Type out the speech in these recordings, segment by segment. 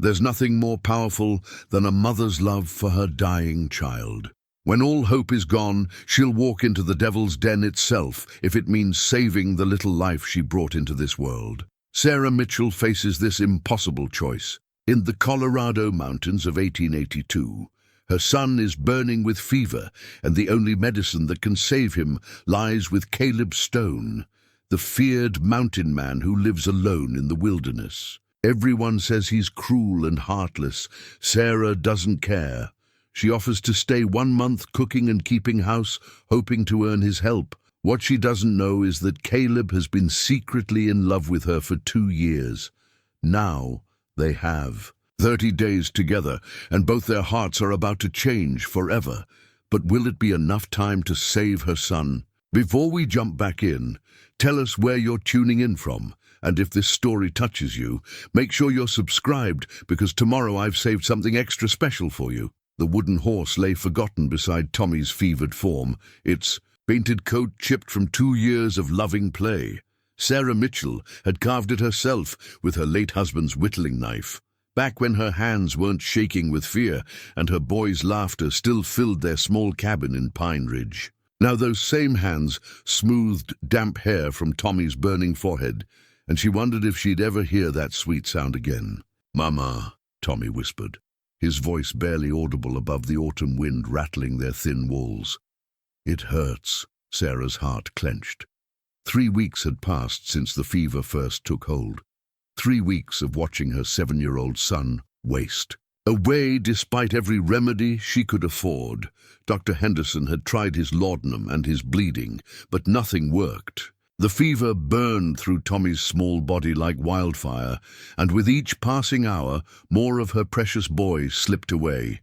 There's nothing more powerful than a mother's love for her dying child. When all hope is gone, she'll walk into the devil's den itself if it means saving the little life she brought into this world. Sarah Mitchell faces this impossible choice. In the Colorado mountains of 1882, her son is burning with fever, and the only medicine that can save him lies with Caleb Stone, the feared mountain man who lives alone in the wilderness. Everyone says he's cruel and heartless. Sarah doesn't care. She offers to stay 1 month cooking and keeping house, hoping to earn his help. What she doesn't know is that Caleb has been secretly in love with her for 2 years. Now they have 30 days together, and both their hearts are about to change forever. But will it be enough time to save her son? Before we jump back in, tell us where you're tuning in from. And if this story touches you, make sure you're subscribed, because tomorrow I've saved something extra special for you. The wooden horse lay forgotten beside Tommy's fevered form, its painted coat chipped from 2 years of loving play. Sarah Mitchell had carved it herself with her late husband's whittling knife, back when her hands weren't shaking with fear and her boys' laughter still filled their small cabin in Pine Ridge. Now those same hands smoothed damp hair from Tommy's burning forehead, and she wondered if she'd ever hear that sweet sound again. "Mama," Tommy whispered, his voice barely audible above the autumn wind rattling their thin walls. "It hurts." Sarah's heart clenched. 3 weeks had passed since the fever first took hold. 3 weeks of watching her 7-year-old son waste away despite every remedy she could afford. Dr. Henderson had tried his laudanum and his bleeding, but nothing worked. The fever burned through Tommy's small body like wildfire, and with each passing hour, more of her precious boy slipped away.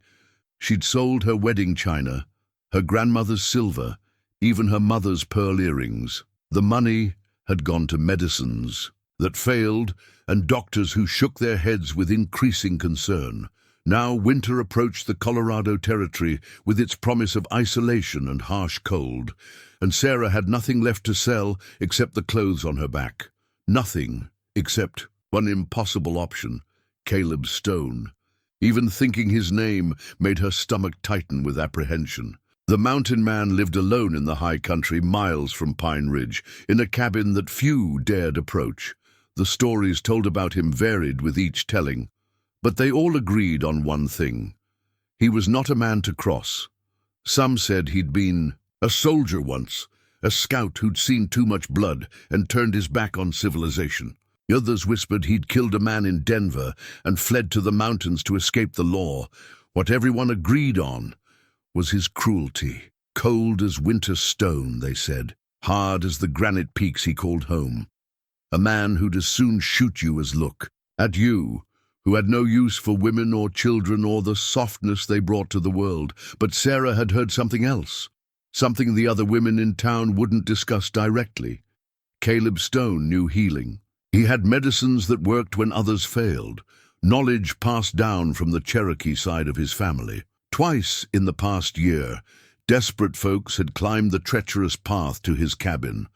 She'd sold her wedding china, her grandmother's silver, even her mother's pearl earrings. The money had gone to medicines that failed and doctors who shook their heads with increasing concern. Now winter approached the Colorado Territory with its promise of isolation and harsh cold, and Sarah had nothing left to sell except the clothes on her back. Nothing except one impossible option: Caleb Stone. Even thinking his name made her stomach tighten with apprehension. The mountain man lived alone in the high country miles from Pine Ridge, in a cabin that few dared approach. The stories told about him varied with each telling, but they all agreed on one thing: he was not a man to cross. Some said he'd been a soldier once, a scout who'd seen too much blood and turned his back on civilization. Others whispered he'd killed a man in Denver and fled to the mountains to escape the law. What everyone agreed on was his cruelty. Cold as winter stone, they said, hard as the granite peaks he called home. A man who'd as soon shoot you as look at you, who had no use for women or children or the softness they brought to the world. But Sarah had heard something else, something the other women in town wouldn't discuss directly. Caleb Stone knew healing. He had medicines that worked when others failed, knowledge passed down from the Cherokee side of his family. Twice in the past year, desperate folks had climbed the treacherous path to his cabin.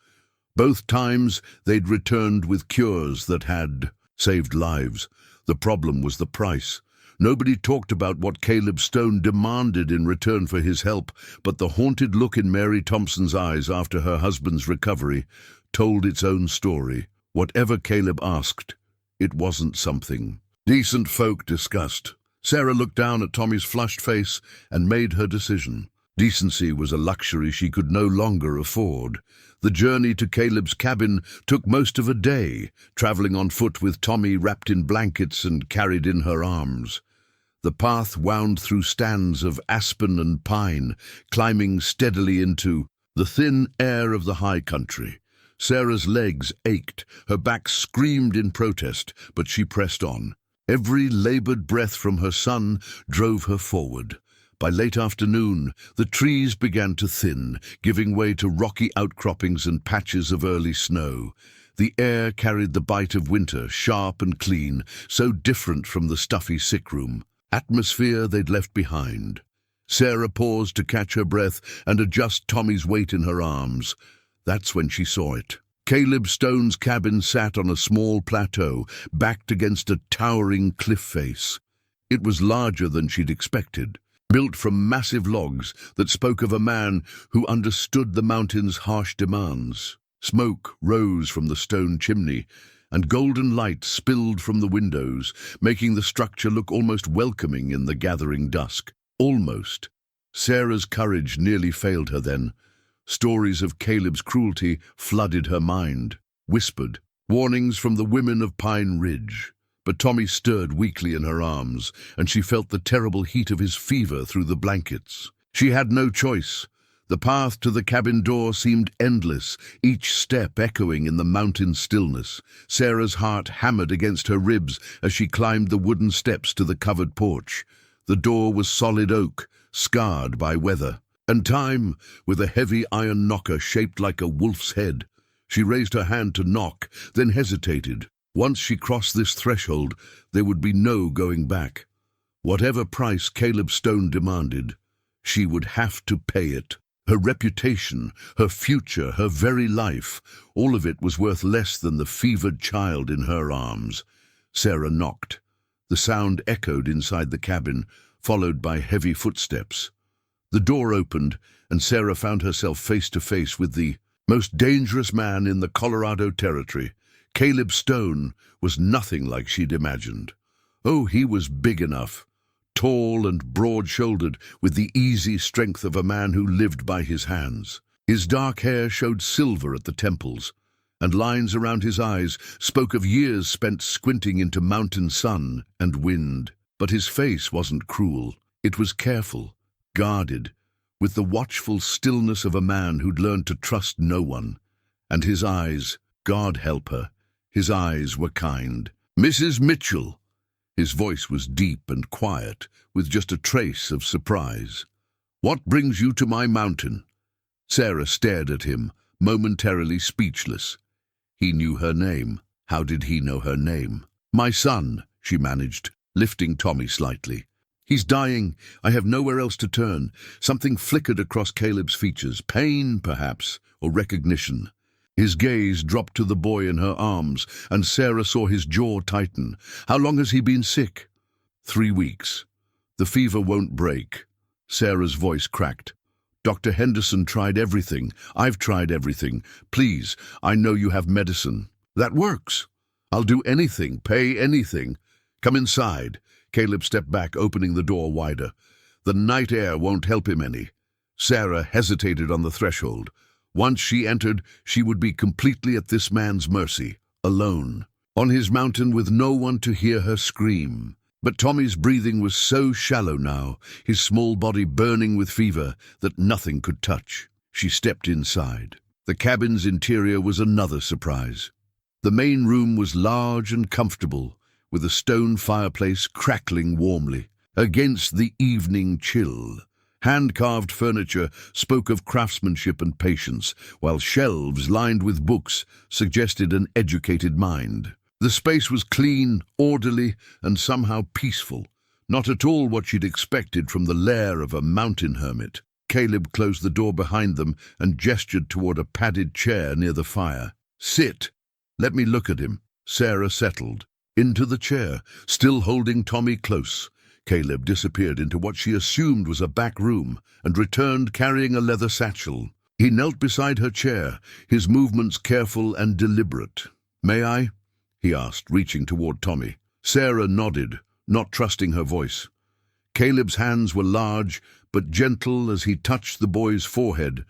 Both times they'd returned with cures that had saved lives. The problem was the price. Nobody talked about what Caleb Stone demanded in return for his help, but the haunted look in Mary Thompson's eyes after her husband's recovery told its own story. Whatever Caleb asked, it wasn't something decent folk discussed. Sarah looked down at Tommy's flushed face and made her decision. Decency was a luxury she could no longer afford. The journey to Caleb's cabin took most of a day, traveling on foot with Tommy wrapped in blankets and carried in her arms. The path wound through stands of aspen and pine, climbing steadily into the thin air of the high country. Sarah's legs ached, her back screamed in protest, but she pressed on. Every labored breath from her son drove her forward. By late afternoon, the trees began to thin, giving way to rocky outcroppings and patches of early snow. The air carried the bite of winter, sharp and clean, so different from the stuffy sick room atmosphere they'd left behind. Sarah paused to catch her breath and adjust Tommy's weight in her arms. That's when she saw it. Caleb Stone's cabin sat on a small plateau, backed against a towering cliff face. It was larger than she'd expected, built from massive logs that spoke of a man who understood the mountain's harsh demands. Smoke rose from the stone chimney, and golden light spilled from the windows, making the structure look almost welcoming in the gathering dusk. Almost. Sarah's courage nearly failed her then. Stories of Caleb's cruelty flooded her mind, whispered, warnings from the women of Pine Ridge. But Tommy stirred weakly in her arms, and she felt the terrible heat of his fever through the blankets. She had no choice. The path to the cabin door seemed endless, each step echoing in the mountain stillness. Sarah's heart hammered against her ribs as she climbed the wooden steps to the covered porch. The door was solid oak, scarred by weather, and time, with a heavy iron knocker shaped like a wolf's head. She raised her hand to knock, then hesitated. Once she crossed this threshold, there would be no going back. Whatever price Caleb Stone demanded, she would have to pay it. Her reputation, her future, her very life, all of it was worth less than the fevered child in her arms. Sarah knocked. The sound echoed inside the cabin, followed by heavy footsteps. The door opened, and Sarah found herself face to face with the most dangerous man in the Colorado Territory. Caleb Stone was nothing like she'd imagined. Oh, he was big enough, tall and broad-shouldered, with the easy strength of a man who lived by his hands. His dark hair showed silver at the temples, and lines around his eyes spoke of years spent squinting into mountain sun and wind. But his face wasn't cruel. It was careful, guarded, with the watchful stillness of a man who'd learned to trust no one. And his eyes, God help her, his eyes were kind. "Mrs. Mitchell." His voice was deep and quiet, with just a trace of surprise. "What brings you to my mountain?" Sarah stared at him, momentarily speechless. He knew her name. How did he know her name? "My son," she managed, lifting Tommy slightly. "He's dying. I have nowhere else to turn." Something flickered across Caleb's features. Pain, perhaps, or recognition. His gaze dropped to the boy in her arms, and Sarah saw his jaw tighten. "How long has he been sick?" 3 weeks. "The fever won't break." Sarah's voice cracked. "Dr. Henderson tried everything. I've tried everything. Please, I know you have medicine." "That works. I'll do anything, pay anything." "Come inside." Caleb stepped back, opening the door wider. "The night air won't help him any." Sarah hesitated on the threshold. Once she entered, she would be completely at this man's mercy, alone, on his mountain with no one to hear her scream. But Tommy's breathing was so shallow now, his small body burning with fever, that nothing could touch. She stepped inside. The cabin's interior was another surprise. The main room was large and comfortable, with a stone fireplace crackling warmly against the evening chill. Hand-carved furniture spoke of craftsmanship and patience, while shelves lined with books suggested an educated mind. The space was clean, orderly, and somehow peaceful, not at all what she'd expected from the lair of a mountain hermit. Caleb closed the door behind them and gestured toward a padded chair near the fire. "Sit. Let me look at him." Sarah settled into the chair, still holding Tommy close. Caleb disappeared into what she assumed was a back room and returned carrying a leather satchel. He knelt beside her chair, his movements careful and deliberate. "May I?" he asked, reaching toward Tommy. Sarah nodded, not trusting her voice. Caleb's hands were large, but gentle as he touched the boy's forehead,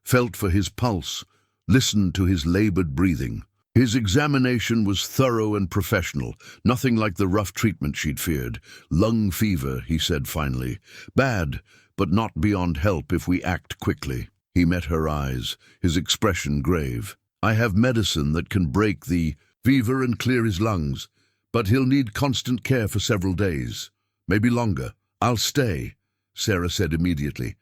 felt for his pulse, listened to his labored breathing. His examination was thorough and professional, nothing like the rough treatment she'd feared. "Lung fever," he said finally. "Bad, but not beyond help if we act quickly." He met her eyes, his expression grave. "I have medicine that can break the fever and clear his lungs, but he'll need constant care for several days, maybe longer." "I'll stay," Sarah said immediately,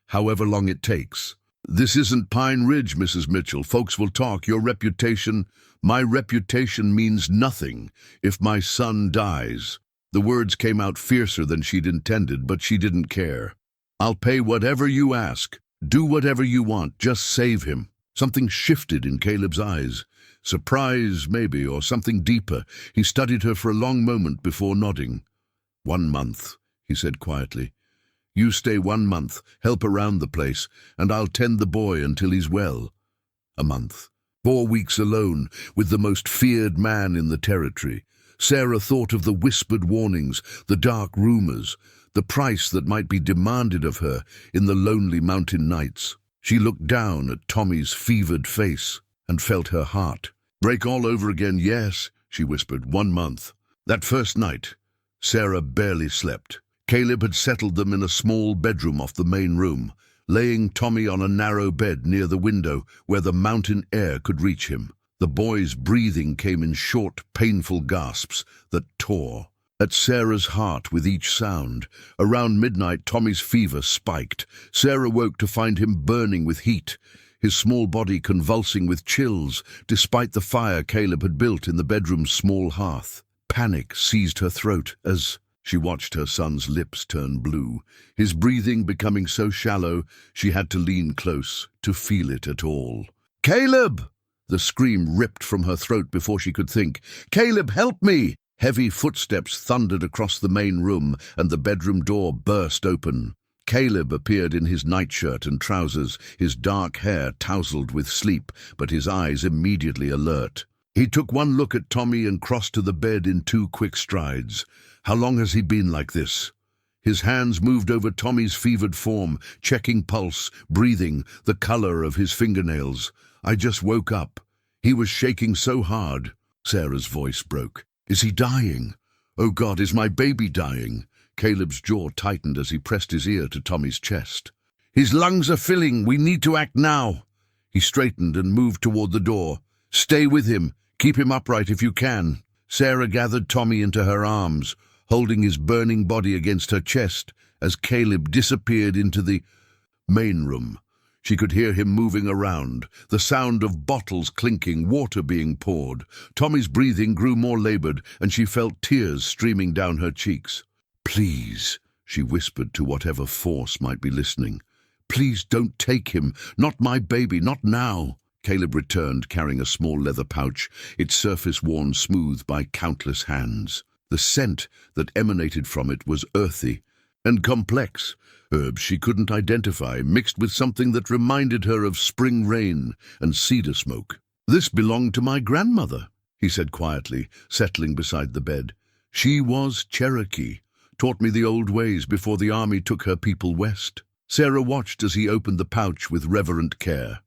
"however long it takes." "This isn't Pine Ridge, Mrs. Mitchell. Folks will talk. Your reputation—" "My reputation means nothing if my son dies." The words came out fiercer than she'd intended, but she didn't care. "I'll pay whatever you ask. Do whatever you want. Just save him." Something shifted in Caleb's eyes. Surprise, maybe, or something deeper. He studied her for a long moment before nodding. 1 month, he said quietly. You stay 1 month, help around the place, and I'll tend the boy until he's well. A month. 4 weeks alone, with the most feared man in the territory. Sarah thought of the whispered warnings, the dark rumors, the price that might be demanded of her in the lonely mountain nights. She looked down at Tommy's fevered face and felt her heart break all over again. Yes, she whispered, 1 month. That first night, Sarah barely slept. Caleb had settled them in a small bedroom off the main room, laying Tommy on a narrow bed near the window where the mountain air could reach him. The boy's breathing came in short, painful gasps that tore at Sarah's heart with each sound. Around midnight, Tommy's fever spiked. Sarah woke to find him burning with heat, his small body convulsing with chills, despite the fire Caleb had built in the bedroom's small hearth. Panic seized her throat as she watched her son's lips turn blue, his breathing becoming so shallow she had to lean close to feel it at all. "Caleb!" The scream ripped from her throat before she could think. "Caleb, help me!" Heavy footsteps thundered across the main room, and the bedroom door burst open. Caleb appeared in his nightshirt and trousers, his dark hair tousled with sleep, but his eyes immediately alert. He took one look at Tommy and crossed to the bed in 2 quick strides. How long has he been like this? His hands moved over Tommy's fevered form, checking pulse, breathing, the color of his fingernails. "I just woke up. He was shaking so hard." Sarah's voice broke. "Is he dying? Oh God, is my baby dying?" Caleb's jaw tightened as he pressed his ear to Tommy's chest. "His lungs are filling. We need to act now." He straightened and moved toward the door. "Stay with him. Keep him upright if you can." Sarah gathered Tommy into her arms, holding his burning body against her chest as Caleb disappeared into the main room. She could hear him moving around, the sound of bottles clinking, water being poured. Tommy's breathing grew more labored, and she felt tears streaming down her cheeks. "Please," she whispered to whatever force might be listening. "Please don't take him. Not my baby, not now." Caleb returned, carrying a small leather pouch, its surface worn smooth by countless hands. The scent that emanated from it was earthy and complex. Herbs she couldn't identify, mixed with something that reminded her of spring rain and cedar smoke. "This belonged to my grandmother," he said quietly, settling beside the bed. "She was Cherokee, taught me the old ways before the army took her people west." Sarah watched as he opened the pouch with reverent care.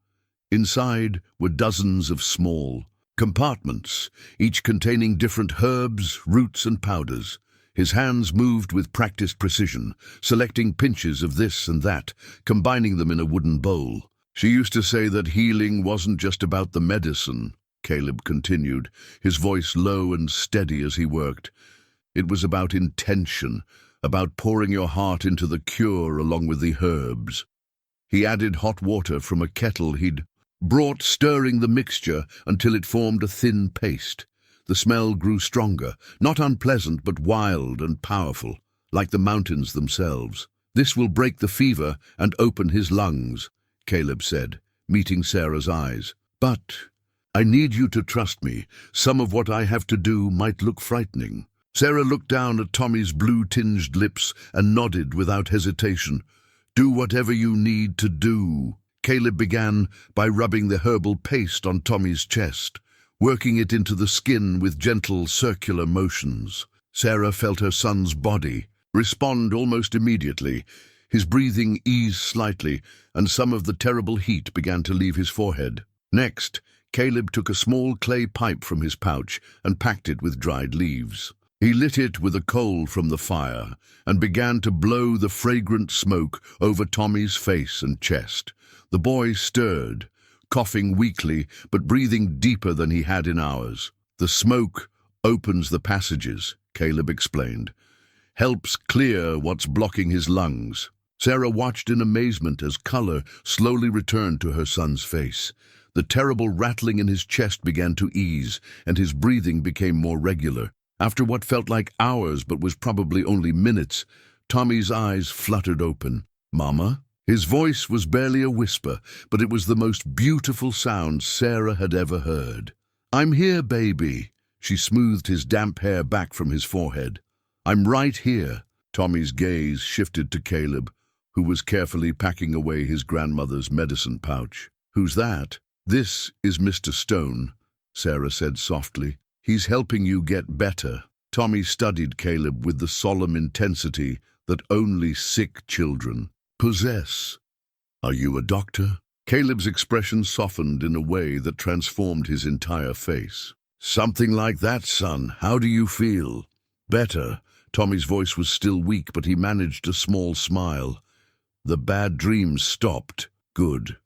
Inside were dozens of small compartments, each containing different herbs, roots, and powders. His hands moved with practiced precision, selecting pinches of this and that, combining them in a wooden bowl. "She used to say that healing wasn't just about the medicine," Caleb continued, his voice low and steady as he worked. "It was about intention, about pouring your heart into the cure along with the herbs." He added hot water from a kettle he'd brought, stirring the mixture until it formed a thin paste. The smell grew stronger, not unpleasant but wild and powerful, like the mountains themselves. "This will break the fever and open his lungs," Caleb said, meeting Sarah's eyes. "But I need you to trust me. Some of what I have to do might look frightening." Sarah looked down at Tommy's blue-tinged lips and nodded without hesitation. "Do whatever you need to do." Caleb began by rubbing the herbal paste on Tommy's chest, working it into the skin with gentle circular motions. Sarah felt her son's body respond almost immediately. His breathing eased slightly, and some of the terrible heat began to leave his forehead. Next, Caleb took a small clay pipe from his pouch and packed it with dried leaves. He lit it with a coal from the fire and began to blow the fragrant smoke over Tommy's face and chest. The boy stirred, coughing weakly but breathing deeper than he had in hours. "The smoke opens the passages," Caleb explained. "Helps clear what's blocking his lungs." Sarah watched in amazement as color slowly returned to her son's face. The terrible rattling in his chest began to ease, and his breathing became more regular. After what felt like hours but was probably only minutes, Tommy's eyes fluttered open. "Mama?" His voice was barely a whisper, but it was the most beautiful sound Sarah had ever heard. "I'm here, baby." She smoothed his damp hair back from his forehead. "I'm right here." Tommy's gaze shifted to Caleb, who was carefully packing away his grandmother's medicine pouch. "Who's that?" "This is Mr. Stone," Sarah said softly. "He's helping you get better." Tommy studied Caleb with the solemn intensity that only sick children possess. "Are you a doctor?" Caleb's expression softened in a way that transformed his entire face. "Something like that, son. How do you feel?" "Better." Tommy's voice was still weak, but he managed a small smile. "The bad dreams stopped." "Good."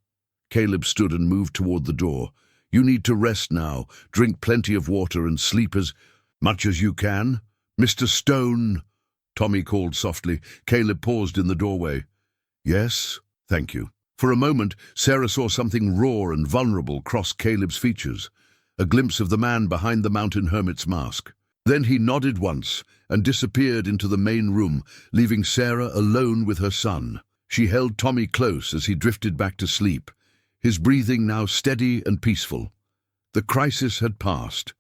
Caleb stood and moved toward the door. "You need to rest now, drink plenty of water and sleep as much as you can." "Mr. Stone," Tommy called softly. Caleb paused in the doorway. "Yes, thank you." For a moment, Sarah saw something raw and vulnerable cross Caleb's features, a glimpse of the man behind the mountain hermit's mask. Then he nodded once and disappeared into the main room, leaving Sarah alone with her son. She held Tommy close as he drifted back to sleep, his breathing now steady and peaceful. The crisis had passed,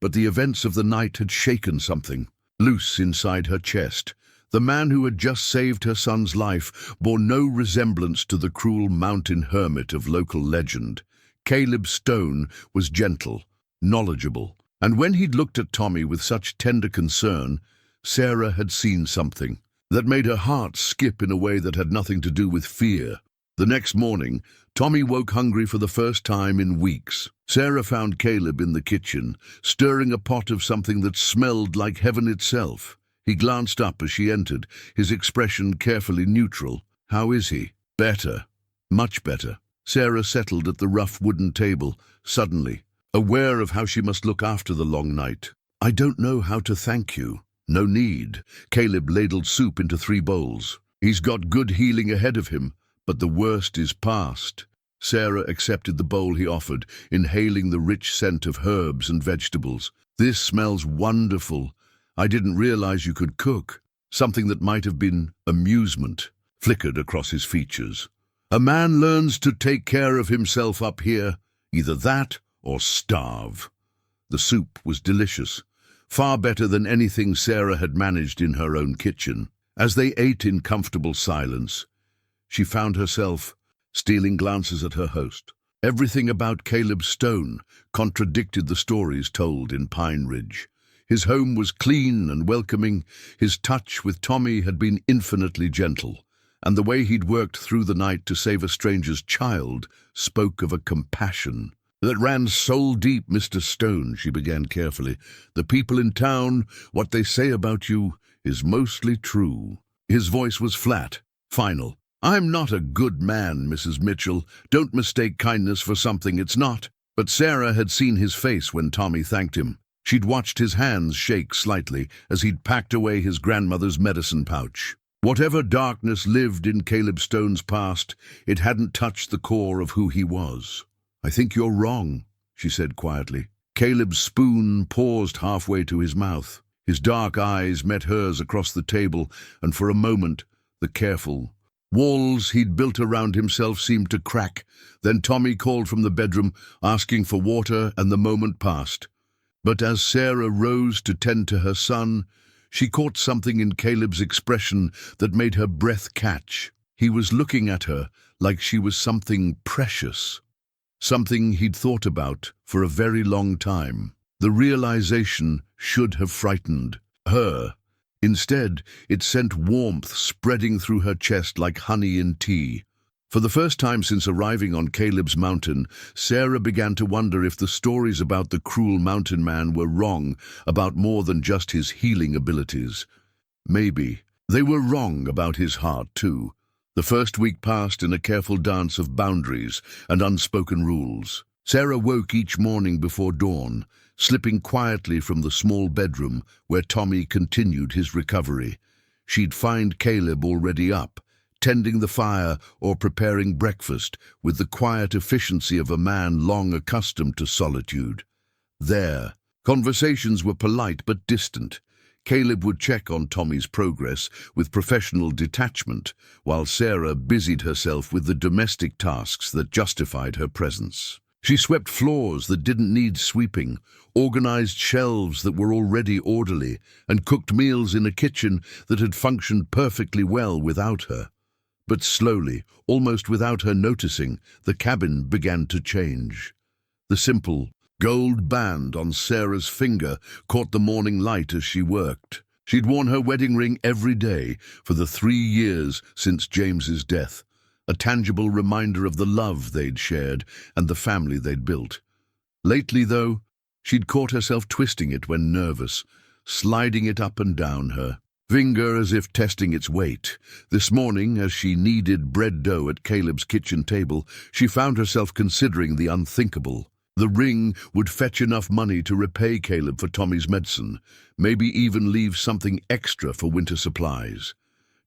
but the events of the night had shaken something loose inside her chest. The man who had just saved her son's life bore no resemblance to the cruel mountain hermit of local legend. Caleb Stone was gentle, knowledgeable, and when he'd looked at Tommy with such tender concern, Sarah had seen something that made her heart skip in a way that had nothing to do with fear. The next morning, Tommy woke hungry for the first time in weeks. Sarah found Caleb in the kitchen, stirring a pot of something that smelled like heaven itself. He glanced up as she entered, his expression carefully neutral. "How is he?" "Better. Much better." Sarah settled at the rough wooden table, suddenly, aware of how she must look after the long night. "I don't know how to thank you." "No need." Caleb ladled soup into 3 bowls. "He's got good healing ahead of him, but the worst is past." Sarah accepted the bowl he offered, inhaling the rich scent of herbs and vegetables. "This smells wonderful. I didn't realize you could cook." Something that might have been amusement flickered across his features. "A man learns to take care of himself up here, either that or starve." The soup was delicious, far better than anything Sarah had managed in her own kitchen. As they ate in comfortable silence, she found herself stealing glances at her host. Everything about Caleb Stone contradicted the stories told in Pine Ridge. His home was clean and welcoming, his touch with Tommy had been infinitely gentle, and the way he'd worked through the night to save a stranger's child spoke of a compassion that ran soul-deep. "Mr. Stone," she began carefully, "the people in town, what they say about you, is mostly true." His voice was flat, final. "I'm not a good man, Mrs. Mitchell. Don't mistake kindness for something it's not." But Sarah had seen his face when Tommy thanked him. She'd watched his hands shake slightly as he'd packed away his grandmother's medicine pouch. Whatever darkness lived in Caleb Stone's past, it hadn't touched the core of who he was. "I think you're wrong," she said quietly. Caleb's spoon paused halfway to his mouth. His dark eyes met hers across the table, and for a moment, the careful walls he'd built around himself seemed to crack. Then Tommy called from the bedroom, asking for water, and the moment passed. But as Sarah rose to tend to her son, she caught something in Caleb's expression that made her breath catch. He was looking at her like she was something precious, something he'd thought about for a very long time. The realization should have frightened her. Instead, it sent warmth spreading through her chest like honey in tea. For the first time since arriving on Caleb's mountain, Sarah began to wonder if the stories about the cruel mountain man were wrong about more than just his healing abilities. Maybe they were wrong about his heart, too. The first week passed in a careful dance of boundaries and unspoken rules. Sarah woke each morning before dawn, slipping quietly from the small bedroom where Tommy continued his recovery. She'd find Caleb already up, tending the fire or preparing breakfast with the quiet efficiency of a man long accustomed to solitude. There, conversations were polite but distant. Caleb would check on Tommy's progress with professional detachment, while Sarah busied herself with the domestic tasks that justified her presence. She swept floors that didn't need sweeping, organized shelves that were already orderly, and cooked meals in a kitchen that had functioned perfectly well without her. But slowly, almost without her noticing, the cabin began to change. The simple gold band on Sarah's finger caught the morning light as she worked. She'd worn her wedding ring every day for the 3 years since James's death, a tangible reminder of the love they'd shared and the family they'd built. Lately, though, she'd caught herself twisting it when nervous, sliding it up and down her finger as if testing its weight. This morning, as she kneaded bread dough at Caleb's kitchen table, she found herself considering the unthinkable. The ring would fetch enough money to repay Caleb for Tommy's medicine, maybe even leave something extra for winter supplies.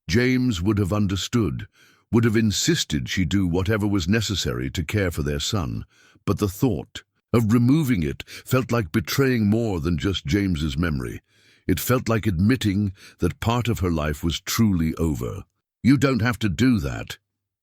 James would have understood, would have insisted she do whatever was necessary to care for their son, but the thought of removing it felt like betraying more than just James's memory. It felt like admitting that part of her life was truly over. "You don't have to do that."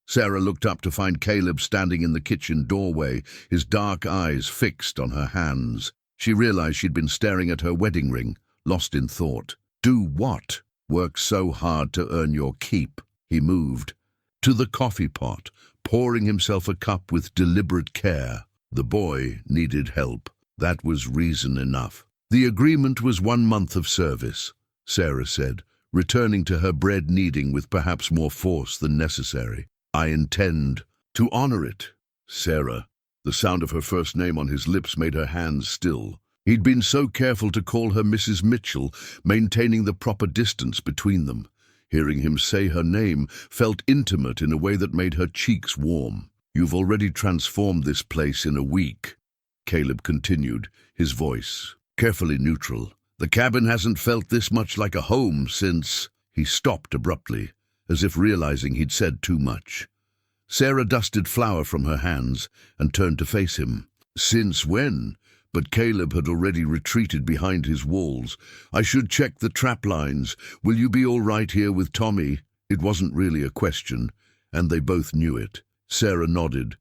Sarah looked up to find Caleb standing in the kitchen doorway, his dark eyes fixed on her hands. She realized she'd been staring at her wedding ring, lost in thought. "Do what?" "Work so hard to earn your keep." He moved to the coffee pot, pouring himself a cup with deliberate care. The boy needed help. That was reason enough. "The agreement was 1 month of service," Sarah said, returning to her bread kneading with perhaps more force than necessary. "I intend to honor it." Sarah. The sound of her first name on his lips made her hands still. He'd been so careful to call her Mrs. Mitchell, maintaining the proper distance between them. Hearing him say her name felt intimate in a way that made her cheeks warm. "You've already transformed this place in a week," Caleb continued, his voice carefully neutral. "The cabin hasn't felt this much like a home since—" He stopped abruptly, as if realizing he'd said too much. Sarah dusted flour from her hands and turned to face him. "Since when?" But Caleb had already retreated behind his walls. "I should check the trap lines. Will you be all right here with Tommy?" It wasn't really a question, and they both knew it. Sarah nodded,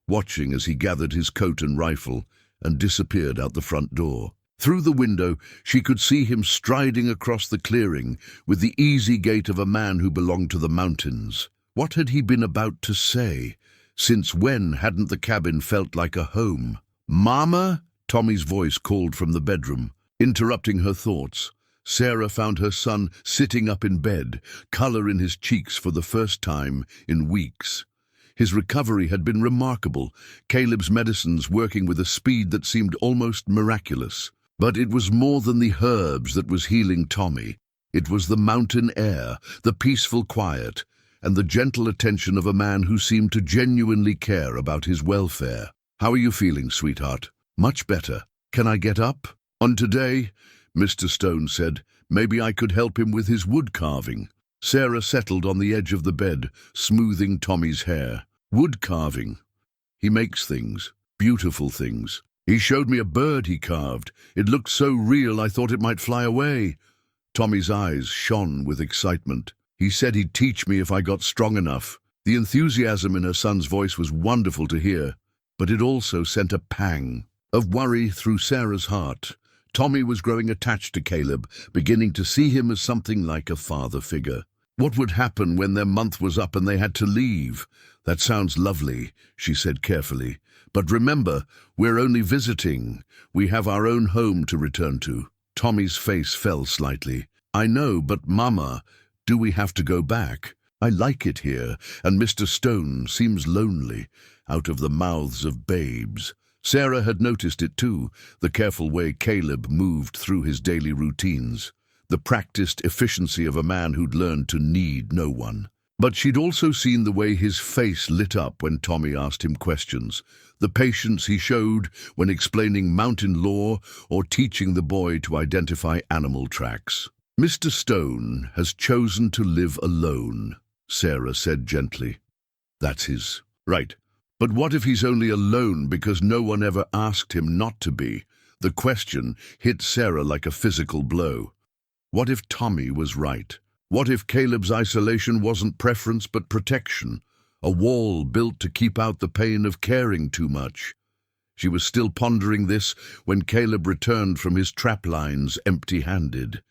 watching as he gathered his coat and rifle and disappeared out the front door. Through the window, she could see him striding across the clearing with the easy gait of a man who belonged to the mountains. What had he been about to say? Since when hadn't the cabin felt like a home? "Mama?" Tommy's voice called from the bedroom, interrupting her thoughts. Sarah found her son sitting up in bed, color in his cheeks for the first time in weeks. His recovery had been remarkable, Caleb's medicines working with a speed that seemed almost miraculous. But it was more than the herbs that was healing Tommy. It was the mountain air, the peaceful quiet, and the gentle attention of a man who seemed to genuinely care about his welfare. "How are you feeling, sweetheart?" "Much better. Can I get up?" "On today," Mr. Stone said, "maybe I could help him with his wood carving." Sarah settled on the edge of the bed, smoothing Tommy's hair. "Wood carving. He makes things, beautiful things. He showed me a bird he carved. It looked so real I thought it might fly away." Tommy's eyes shone with excitement. "He said he'd teach me if I got strong enough." The enthusiasm in her son's voice was wonderful to hear, but it also sent a pang of worry through Sarah's heart. Tommy was growing attached to Caleb, beginning to see him as something like a father figure. What would happen when their month was up and they had to leave? "That sounds lovely," she said carefully. "But remember, we're only visiting. We have our own home to return to." Tommy's face fell slightly. "I know, but Mama, do we have to go back? I like it here, and Mr. Stone seems lonely, out of the mouths of babes." Sarah had noticed it too, the careful way Caleb moved through his daily routines, the practiced efficiency of a man who'd learned to need no one. But she'd also seen the way his face lit up when Tommy asked him questions, the patience he showed when explaining mountain lore or teaching the boy to identify animal tracks. "Mr. Stone has chosen to live alone," Sarah said gently. "That's his right. But what if he's only alone because no one ever asked him not to be?" The question hit Sarah like a physical blow. What if Tommy was right? What if Caleb's isolation wasn't preference but protection, a wall built to keep out the pain of caring too much? She was still pondering this when Caleb returned from his trap lines empty-handed.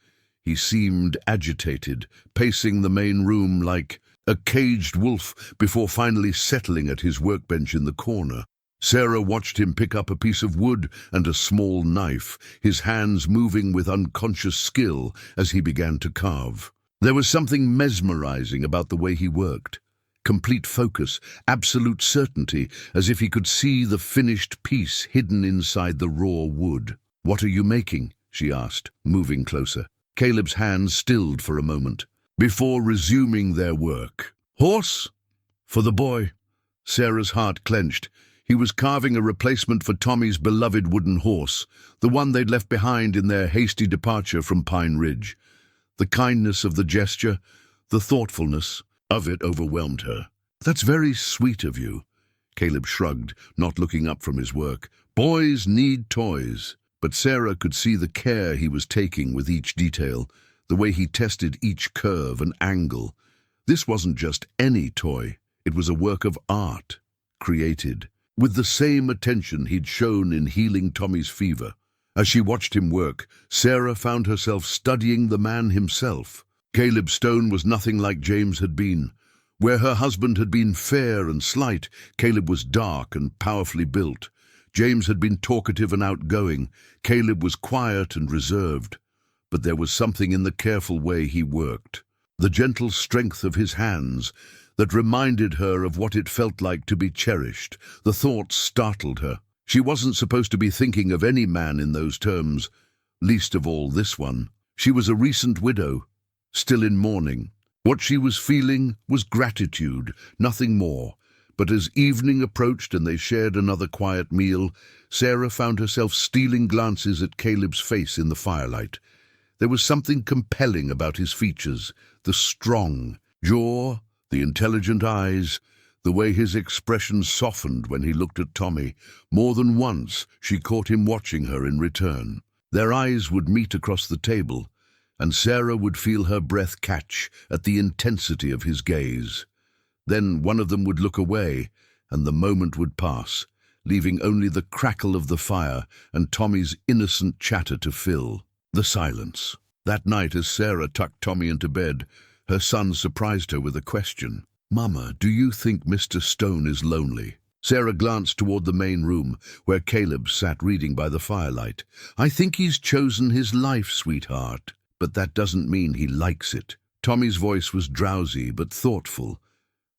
He seemed agitated, pacing the main room like a caged wolf before finally settling at his workbench in the corner. Sarah watched him pick up a piece of wood and a small knife, his hands moving with unconscious skill as he began to carve. There was something mesmerizing about the way he worked. Complete focus, absolute certainty, as if he could see the finished piece hidden inside the raw wood. "What are you making?" she asked, moving closer. Caleb's hands stilled for a moment, before resuming their work. "Horse?" "For the boy." Sarah's heart clenched. He was carving a replacement for Tommy's beloved wooden horse, the one they'd left behind in their hasty departure from Pine Ridge. The kindness of the gesture, the thoughtfulness of it overwhelmed her. "That's very sweet of you." Caleb shrugged, not looking up from his work. "Boys need toys." But Sarah could see the care he was taking with each detail, the way he tested each curve and angle. This wasn't just any toy. It was a work of art, created with the same attention he'd shown in healing Tommy's fever. As she watched him work, Sarah found herself studying the man himself. Caleb Stone was nothing like James had been. Where her husband had been fair and slight, Caleb was dark and powerfully built. James had been talkative and outgoing. Caleb was quiet and reserved. But there was something in the careful way he worked, the gentle strength of his hands, that reminded her of what it felt like to be cherished. The thought startled her. She wasn't supposed to be thinking of any man in those terms, least of all this one. She was a recent widow, still in mourning. What she was feeling was gratitude, nothing more. But as evening approached and they shared another quiet meal, Sarah found herself stealing glances at Caleb's face in the firelight. There was something compelling about his features, the strong jaw, the intelligent eyes, the way his expression softened when he looked at Tommy. More than once she caught him watching her in return. Their eyes would meet across the table, and Sarah would feel her breath catch at the intensity of his gaze. Then one of them would look away, and the moment would pass, leaving only the crackle of the fire and Tommy's innocent chatter to fill the silence. That night, as Sarah tucked Tommy into bed, her son surprised her with a question. "Mama, do you think Mr. Stone is lonely?" Sarah glanced toward the main room, where Caleb sat reading by the firelight. "I think he's chosen his life, sweetheart, but that doesn't mean he likes it." Tommy's voice was drowsy but thoughtful.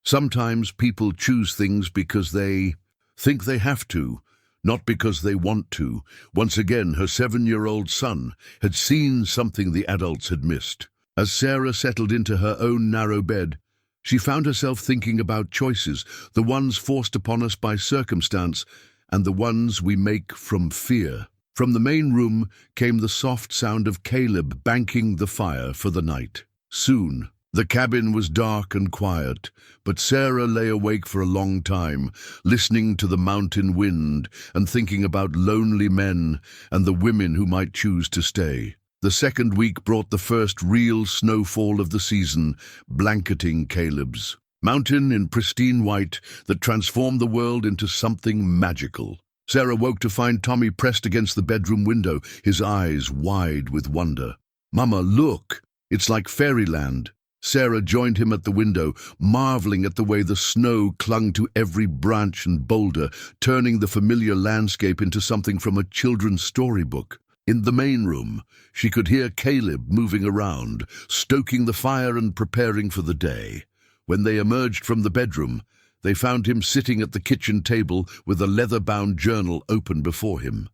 "Sometimes people choose things because they think they have to, not because they want to." Once again, her 7-year-old son had seen something the adults had missed. As Sarah settled into her own narrow bed, she found herself thinking about choices, the ones forced upon us by circumstance and the ones we make from fear. From the main room came the soft sound of Caleb banking the fire for the night. Soon, the cabin was dark and quiet, but Sarah lay awake for a long time, listening to the mountain wind and thinking about lonely men and the women who might choose to stay. The second week brought the first real snowfall of the season, blanketing Caleb's mountain in pristine white that transformed the world into something magical. Sarah woke to find Tommy pressed against the bedroom window, his eyes wide with wonder. "Mama, look! It's like fairyland." Sarah joined him at the window, marveling at the way the snow clung to every branch and boulder, turning the familiar landscape into something from a children's storybook. In the main room, she could hear Caleb moving around, stoking the fire and preparing for the day. When they emerged from the bedroom, they found him sitting at the kitchen table with a leather-bound journal open before him.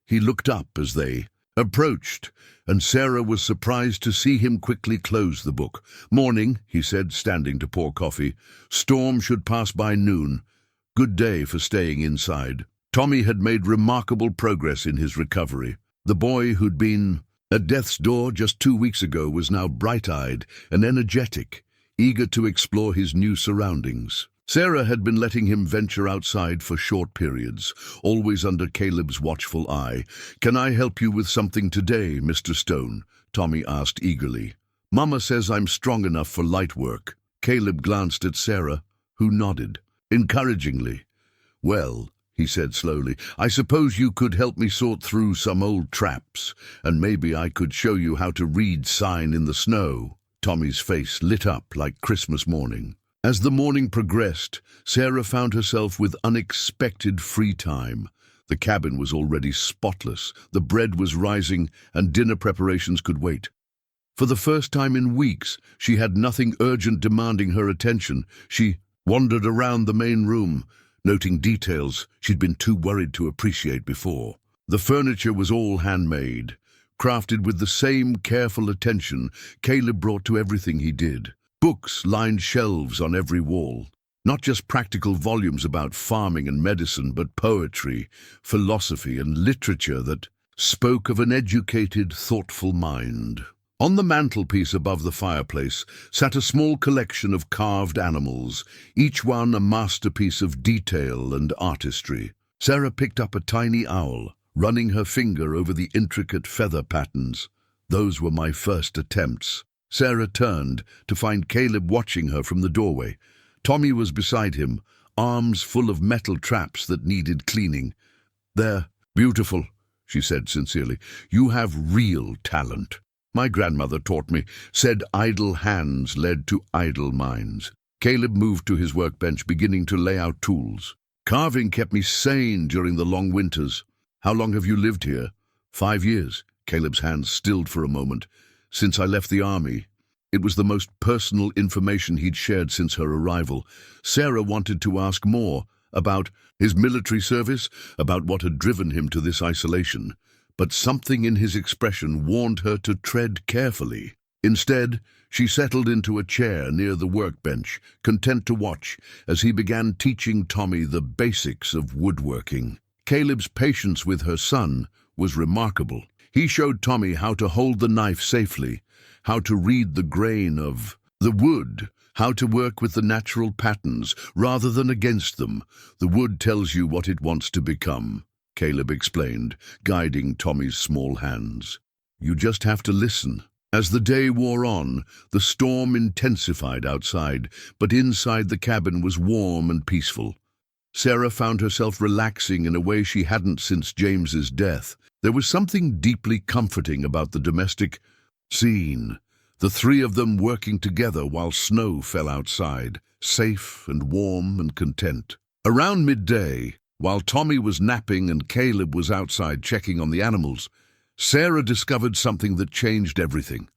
He looked up as they approached, and Sarah was surprised to see him quickly close the book. "Morning," he said, standing to pour coffee. "Storm should pass by noon. Good day for staying inside." Tommy had made remarkable progress in his recovery. The boy who'd been at death's door just 2 weeks ago was now bright-eyed and energetic, eager to explore his new surroundings. Sarah had been letting him venture outside for short periods, always under Caleb's watchful eye. "Can I help you with something today, Mr. Stone?" Tommy asked eagerly. "Mama says I'm strong enough for light work." Caleb glanced at Sarah, who nodded encouragingly. "Well," he said slowly. "I suppose you could help me sort through some old traps, and maybe I could show you how to read sign in the snow." Tommy's face lit up like Christmas morning. As the morning progressed, Sarah found herself with unexpected free time. The cabin was already spotless, the bread was rising, and dinner preparations could wait. For the first time in weeks, she had nothing urgent demanding her attention. She wandered around the main room, noting details she'd been too worried to appreciate before. The furniture was all handmade, crafted with the same careful attention Caleb brought to everything he did. Books lined shelves on every wall. Not just practical volumes about farming and medicine, but poetry, philosophy, and literature that spoke of an educated, thoughtful mind. On the mantelpiece above the fireplace sat a small collection of carved animals, each one a masterpiece of detail and artistry. Sarah picked up a tiny owl, running her finger over the intricate feather patterns. "Those were my first attempts." Sarah turned to find Caleb watching her from the doorway. Tommy was beside him, arms full of metal traps that needed cleaning. "They're beautiful," she said sincerely. "You have real talent. My grandmother taught me, said idle hands led to idle minds." Caleb moved to his workbench, beginning to lay out tools. "Carving kept me sane during the long winters." "How long have you lived here?" 5 years. Caleb's hands stilled for a moment. "Since I left the army." It was the most personal information he'd shared since her arrival. Sarah wanted to ask more about his military service, about what had driven him to this isolation. But something in his expression warned her to tread carefully. Instead, she settled into a chair near the workbench, content to watch as he began teaching Tommy the basics of woodworking. Caleb's patience with her son was remarkable. He showed Tommy how to hold the knife safely, how to read the grain of the wood, how to work with the natural patterns rather than against them. "The wood tells you what it wants to become," Caleb explained, guiding Tommy's small hands. "You just have to listen." As the day wore on, the storm intensified outside, but inside the cabin was warm and peaceful. Sarah found herself relaxing in a way she hadn't since James's death. There was something deeply comforting about the domestic scene, the three of them working together while snow fell outside, safe and warm and content. Around midday, while Tommy was napping and Caleb was outside checking on the animals, Sarah discovered something that changed everything.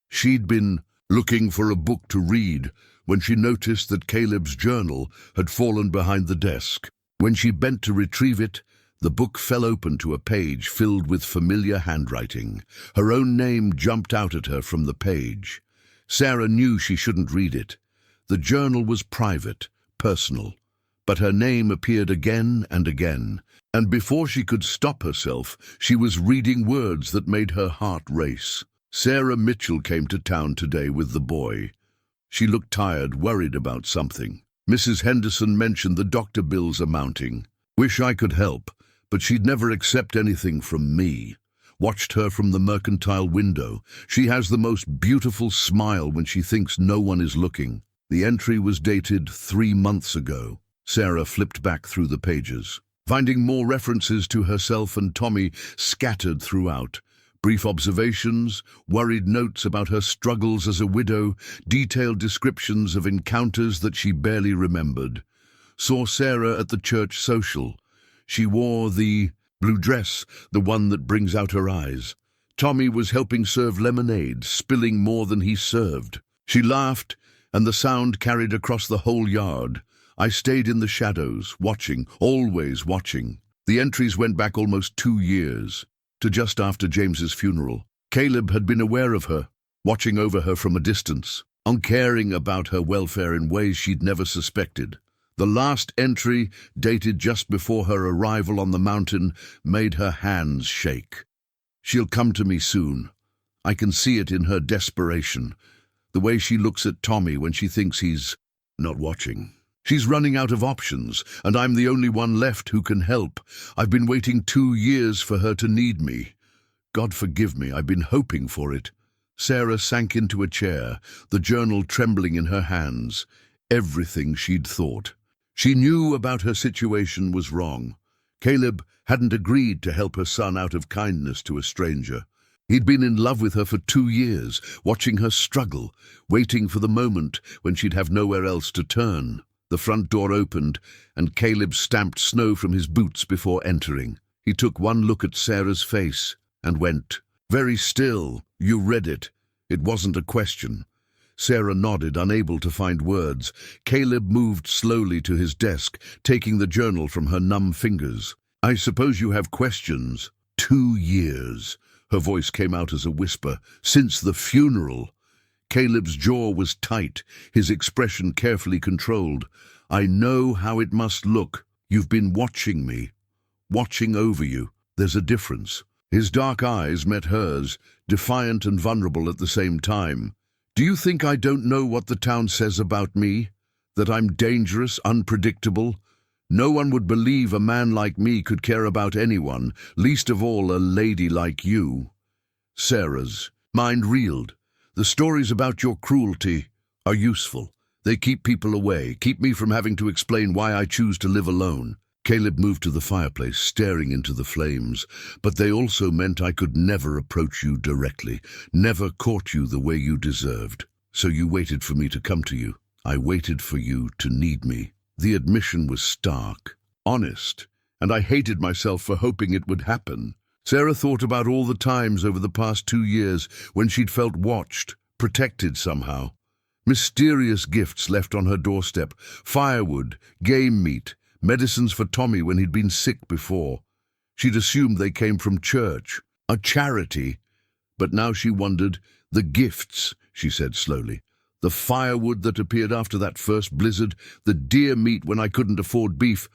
She'd been looking for a book to read when she noticed that Caleb's journal had fallen behind the desk. When she bent to retrieve it, the book fell open to a page filled with familiar handwriting. Her own name jumped out at her from the page. Sarah knew she shouldn't read it. The journal was private, personal, but her name appeared again and again, and before she could stop herself, she was reading words that made her heart race. "Sarah Mitchell came to town today with the boy. She looked tired, worried about something. Mrs. Henderson mentioned the doctor bills are mounting. Wish I could help, but she'd never accept anything from me. Watched her from the mercantile window. She has the most beautiful smile when she thinks no one is looking." The entry was dated 3 months ago. Sarah flipped back through the pages, finding more references to herself and Tommy scattered throughout. Brief observations, worried notes about her struggles as a widow, detailed descriptions of encounters that she barely remembered. Saw Sarah at the church social. She wore the blue dress, the one that brings out her eyes. Tommy was helping serve lemonade, spilling more than he served. She laughed, and the sound carried across the whole yard. I stayed in the shadows, watching, always watching. The entries went back almost 2 years, to just after James's funeral. Caleb had been aware of her, watching over her from a distance, uncaring about her welfare in ways she'd never suspected. The last entry, dated just before her arrival on the mountain, made her hands shake. "She'll come to me soon. I can see it in her desperation, the way she looks at Tommy when she thinks he's not watching. She's running out of options, and I'm the only one left who can help. I've been waiting 2 years for her to need me. God forgive me, I've been hoping for it." Sarah sank into a chair, the journal trembling in her hands. Everything she'd thought. She knew about her situation was wrong. Caleb hadn't agreed to help her son out of kindness to a stranger. He'd been in love with her for 2 years, watching her struggle, waiting for the moment when she'd have nowhere else to turn. The front door opened, and Caleb stamped snow from his boots before entering. He took one look at Sarah's face and went, "Very still. You read it. It wasn't a question." Sarah nodded, unable to find words. Caleb moved slowly to his desk, taking the journal from her numb fingers. "I suppose you have questions." 2 years. Her voice came out as a whisper. "Since the funeral." Caleb's jaw was tight, his expression carefully controlled. "I know how it must look. You've been watching me. Watching over you. There's a difference." His dark eyes met hers, defiant and vulnerable at the same time. "Do you think I don't know what the town says about me? That I'm dangerous, unpredictable? No one would believe a man like me could care about anyone, least of all a lady like you." Sarah's mind reeled. "The stories about your cruelty are useful. They keep people away, keep me from having to explain why I choose to live alone." Caleb moved to the fireplace, staring into the flames. "But they also meant I could never approach you directly, never court you the way you deserved. So you waited for me to come to you. I waited for you to need me." The admission was stark, honest, and I hated myself for hoping it would happen. Sarah thought about all the times over the past 2 years when she'd felt watched, protected somehow. Mysterious gifts left on her doorstep, firewood, game meat, medicines for Tommy when he'd been sick before. She'd assumed they came from church, a charity. But now she wondered. "The gifts," she said slowly. "The firewood that appeared after that first blizzard, the deer meat when I couldn't afford beef.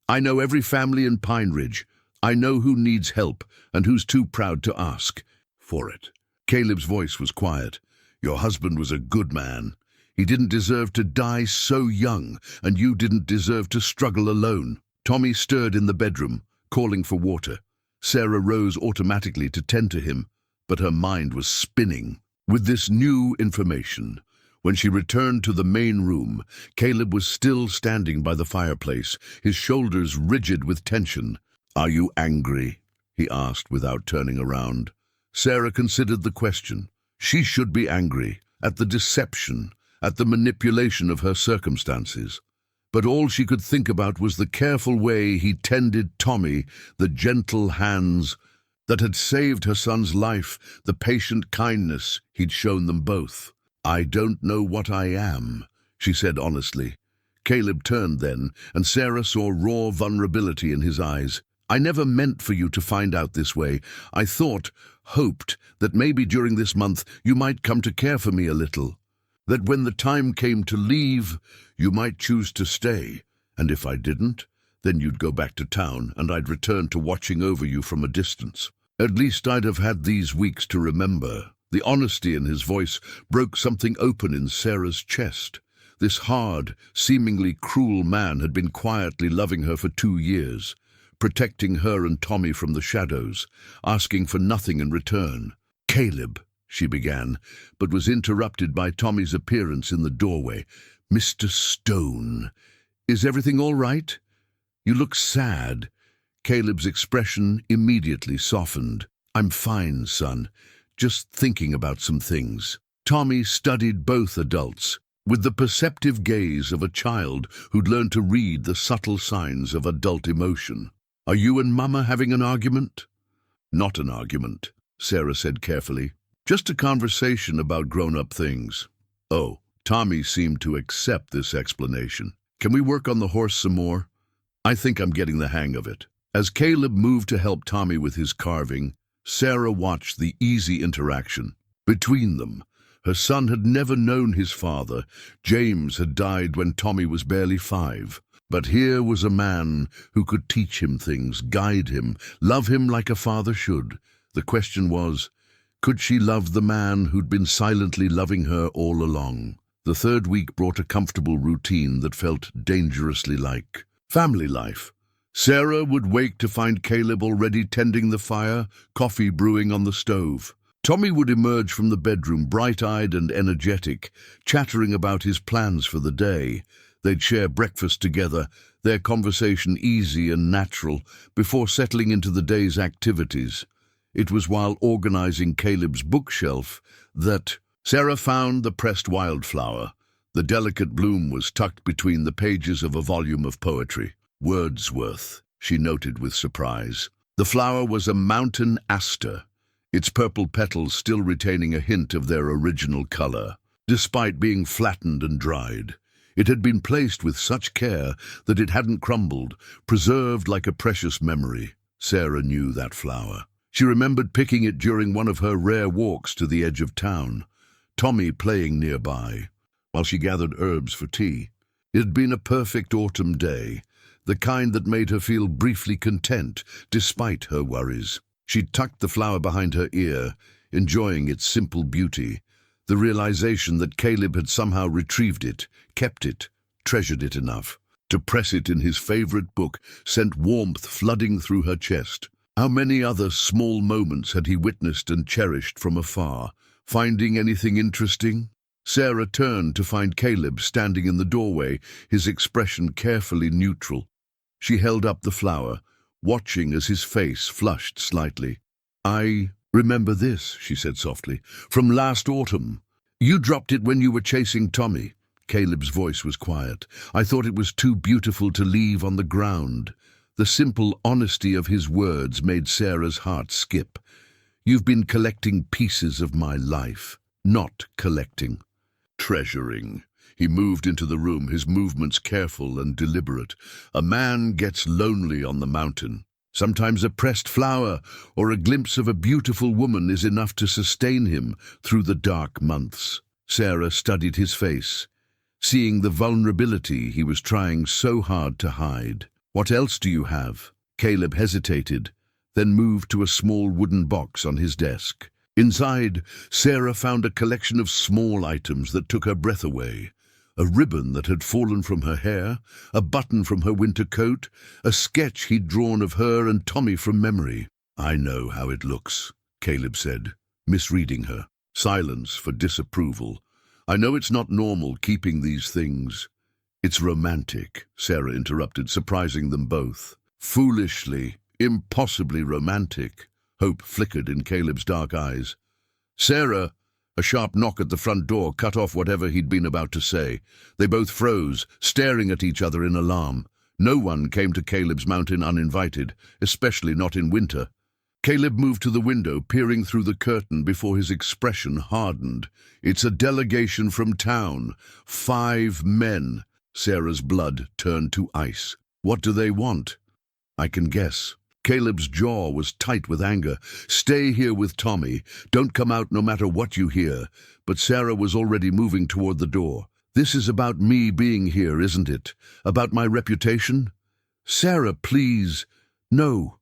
I know every family in Pine Ridge. I know who needs help and who's too proud to ask for it." Caleb's voice was quiet. "Your husband was a good man. He didn't deserve to die so young, and you didn't deserve to struggle alone." Tommy stirred in the bedroom, calling for water. Sarah rose automatically to tend to him, but her mind was spinning with this new information. When she returned to the main room, Caleb was still standing by the fireplace, his shoulders rigid with tension. "Are you angry?" he asked without turning around. Sarah considered the question. She should be angry at the deception, at the manipulation of her circumstances. But all she could think about was the careful way he tended Tommy, the gentle hands that had saved her son's life, the patient kindness he'd shown them both. "I don't know what I am," she said honestly. Caleb turned then, and Sarah saw raw vulnerability in his eyes. "I never meant for you to find out this way. I hoped that maybe during this month you might come to care for me a little. That when the time came to leave, you might choose to stay, and if I didn't, then you'd go back to town and I'd return to watching over you from a distance. At least I'd have had these weeks to remember." The honesty in his voice broke something open in Sarah's chest. This hard, seemingly cruel man had been quietly loving her for 2 years, protecting her and Tommy from the shadows, asking for nothing in return. "Caleb," she began, but was interrupted by Tommy's appearance in the doorway. "Mr. Stone, is everything all right? You look sad." Caleb's expression immediately softened. "I'm fine, son. Just thinking about some things." Tommy studied both adults with the perceptive gaze of a child who'd learned to read the subtle signs of adult emotion. "Are you and Mama having an argument?" "Not an argument," Sarah said carefully. "Just a conversation about grown-up things." "Oh." Tommy seemed to accept this explanation. "Can we work on the horse some more? I think I'm getting the hang of it." As Caleb moved to help Tommy with his carving, Sarah watched the easy interaction between them. Her son had never known his father. James had died when Tommy was barely 5. But here was a man who could teach him things, guide him, love him like a father should. The question was, could she love the man who'd been silently loving her all along? The 3rd week brought a comfortable routine that felt dangerously like family life. Sarah would wake to find Caleb already tending the fire, coffee brewing on the stove. Tommy would emerge from the bedroom bright-eyed and energetic, chattering about his plans for the day. They'd share breakfast together, their conversation easy and natural, before settling into the day's activities. It was while organizing Caleb's bookshelf that Sarah found the pressed wildflower. The delicate bloom was tucked between the pages of a volume of poetry. Wordsworth, she noted with surprise. The flower was a mountain aster, its purple petals still retaining a hint of their original color, despite being flattened and dried. It had been placed with such care that it hadn't crumbled, preserved like a precious memory. Sarah knew that flower. She remembered picking it during one of her rare walks to the edge of town, Tommy playing nearby, while she gathered herbs for tea. It had been a perfect autumn day, the kind that made her feel briefly content despite her worries. She tucked the flower behind her ear, enjoying its simple beauty. The realization that Caleb had somehow retrieved it, kept it, treasured it enough to press it in his favorite book sent warmth flooding through her chest. How many other small moments had he witnessed and cherished from afar? Finding anything interesting? Sarah turned to find Caleb standing in the doorway, his expression carefully neutral. She held up the flower, watching as his face flushed slightly. "I remember this," she said softly, "from last autumn. You dropped it when you were chasing Tommy." Caleb's voice was quiet. "I thought it was too beautiful to leave on the ground." The simple honesty of his words made Sarah's heart skip. "You've been collecting pieces of my life." "Not collecting. Treasuring." He moved into the room, his movements careful and deliberate. "A man gets lonely on the mountain. Sometimes a pressed flower or a glimpse of a beautiful woman is enough to sustain him through the dark months." Sarah studied his face, seeing the vulnerability he was trying so hard to hide. "What else do you have?" Caleb hesitated, then moved to a small wooden box on his desk. Inside, Sarah found a collection of small items that took her breath away. A ribbon that had fallen from her hair, a button from her winter coat, a sketch he'd drawn of her and Tommy from memory. "I know how it looks," Caleb said, misreading her. Silence for disapproval. "I know it's not normal keeping these things." "It's romantic," Sarah interrupted, surprising them both. "Foolishly, impossibly romantic." Hope flickered in Caleb's dark eyes. "Sarah!" A sharp knock at the front door cut off whatever he'd been about to say. They both froze, staring at each other in alarm. No one came to Caleb's mountain uninvited, especially not in winter. Caleb moved to the window, peering through the curtain before his expression hardened. "It's a delegation from town. 5 men." Sarah's blood turned to ice. "What do they want?" "I can guess." Caleb's jaw was tight with anger. "Stay here with Tommy. Don't come out no matter what you hear." But Sarah was already moving toward the door. "This is about me being here, isn't it? About my reputation?" "Sarah, please." "No."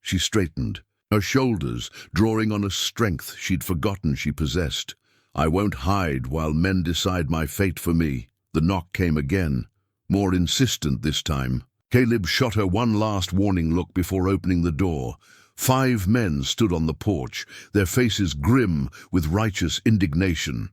She straightened, her shoulders drawing on a strength she'd forgotten she possessed. "I won't hide while men decide my fate for me." The knock came again, more insistent this time. Caleb shot her one last warning look before opening the door. 5 men stood on the porch, their faces grim with righteous indignation.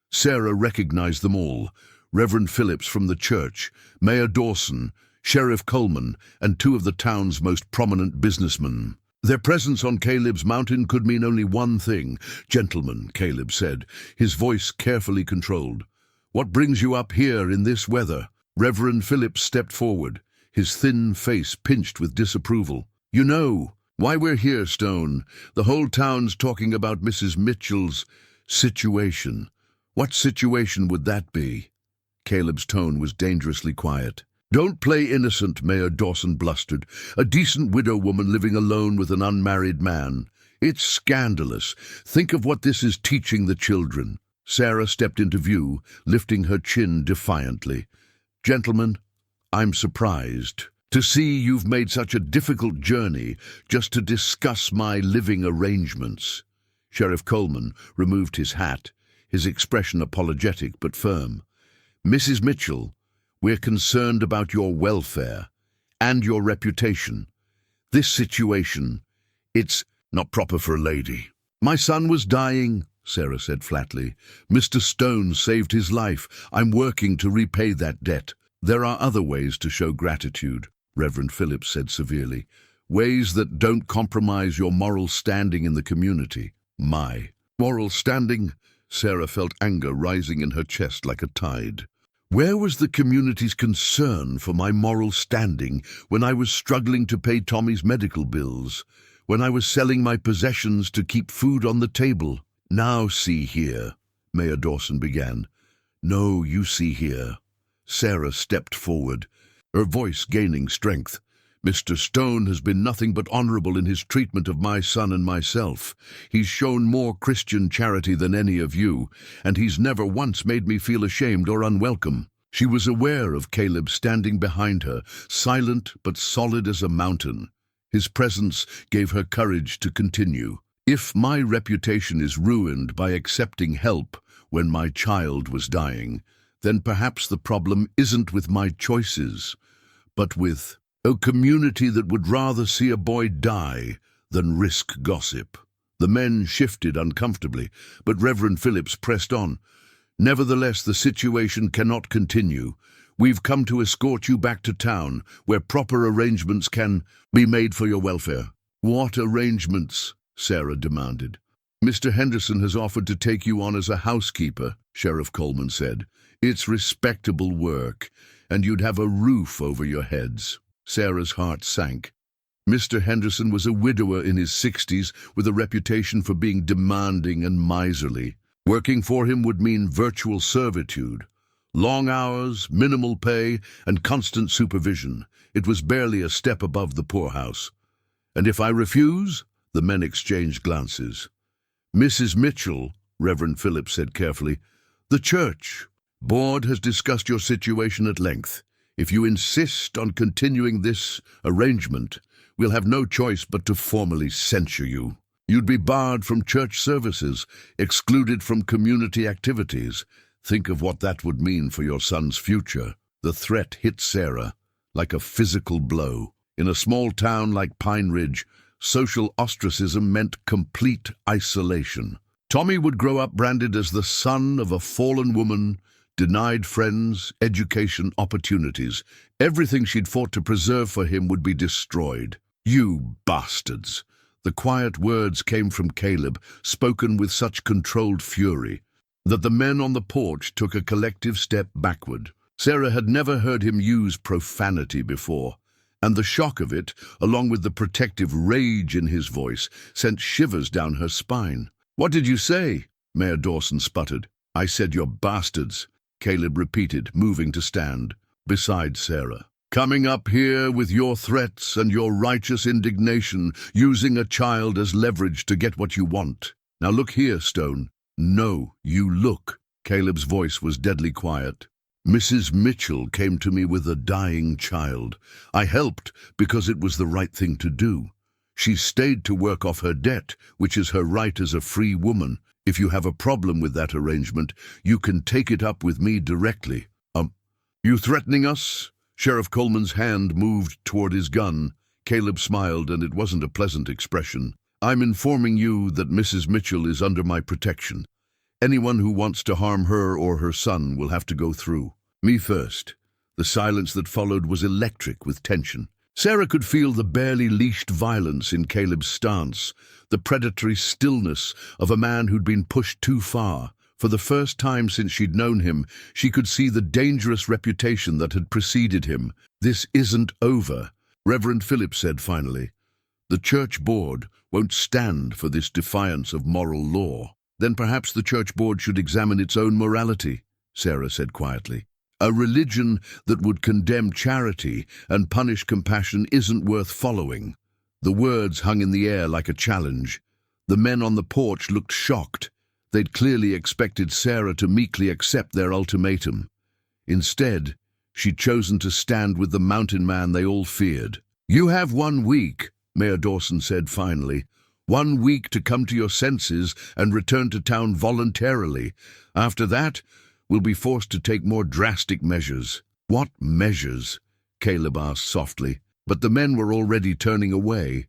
Sarah recognized them all: Reverend Phillips from the church, Mayor Dawson, Sheriff Coleman, and 2 of the town's most prominent businessmen. Their presence on Caleb's mountain could mean only one thing. "Gentlemen," Caleb said, his voice carefully controlled, "what brings you up here in this weather?" Reverend Phillips stepped forward, his thin face pinched with disapproval. "You know why we're here, Stone. The whole town's talking about Mrs. Mitchell's situation." "What situation would that be?" Caleb's tone was dangerously quiet. "Don't play innocent," Mayor Dawson blustered. "A decent widow woman living alone with an unmarried man. It's scandalous. Think of what this is teaching the children." Sarah stepped into view, lifting her chin defiantly. "Gentlemen, I'm surprised to see you've made such a difficult journey just to discuss my living arrangements." Sheriff Coleman removed his hat, his expression apologetic but firm. "Mrs. Mitchell, we're concerned about your welfare and your reputation. This situation, it's not proper for a lady." "My son was dying," Sarah said flatly. "Mr. Stone saved his life. I'm working to repay that debt." There are other ways to show gratitude, Reverend Phillips said severely. Ways that don't compromise your moral standing in the community. My moral standing? Sarah felt anger rising in her chest like a tide. Where was the community's concern for my moral standing when I was struggling to pay Tommy's medical bills, when I was selling my possessions to keep food on the table? Now see here, Mayor Dawson began. No, you see here. Sarah stepped forward, her voice gaining strength. Mr. Stone has been nothing but honorable in his treatment of my son and myself. He's shown more Christian charity than any of you, and he's never once made me feel ashamed or unwelcome. She was aware of Caleb standing behind her, silent but solid as a mountain. His presence gave her courage to continue. If my reputation is ruined by accepting help when my child was dying, then perhaps the problem isn't with my choices, but with a community that would rather see a boy die than risk gossip. The men shifted uncomfortably, but Reverend Phillips pressed on. Nevertheless, the situation cannot continue. We've come to escort you back to town, where proper arrangements can be made for your welfare. What arrangements? Sarah demanded. Mr. Henderson has offered to take you on as a housekeeper, Sheriff Coleman said. It's respectable work, and you'd have a roof over your heads. Sarah's heart sank. Mr. Henderson was a widower in his 60s with a reputation for being demanding and miserly. Working for him would mean virtual servitude. Long hours, minimal pay, and constant supervision. It was barely a step above the poorhouse. And if I refuse? The men exchanged glances. Mrs. Mitchell, Reverend Phillips said carefully, the church board has discussed your situation at length. If you insist on continuing this arrangement, we'll have no choice but to formally censure you. You'd be barred from church services, excluded from community activities. Think of what that would mean for your son's future. The threat hit Sarah like a physical blow. In a small town like Pine Ridge, social ostracism meant complete isolation. Tommy would grow up branded as the son of a fallen woman, denied friends, education, opportunities. Everything she'd fought to preserve for him would be destroyed. You bastards! The quiet words came from Caleb, spoken with such controlled fury that the men on the porch took a collective step backward. Sarah had never heard him use profanity before, and the shock of it, along with the protective rage in his voice, sent shivers down her spine. What did you say? Mayor Dawson sputtered. I said you're bastards, Caleb repeated, moving to stand beside Sarah. Coming up here with your threats and your righteous indignation, using a child as leverage to get what you want. Now look here, Stone. No, you look. Caleb's voice was deadly quiet. Mrs. Mitchell came to me with a dying child. I helped because it was the right thing to do. She stayed to work off her debt, which is her right as a free woman. If you have a problem with that arrangement, you can take it up with me directly. You threatening us? Sheriff Coleman's hand moved toward his gun. Caleb smiled, and it wasn't a pleasant expression. I'm informing you that Mrs. Mitchell is under my protection. Anyone who wants to harm her or her son will have to go through me first. The silence that followed was electric with tension. Sarah could feel the barely leashed violence in Caleb's stance, the predatory stillness of a man who'd been pushed too far. For the first time since she'd known him, she could see the dangerous reputation that had preceded him. This isn't over, Reverend Phillips said finally. The church board won't stand for this defiance of moral law. Then perhaps the church board should examine its own morality, Sarah said quietly. A religion that would condemn charity and punish compassion isn't worth following. The words hung in the air like a challenge. The men on the porch looked shocked. They'd clearly expected Sarah to meekly accept their ultimatum. Instead, she'd chosen to stand with the mountain man they all feared. You have 1 week, Mayor Dawson said finally. 1 week to come to your senses and return to town voluntarily. After that, we'll be forced to take more drastic measures. What measures? Caleb asked softly, but the men were already turning away.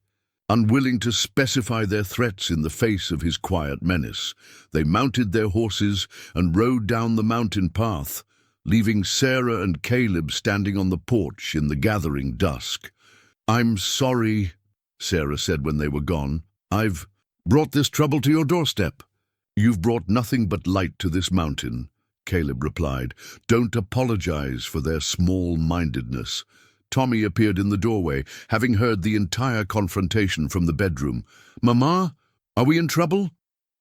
Unwilling to specify their threats in the face of his quiet menace, they mounted their horses and rode down the mountain path, leaving Sarah and Caleb standing on the porch in the gathering dusk. "I'm sorry," Sarah said when they were gone. "I've brought this trouble to your doorstep." "You've brought nothing but light to this mountain," Caleb replied. "Don't apologize for their small-mindedness." Tommy appeared in the doorway, having heard the entire confrontation from the bedroom. "Mama, are we in trouble?"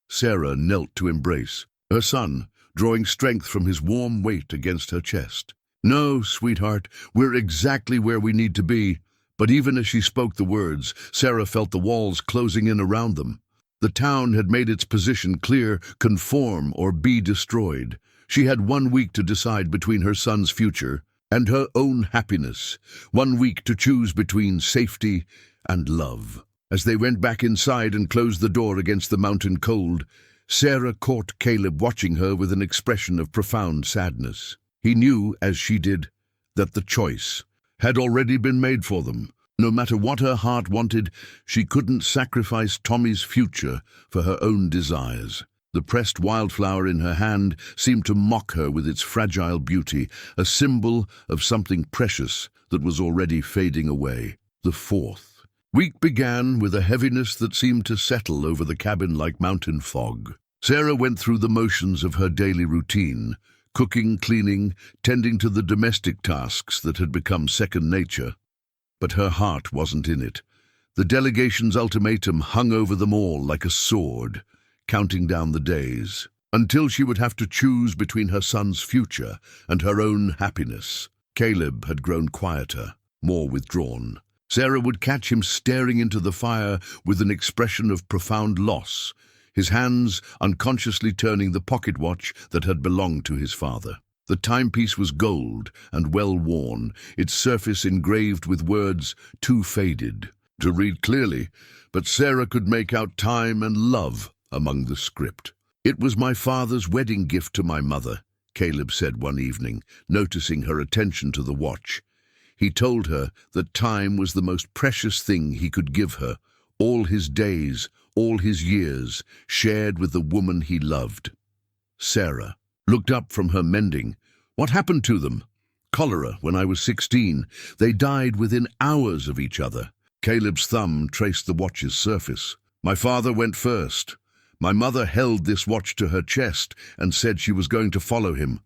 Sarah knelt to embrace her son, drawing strength from his warm weight against her chest. "No, sweetheart, we're exactly where we need to be." But even as she spoke the words, Sarah felt the walls closing in around them. The town had made its position clear: conform or be destroyed. She had 1 week to decide between her son's future and her own happiness, 1 week to choose between safety and love. As they went back inside and closed the door against the mountain cold, Sarah caught Caleb watching her with an expression of profound sadness. He knew, as she did, that the choice had already been made for them. No matter what her heart wanted, she couldn't sacrifice Tommy's future for her own desires. The pressed wildflower in her hand seemed to mock her with its fragile beauty, a symbol of something precious that was already fading away. The 4th week began with a heaviness that seemed to settle over the cabin like mountain fog. Sarah went through the motions of her daily routine, cooking, cleaning, tending to the domestic tasks that had become second nature. But her heart wasn't in it. The delegation's ultimatum hung over them all like a sword, counting down the days, until she would have to choose between her son's future and her own happiness. Caleb had grown quieter, more withdrawn. Sarah would catch him staring into the fire with an expression of profound loss, his hands unconsciously turning the pocket watch that had belonged to his father. The timepiece was gold and well-worn, its surface engraved with words too faded to read clearly, but Sarah could make out time and love among the script. "It was my father's wedding gift to my mother," Caleb said one evening, noticing her attention to the watch. He told her that time was the most precious thing he could give her, all his days, all his years, shared with the woman he loved. Sarah looked up from her mending. "What happened to them?" "Cholera when I was 16. They died within hours of each other." Caleb's thumb traced the watch's surface. "My father went first. My mother held this watch to her chest and said she was going to follow him.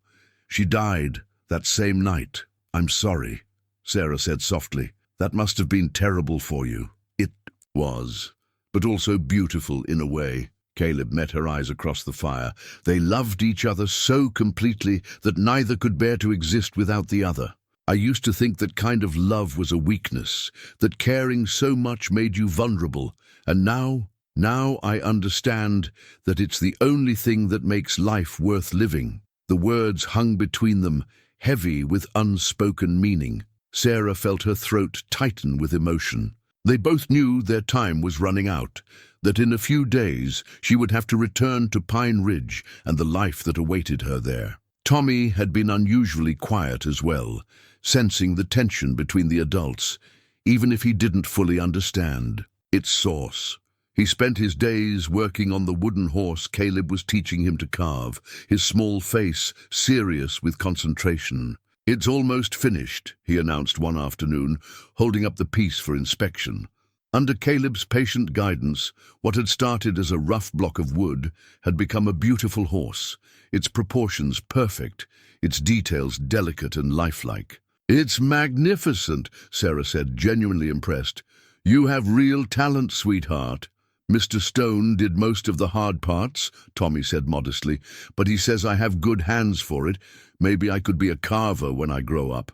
She died that same night." "I'm sorry," Sarah said softly. "That must have been terrible for you." "It was, but also beautiful in a way." Caleb met her eyes across the fire. "They loved each other so completely that neither could bear to exist without the other. I used to think that kind of love was a weakness, that caring so much made you vulnerable, and now I understand that it's the only thing that makes life worth living." The words hung between them, heavy with unspoken meaning. Sarah felt her throat tighten with emotion. They both knew their time was running out, that in a few days she would have to return to Pine Ridge and the life that awaited her there. Tommy had been unusually quiet as well, sensing the tension between the adults, even if he didn't fully understand its source. He spent his days working on the wooden horse Caleb was teaching him to carve, his small face serious with concentration. "It's almost finished," he announced one afternoon, holding up the piece for inspection. Under Caleb's patient guidance, what had started as a rough block of wood had become a beautiful horse, its proportions perfect, its details delicate and lifelike. "It's magnificent," Sarah said, genuinely impressed. "You have real talent, sweetheart." "Mr. Stone did most of the hard parts," Tommy said modestly, "but he says I have good hands for it. Maybe I could be a carver when I grow up."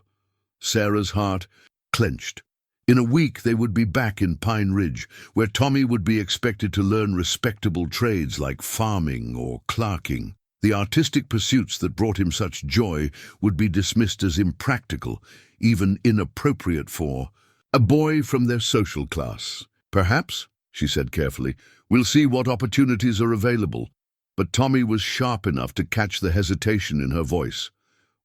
Sarah's heart clenched. In a week they would be back in Pine Ridge, where Tommy would be expected to learn respectable trades like farming or clerking. The artistic pursuits that brought him such joy would be dismissed as impractical, even inappropriate for a boy from their social class. "Perhaps," she said carefully, "we'll see what opportunities are available." But Tommy was sharp enough to catch the hesitation in her voice.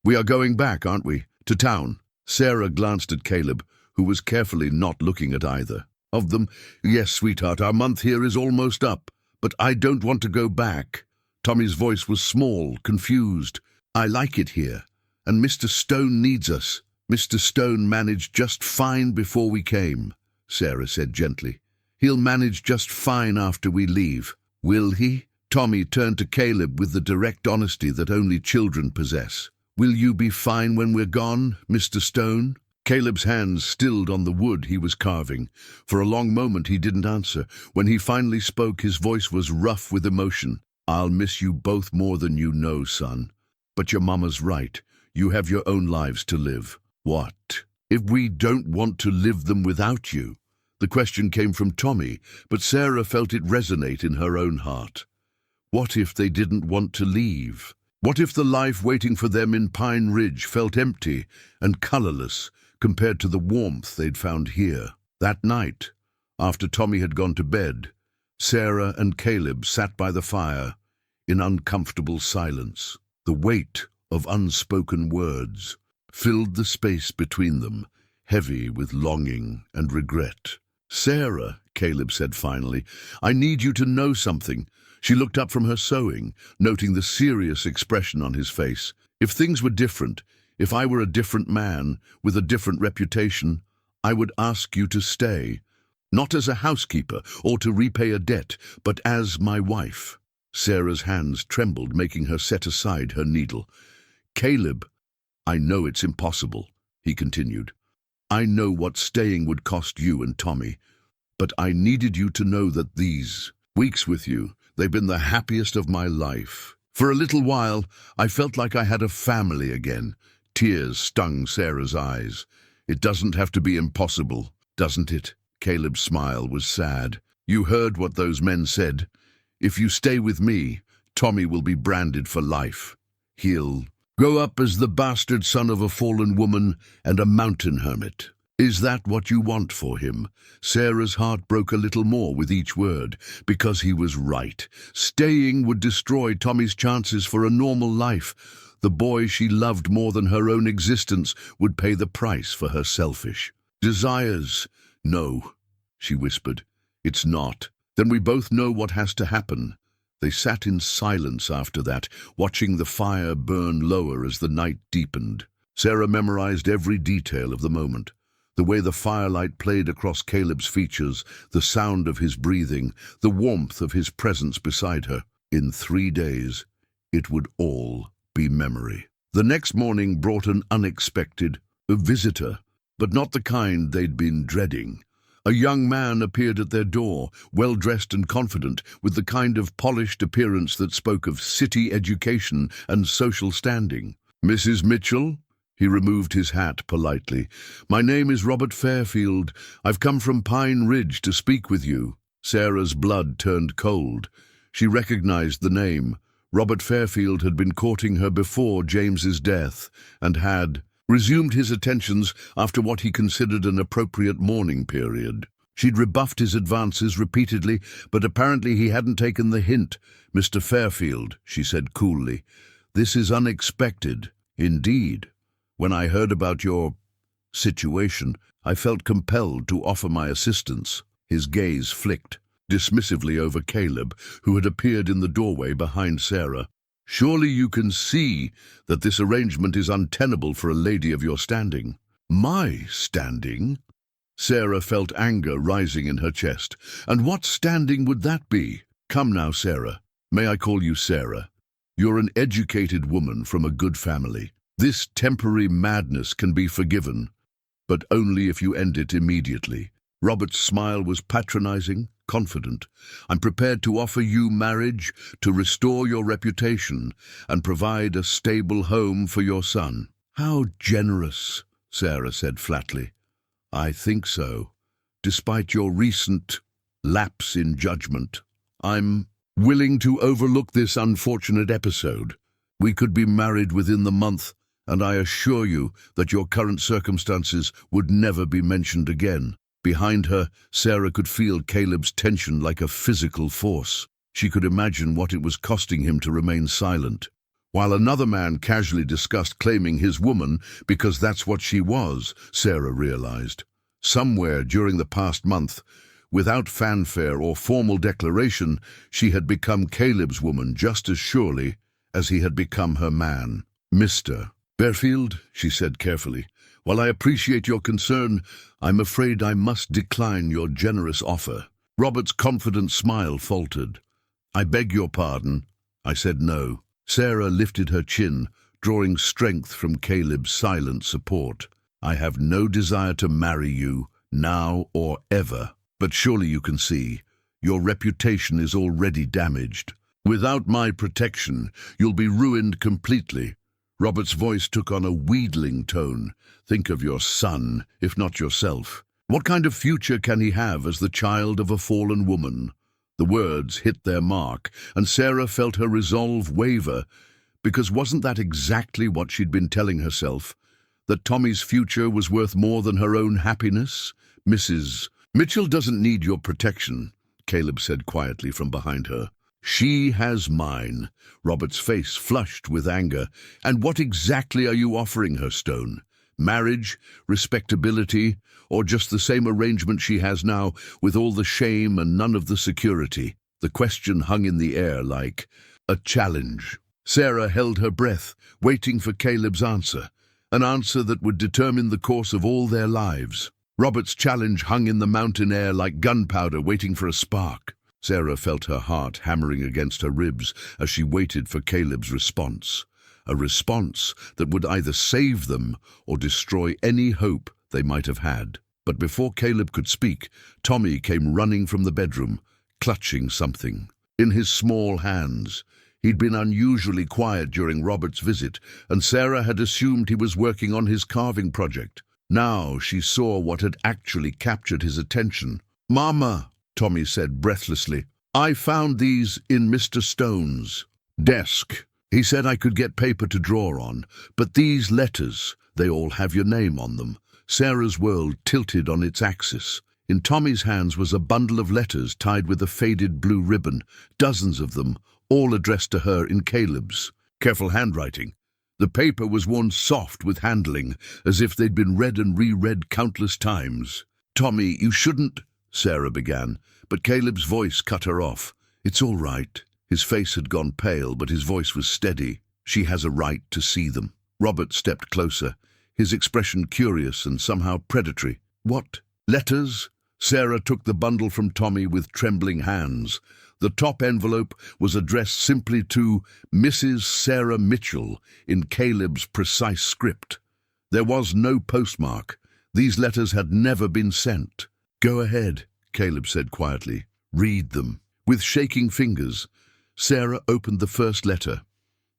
"We are going back, aren't we? To town?" Sarah glanced at Caleb, who was carefully not looking at either of them. "Yes, sweetheart, our month here is almost up, but I don't want to go back." Tommy's voice was small, confused. "I like it here, And Mr. Stone needs us. Mr. Stone managed just fine before we came, Sarah said gently. He'll manage just fine after we leave. Will he? Tommy turned to Caleb with the direct honesty that only children possess. Will you be fine when we're gone, Mr. Stone? Caleb's hands stilled on the wood he was carving. For a long moment he didn't answer. When he finally spoke, his voice was rough with emotion. I'll miss you both more than you know, son. But your mama's right. You have your own lives to live. What if we don't want to live them without you? The question came from Tommy, but Sarah felt it resonate in her own heart. What if they didn't want to leave? What if the life waiting for them in Pine Ridge felt empty and colorless compared to the warmth they'd found here? That night, after Tommy had gone to bed, Sarah and Caleb sat by the fire in uncomfortable silence. The weight of unspoken words filled the space between them, heavy with longing and regret. Sarah, Caleb said finally, I need you to know something. She looked up from her sewing, noting the serious expression on his face. If things were different, if I were a different man with a different reputation, I would ask you to stay, not as a housekeeper or to repay a debt, but as my wife. Sarah's hands trembled, making her set aside her needle. Caleb, I know it's impossible, he continued. I know what staying would cost you and Tommy, but I needed you to know that these weeks with you, they've been the happiest of my life. For a little while, I felt like I had a family again. Tears stung Sarah's eyes. It doesn't have to be impossible, doesn't it? Caleb's smile was sad. You heard what those men said. If you stay with me, Tommy will be branded for life. He'll grow up as the bastard son of a fallen woman and a mountain hermit. Is that what you want for him? Sarah's heart broke a little more with each word, because he was right. Staying would destroy Tommy's chances for a normal life. The boy she loved more than her own existence would pay the price for her selfish desires. No, she whispered. It's not. Then we both know what has to happen. They sat in silence after that, watching the fire burn lower as the night deepened. Sarah memorized every detail of the moment. The way the firelight played across Caleb's features, the sound of his breathing, the warmth of his presence beside her. In 3 days, it would all be memory. The next morning brought an unexpected visitor, but not the kind they'd been dreading. A young man appeared at their door, well-dressed and confident, with the kind of polished appearance that spoke of city education and social standing. Mrs. Mitchell? He removed his hat politely. My name is Robert Fairfield. I've come from Pine Ridge to speak with you. Sarah's blood turned cold. She recognized the name. Robert Fairfield had been courting her before James's death and had resumed his attentions after what he considered an appropriate mourning period. She'd rebuffed his advances repeatedly, but apparently he hadn't taken the hint. Mr. Fairfield, she said coolly, this is unexpected. Indeed. When I heard about your situation, I felt compelled to offer my assistance. His gaze flicked dismissively over Caleb, who had appeared in the doorway behind Sarah. Surely you can see that this arrangement is untenable for a lady of your standing. My standing? Sarah felt anger rising in her chest. And what standing would that be? Come now, Sarah. May I call you Sarah? You're an educated woman from a good family. This temporary madness can be forgiven, but only if you end it immediately. Robert's smile was patronizing, confident. I'm prepared to offer you marriage to restore your reputation and provide a stable home for your son. How generous, Sarah said flatly. I think so. Despite your recent lapse in judgment, I'm willing to overlook this unfortunate episode. We could be married within the month, and I assure you that your current circumstances would never be mentioned again. Behind her, Sarah could feel Caleb's tension like a physical force. She could imagine what it was costing him to remain silent. While another man casually discussed claiming his woman because that's what she was, Sarah realized. Somewhere during the past month, without fanfare or formal declaration, she had become Caleb's woman just as surely as he had become her man. Mr. "Bearfield," she said carefully, "while I appreciate your concern, I'm afraid I must decline your generous offer." Robert's confident smile faltered. "I beg your pardon." I said no. Sarah lifted her chin, drawing strength from Caleb's silent support. "I have no desire to marry you, now or ever. But surely you can see, your reputation is already damaged. Without my protection, you'll be ruined completely." Robert's voice took on a wheedling tone. "Think of your son, if not yourself. What kind of future can he have as the child of a fallen woman?" The words hit their mark, and Sarah felt her resolve waver, because wasn't that exactly what she'd been telling herself? That Tommy's future was worth more than her own happiness? "Mrs. Mitchell doesn't need your protection," Caleb said quietly from behind her. "She has mine." Robert's face flushed with anger. "And what exactly are you offering her, Stone? Marriage, respectability, or just the same arrangement she has now, with all the shame and none of the security?" The question hung in the air like a challenge. Sarah held her breath, waiting for Caleb's answer, an answer that would determine the course of all their lives. Robert's challenge hung in the mountain air like gunpowder waiting for a spark. Sarah felt her heart hammering against her ribs as she waited for Caleb's response. A response that would either save them or destroy any hope they might have had. But before Caleb could speak, Tommy came running from the bedroom, clutching something in his small hands. He'd been unusually quiet during Robert's visit, and Sarah had assumed he was working on his carving project. Now she saw what had actually captured his attention. "Mama," Tommy said breathlessly, "I found these in Mr. Stone's desk. He said I could get paper to draw on, but these letters, they all have your name on them." Sarah's world tilted on its axis. In Tommy's hands was a bundle of letters tied with a faded blue ribbon, dozens of them, all addressed to her in Caleb's careful handwriting. The paper was worn soft with handling, as if they'd been read and reread countless times. "Tommy, you shouldn't," Sarah began, but Caleb's voice cut her off. "It's all right." His face had gone pale, but his voice was steady. "She has a right to see them." Robert stepped closer, his expression curious and somehow predatory. "What? Letters?" Sarah took the bundle from Tommy with trembling hands. The top envelope was addressed simply to Mrs. Sarah Mitchell in Caleb's precise script. There was no postmark. These letters had never been sent. "Go ahead," Caleb said quietly. "Read them." With shaking fingers, Sarah opened the first letter.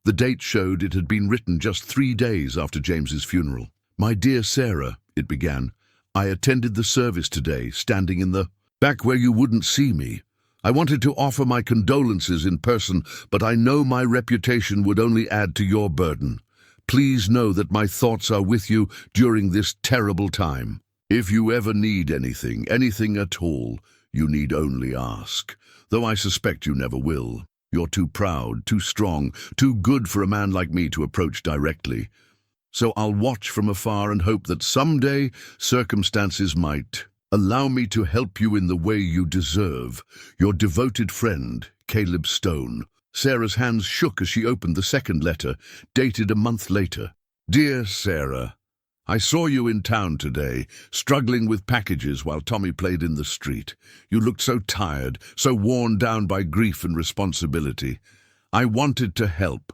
The date showed it had been written just 3 days after James's funeral. "My dear Sarah," it began, "I attended the service today, standing in the back where you wouldn't see me. I wanted to offer my condolences in person, but I know my reputation would only add to your burden. Please know that my thoughts are with you during this terrible time. If you ever need anything at all, you need only ask, though I suspect you never will. You're too proud, too strong, too good for a man like me to approach directly. So I'll watch from afar and hope that someday circumstances might allow me to help you in the way you deserve. Your devoted friend, Caleb Stone." Sarah's hands shook as she opened the second letter, dated a month later. "Dear Sarah, I saw you in town today, struggling with packages while Tommy played in the street. You looked so tired, so worn down by grief and responsibility. I wanted to help,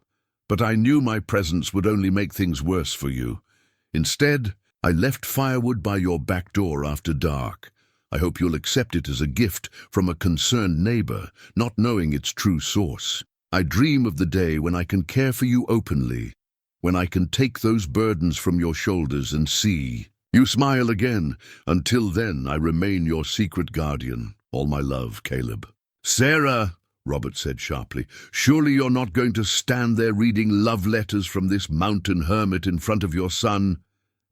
but I knew my presence would only make things worse for you. Instead, I left firewood by your back door after dark. I hope you'll accept it as a gift from a concerned neighbor, not knowing its true source. I dream of the day when I can care for you openly, when I can take those burdens from your shoulders and see you smile again. Until then, I remain your secret guardian. All my love, Caleb." "Sarah," Robert said sharply, "surely you're not going to stand there reading love letters from this mountain hermit in front of your son?"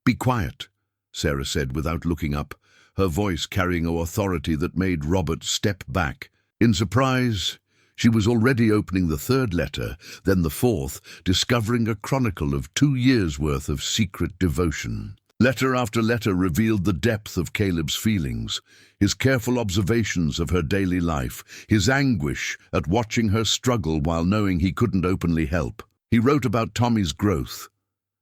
"Be quiet," Sarah said without looking up, her voice carrying an authority that made Robert step back. In surprise, she was already opening the third letter, then the fourth, discovering a chronicle of 2 years' worth of secret devotion. Letter after letter revealed the depth of Caleb's feelings, his careful observations of her daily life, his anguish at watching her struggle while knowing he couldn't openly help. He wrote about Tommy's growth,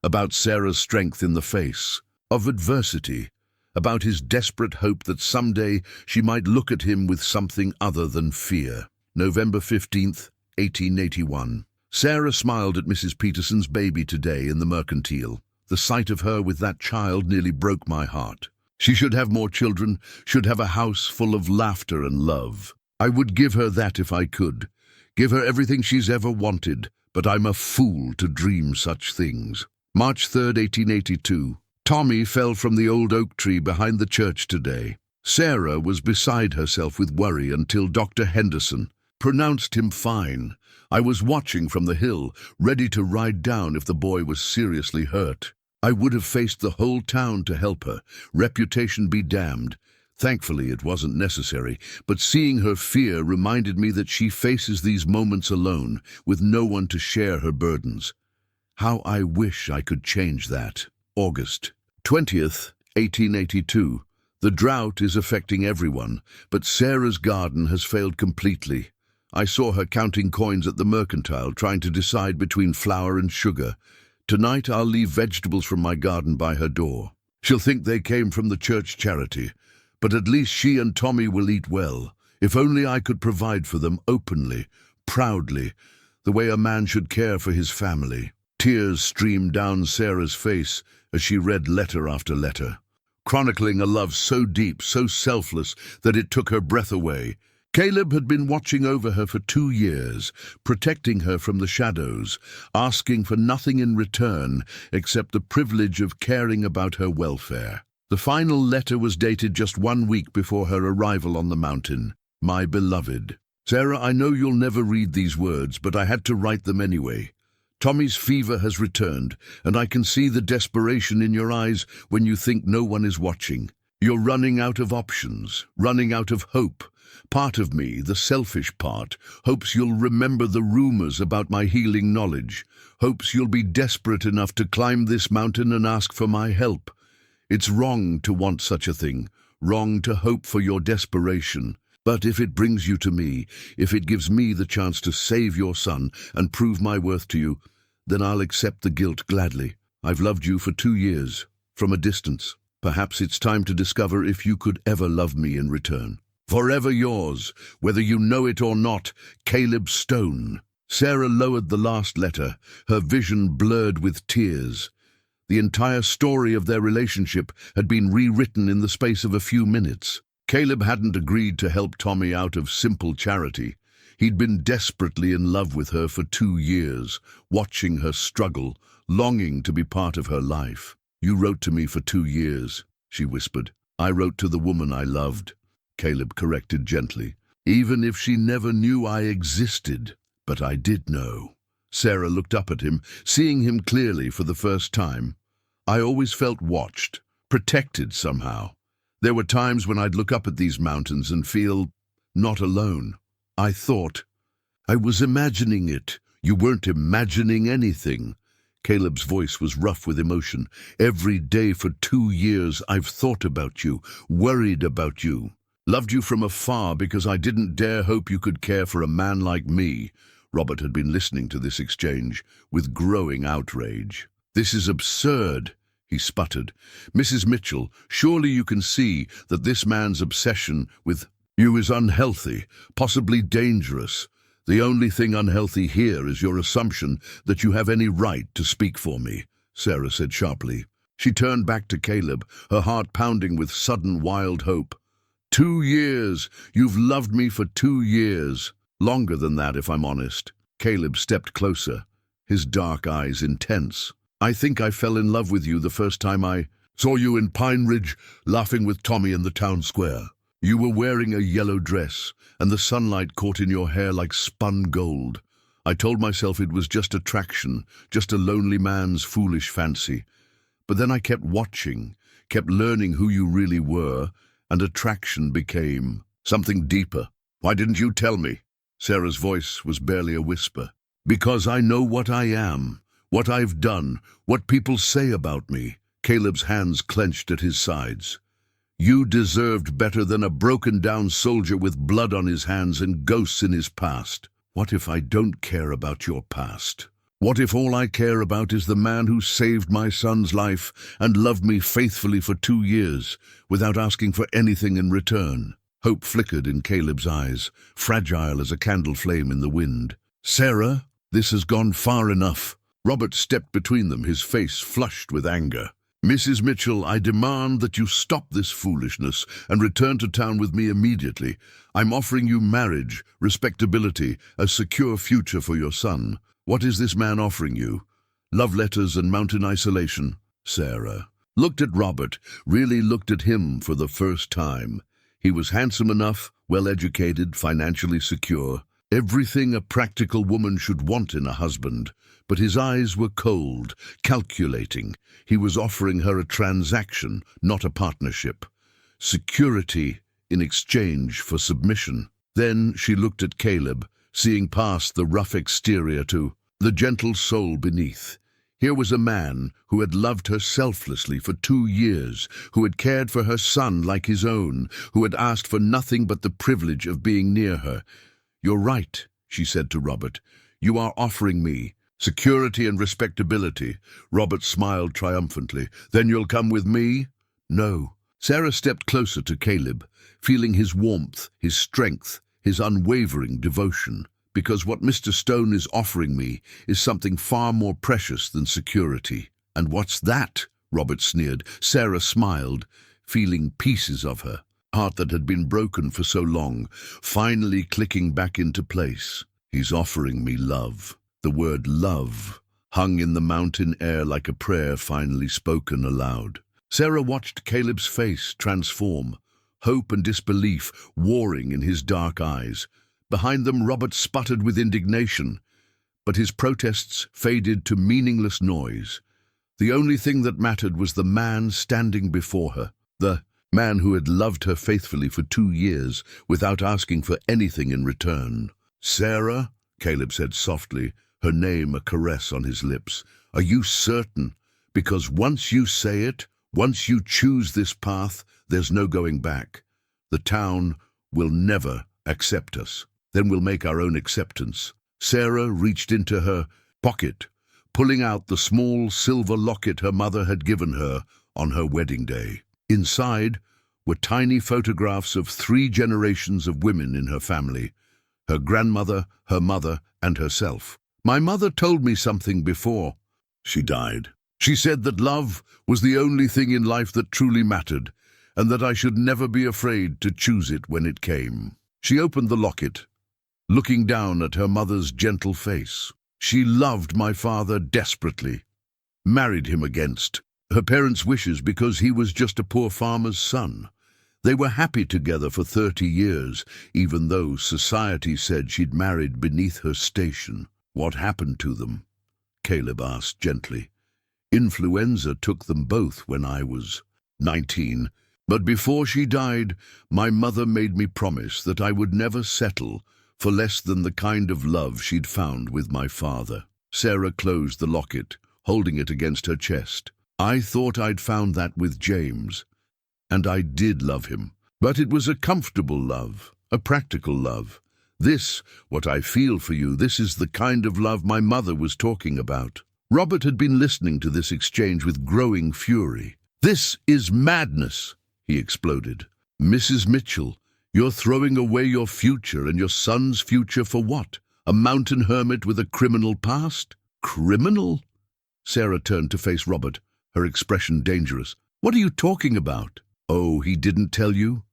about Sarah's strength in the face of adversity, about his desperate hope that someday she might look at him with something other than fear. November 15th, 1881. Sarah smiled at Mrs. Peterson's baby today in the Mercantile. The sight of her with that child nearly broke my heart. She should have more children, should have a house full of laughter and love. I would give her that if I could. Give her everything she's ever wanted, but I'm a fool to dream such things. March 3rd, 1882. Tommy fell from the old oak tree behind the church today. Sarah was beside herself with worry until Dr. Henderson pronounced him fine. I was watching from the hill, ready to ride down if the boy was seriously hurt. I would have faced the whole town to help her, reputation be damned. Thankfully, it wasn't necessary, but seeing her fear reminded me that she faces these moments alone, with no one to share her burdens. How I wish I could change that. August 20th, 1882. The drought is affecting everyone, but Sarah's garden has failed completely. I saw her counting coins at the Mercantile, trying to decide between flour and sugar. Tonight I'll leave vegetables from my garden by her door. She'll think they came from the church charity, but at least she and Tommy will eat well. If only I could provide for them openly, proudly, the way a man should care for his family. Tears streamed down Sarah's face as she read letter after letter, chronicling a love so deep, so selfless, that it took her breath away. Caleb had been watching over her for 2 years, protecting her from the shadows, asking for nothing in return except the privilege of caring about her welfare. The final letter was dated just 1 week before her arrival on the mountain. My beloved. Sarah, I know you'll never read these words, but I had to write them anyway. Tommy's fever has returned, and I can see the desperation in your eyes when you think no one is watching. You're running out of options, running out of hope. Part of me, the selfish part, hopes you'll remember the rumors about my healing knowledge, hopes you'll be desperate enough to climb this mountain and ask for my help. It's wrong to want such a thing, wrong to hope for your desperation. But if it brings you to me, if it gives me the chance to save your son and prove my worth to you, then I'll accept the guilt gladly. I've loved you for 2 years, from a distance. Perhaps it's time to discover if you could ever love me in return. Forever yours, whether you know it or not, Caleb Stone. Sarah lowered the last letter, her vision blurred with tears. The entire story of their relationship had been rewritten in the space of a few minutes. Caleb hadn't agreed to help Tommy out of simple charity. He'd been desperately in love with her for 2 years, watching her struggle, longing to be part of her life. You wrote to me for 2 years, she whispered. I wrote to the woman I loved, Caleb corrected gently. Even if she never knew I existed, but I did know. Sarah looked up at him, seeing him clearly for the first time. I always felt watched, protected somehow. There were times when I'd look up at these mountains and feel not alone. I thought, I was imagining it. You weren't imagining anything. Caleb's voice was rough with emotion. Every day for 2 years I've thought about you, worried about you. Loved you from afar because I didn't dare hope you could care for a man like me. Robert had been listening to this exchange with growing outrage. This is absurd, he sputtered. Mrs. Mitchell, surely you can see that this man's obsession with you is unhealthy, possibly dangerous. The only thing unhealthy here is your assumption that you have any right to speak for me, Sarah said sharply. She turned back to Caleb, her heart pounding with sudden wild hope. 2 years! You've loved me for 2 years. Longer than that, if I'm honest. Caleb stepped closer, his dark eyes intense. I think I fell in love with you the first time I saw you in Pine Ridge, laughing with Tommy in the town square. You were wearing a yellow dress, and the sunlight caught in your hair like spun gold. I told myself it was just attraction, just a lonely man's foolish fancy. But then I kept watching, kept learning who you really were, and attraction became something deeper. Why didn't you tell me? Sarah's voice was barely a whisper. Because I know what I am, what I've done, what people say about me. Caleb's hands clenched at his sides. You deserved better than a broken-down soldier with blood on his hands and ghosts in his past. What if I don't care about your past? What if all I care about is the man who saved my son's life and loved me faithfully for 2 years without asking for anything in return? Hope flickered in Caleb's eyes, fragile as a candle flame in the wind. Sarah, this has gone far enough. Robert stepped between them, his face flushed with anger. Mrs. Mitchell, I demand that you stop this foolishness and return to town with me immediately. I'm offering you marriage, respectability, a secure future for your son. What is this man offering you? Love letters and mountain isolation? Sarah looked at Robert, really looked at him for the first time. He was handsome enough, well-educated, financially secure. Everything a practical woman should want in a husband. But his eyes were cold, calculating. He was offering her a transaction, not a partnership. Security in exchange for submission. Then she looked at Caleb, seeing past the rough exterior to the gentle soul beneath. Here was a man who had loved her selflessly for 2 years, who had cared for her son like his own, who had asked for nothing but the privilege of being near her. You're right, she said to Robert. You are offering me security and respectability. Robert smiled triumphantly. Then you'll come with me? No. Sarah stepped closer to Caleb, feeling his warmth, his strength, his unwavering devotion. Because what Mr. Stone is offering me is something far more precious than security. And what's that? Robert sneered. Sarah smiled, feeling pieces of her heart that had been broken for so long, finally clicking back into place. He's offering me love. The word love hung in the mountain air like a prayer finally spoken aloud. Sarah watched Caleb's face transform, hope and disbelief warring in his dark eyes. Behind them, Robert sputtered with indignation, but his protests faded to meaningless noise. The only thing that mattered was the man standing before her, the man who had loved her faithfully for 2 years without asking for anything in return. Sarah, Caleb said softly, her name a caress on his lips. Are you certain? Because once you say it, once you choose this path, there's no going back. The town will never accept us. Then we'll make our own acceptance. Sarah reached into her pocket, pulling out the small silver locket her mother had given her on her wedding day. Inside were tiny photographs of 3 generations of women in her family, her grandmother, her mother, and herself. My mother told me something before she died. She said that love was the only thing in life that truly mattered, and that I should never be afraid to choose it when it came. She opened the locket, looking down at her mother's gentle face. She loved my father desperately, married him against her parents' wishes because he was just a poor farmer's son. They were happy together for 30 years, even though society said she'd married beneath her station. What happened to them? Caleb asked gently. Influenza took them both when I was 19. But before she died, my mother made me promise that I would never settle for less than the kind of love she'd found with my father. Sarah closed the locket, holding it against her chest. I thought I'd found that with James, and I did love him. But it was a comfortable love, a practical love. This, what I feel for you, this is the kind of love my mother was talking about. Robert had been listening to this exchange with growing fury. This is madness, he exploded. Mrs. Mitchell, you're throwing away your future and your son's future for what? A mountain hermit with a criminal past? Criminal? Sarah turned to face Robert, her expression dangerous. What are you talking about? Oh, he didn't tell you?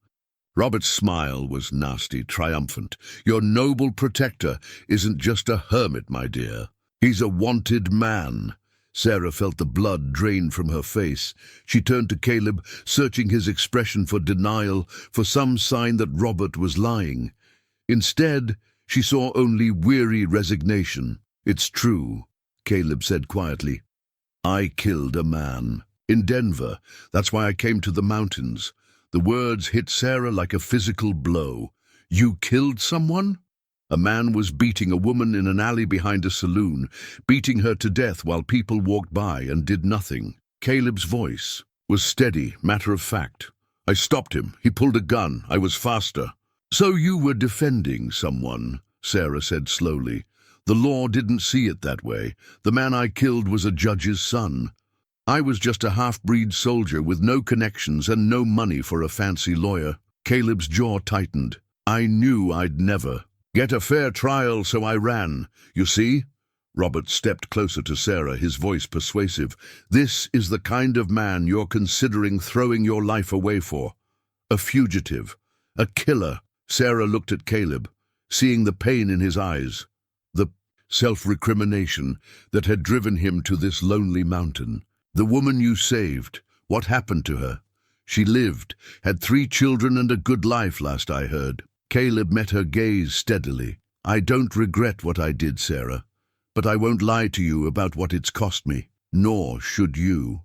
Robert's smile was nasty, triumphant. Your noble protector isn't just a hermit, my dear. He's a wanted man. Sarah felt the blood drain from her face. She turned to Caleb, searching his expression for denial, for some sign that Robert was lying. Instead, she saw only weary resignation. It's true, Caleb said quietly. I killed a man. In Denver. That's why I came to the mountains. The words hit Sarah like a physical blow. You killed someone? A man was beating a woman in an alley behind a saloon, beating her to death while people walked by and did nothing. Caleb's voice was steady, matter of fact. I stopped him. He pulled a gun. I was faster. So you were defending someone, Sarah said slowly. The law didn't see it that way. The man I killed was a judge's son. I was just a half-breed soldier with no connections and no money for a fancy lawyer. Caleb's jaw tightened. I knew I'd never get a fair trial, so I ran. You see? Robert stepped closer to Sarah, his voice persuasive. This is the kind of man you're considering throwing your life away for. A fugitive. A killer. Sarah looked at Caleb, seeing the pain in his eyes, the self-recrimination that had driven him to this lonely mountain. The woman you saved, what happened to her? She lived, had 3 children and a good life, last I heard. Caleb met her gaze steadily. I don't regret what I did, Sarah, but I won't lie to you about what it's cost me, nor should you.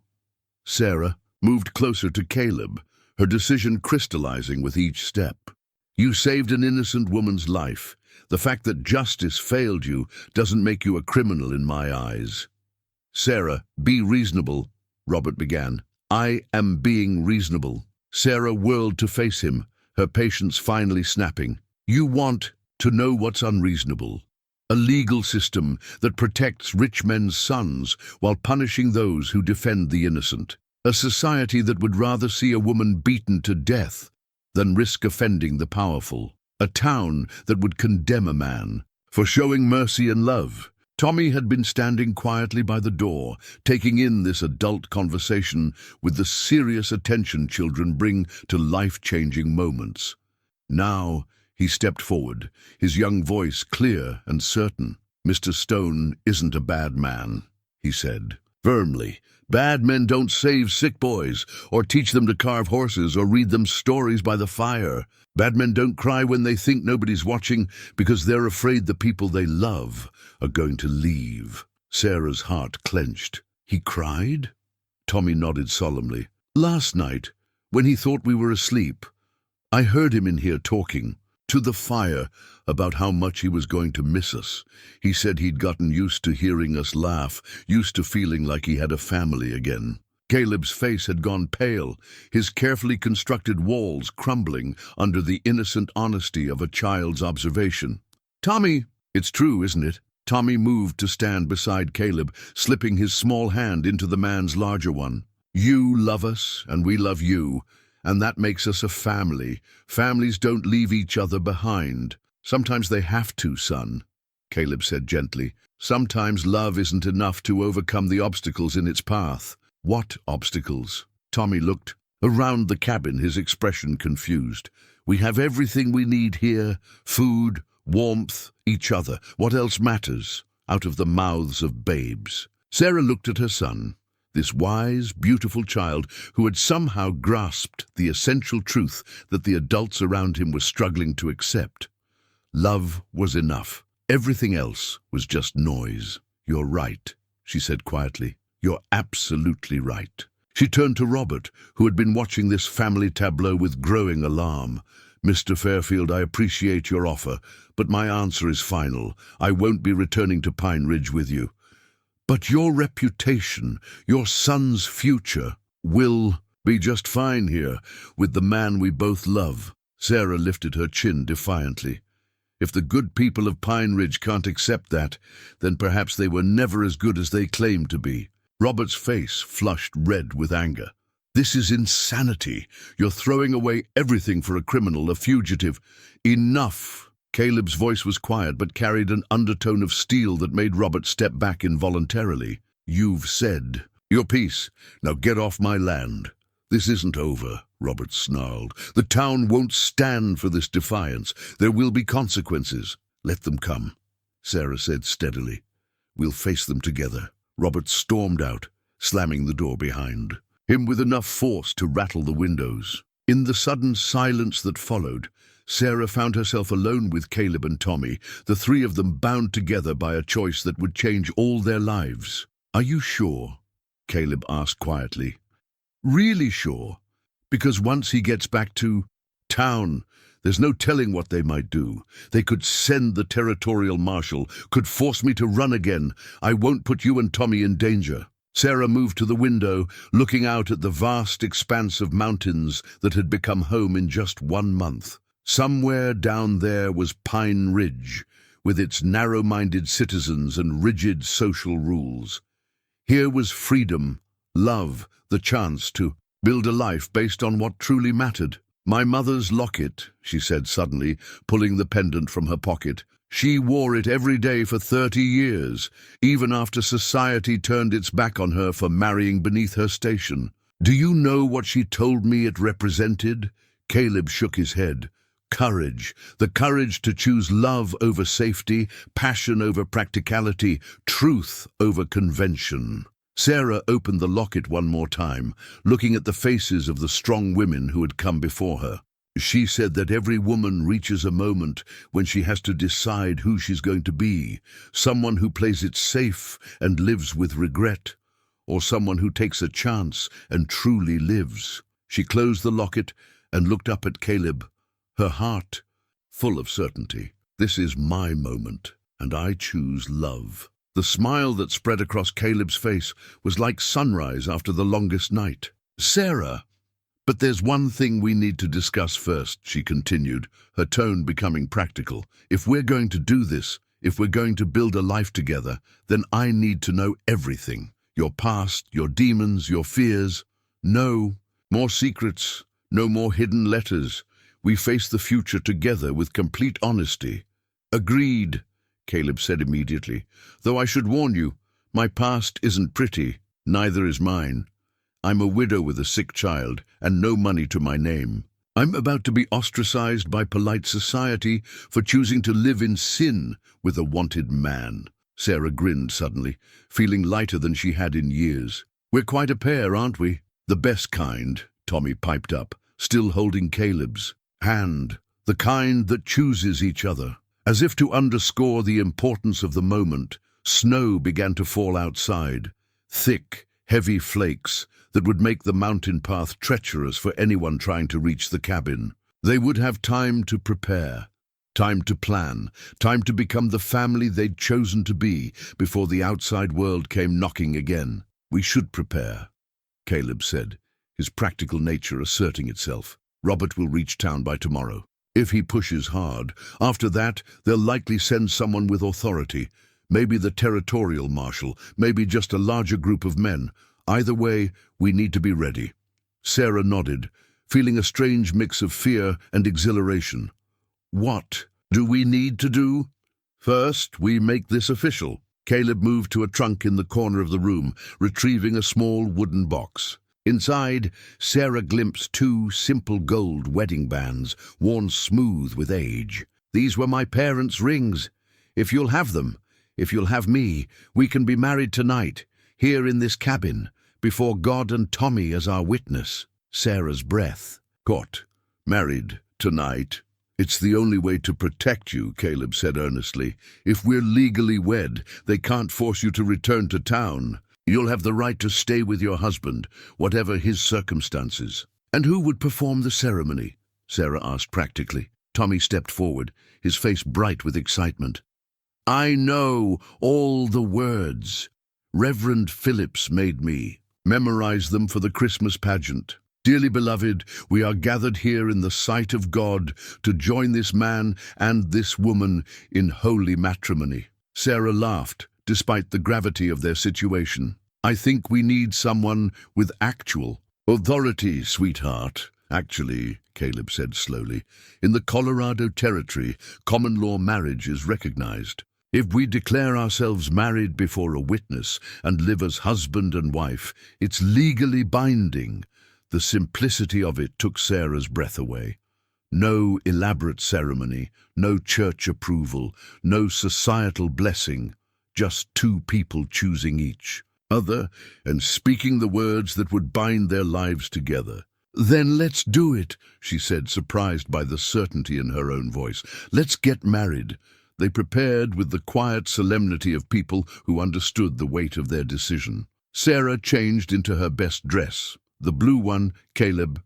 Sarah moved closer to Caleb, her decision crystallizing with each step. You saved an innocent woman's life. The fact that justice failed you doesn't make you a criminal in my eyes. Sarah, be reasonable, Robert began. I am being reasonable. Sarah whirled to face him, her patience finally snapping. You want to know what's unreasonable. A legal system that protects rich men's sons while punishing those who defend the innocent. A society that would rather see a woman beaten to death than risk offending the powerful. A town that would condemn a man for showing mercy and love. Tommy had been standing quietly by the door, taking in this adult conversation with the serious attention children bring to life-changing moments. Now he stepped forward, his young voice clear and certain. Mr. Stone isn't a bad man, he said firmly. Bad men don't save sick boys, or teach them to carve horses, or read them stories by the fire. Bad men don't cry when they think nobody's watching because they're afraid the people they love are going to leave. Sarah's heart clenched. He cried? Tommy nodded solemnly. Last night, when he thought we were asleep, I heard him in here talking to the fire about how much he was going to miss us. He said he'd gotten used to hearing us laugh, used to feeling like he had a family again. Caleb's face had gone pale, his carefully constructed walls crumbling under the innocent honesty of a child's observation. Tommy, it's true, isn't it? Tommy moved to stand beside Caleb, slipping his small hand into the man's larger one. You love us, and we love you, and that makes us a family. Families don't leave each other behind. Sometimes they have to, son, Caleb said gently. Sometimes love isn't enough to overcome the obstacles in its path. What obstacles? Tommy looked around the cabin, his expression confused. We have everything we need here. Food, warmth, each other. What else matters? Out of the mouths of babes. Sarah looked at her son, this wise, beautiful child who had somehow grasped the essential truth that the adults around him were struggling to accept. Love was enough. Everything else was just noise. You're right, she said quietly. You're absolutely right. She turned to Robert, who had been watching this family tableau with growing alarm. Mr. Fairfield, I appreciate your offer, but my answer is final. I won't be returning to Pine Ridge with you. But your reputation, your son's future, will be just fine here with the man we both love. Sarah lifted her chin defiantly. If the good people of Pine Ridge can't accept that, then perhaps they were never as good as they claimed to be. Robert's face flushed red with anger. This is insanity. You're throwing away everything for a criminal, a fugitive. Enough. Caleb's voice was quiet but carried an undertone of steel that made Robert step back involuntarily. You've said your piece. Now get off my land. This isn't over, Robert snarled. The town won't stand for this defiance. There will be consequences. Let them come, Sarah said steadily. We'll face them together. Robert stormed out, slamming the door behind him with enough force to rattle the windows. In the sudden silence that followed, Sarah found herself alone with Caleb and Tommy, the 3 of them bound together by a choice that would change all their lives. Are you sure? Caleb asked quietly. Really sure? Because once he gets back to town, there's no telling what they might do. They could send the territorial marshal, could force me to run again. I won't put you and Tommy in danger. Sarah moved to the window, looking out at the vast expanse of mountains that had become home in just 1 month. Somewhere down there was Pine Ridge, with its narrow-minded citizens and rigid social rules. Here was freedom, love, the chance to build a life based on what truly mattered. "My mother's locket," she said suddenly, pulling the pendant from her pocket. "She wore it every day for 30 years, even after society turned its back on her for marrying beneath her station. Do you know what she told me it represented?" Caleb shook his head. Courage, the courage to choose love over safety, passion over practicality, truth over convention. Sarah opened the locket one more time, looking at the faces of the strong women who had come before her. She said that every woman reaches a moment when she has to decide who she's going to be, someone who plays it safe and lives with regret, or someone who takes a chance and truly lives. She closed the locket and looked up at Caleb, her heart full of certainty. "This is my moment, and I choose love." The smile that spread across Caleb's face was like sunrise after the longest night. "Sarah, but there's one thing we need to discuss first," she continued, her tone becoming practical. "If we're going to do this, if we're going to build a life together, then I need to know everything. Your past, your demons, your fears. No more secrets, no more hidden letters. We face the future together with complete honesty." "Agreed," Caleb said immediately. "Though I should warn you, my past isn't pretty, neither is mine. I'm a widow with a sick child and no money to my name. I'm about to be ostracized by polite society for choosing to live in sin with a wanted man." Sarah grinned suddenly, feeling lighter than she had in years. "We're quite a pair, aren't we?" "The best kind," Tommy piped up, still holding Caleb's hand, "the kind that chooses each other." As if to underscore the importance of the moment, snow began to fall outside, thick, heavy flakes that would make the mountain path treacherous for anyone trying to reach the cabin. They would have time to prepare, time to plan, time to become the family they'd chosen to be before the outside world came knocking again. "We should prepare," Caleb said, his practical nature asserting itself. "Robert will reach town by tomorrow. If he pushes hard, after that, they'll likely send someone with authority. Maybe the territorial marshal, maybe just a larger group of men. Either way, we need to be ready." Sarah nodded, feeling a strange mix of fear and exhilaration. "What do we need to do?" "First, we make this official." Caleb moved to a trunk in the corner of the room, retrieving a small wooden box. Inside, Sarah glimpsed 2 simple gold wedding bands, worn smooth with age. "These were my parents' rings. If you'll have them, if you'll have me, we can be married tonight, here in this cabin, before God and Tommy as our witness." Sarah's breath caught. "Married tonight? It's the only way to protect you," Caleb said earnestly. "If we're legally wed, they can't force you to return to town. You'll have the right to stay with your husband, whatever his circumstances." "And who would perform the ceremony?" Sarah asked practically. Tommy stepped forward, his face bright with excitement. "I know all the words. Reverend Phillips made me memorize them for the Christmas pageant. Dearly beloved, we are gathered here in the sight of God to join this man and this woman in holy matrimony." Sarah laughed, despite the gravity of their situation. "I think we need someone with actual authority, sweetheart." "Actually," Caleb said slowly, "in the Colorado Territory, common law marriage is recognized. If we declare ourselves married before a witness and live as husband and wife, it's legally binding." The simplicity of it took Sarah's breath away. No elaborate ceremony, no church approval, no societal blessing, just 2 people choosing each other and speaking the words that would bind their lives together. "Then let's do it," she said, surprised by the certainty in her own voice. "Let's get married." They prepared with the quiet solemnity of people who understood the weight of their decision. Sarah changed into her best dress, the blue one Caleb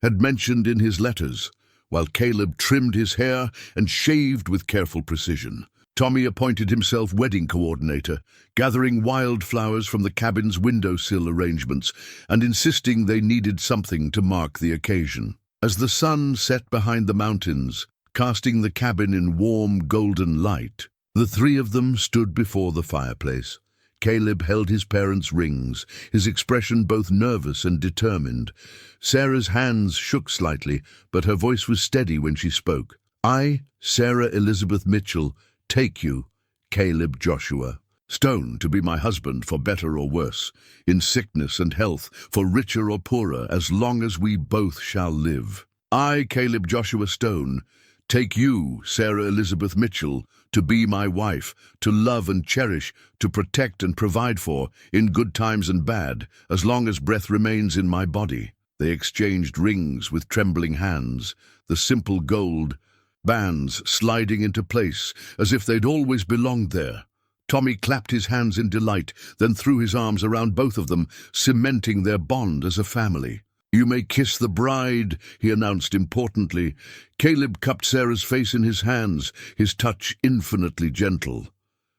had mentioned in his letters, while Caleb trimmed his hair and shaved with careful precision. Tommy appointed himself wedding coordinator, gathering wildflowers from the cabin's windowsill arrangements and insisting they needed something to mark the occasion. As the sun set behind the mountains, casting the cabin in warm golden light, The three of them stood before the fireplace. Caleb held his parents' rings, his expression both nervous and determined. Sarah's hands shook slightly, but her voice was steady when she spoke. "I, Sarah Elizabeth Mitchell, take you, Caleb Joshua Stone, to be my husband for better or worse, in sickness and health, for richer or poorer, as long as we both shall live. I, Caleb Joshua Stone, take you, Sarah Elizabeth Mitchell, to be my wife, to love and cherish, to protect and provide for, in good times and bad, as long as breath remains in my body." They exchanged rings with trembling hands, the simple gold bands sliding into place as if they'd always belonged there. Tommy clapped his hands in delight, then threw his arms around both of them, cementing their bond as a family. "You may kiss the bride," he announced importantly. Caleb cupped Sarah's face in his hands, his touch infinitely gentle.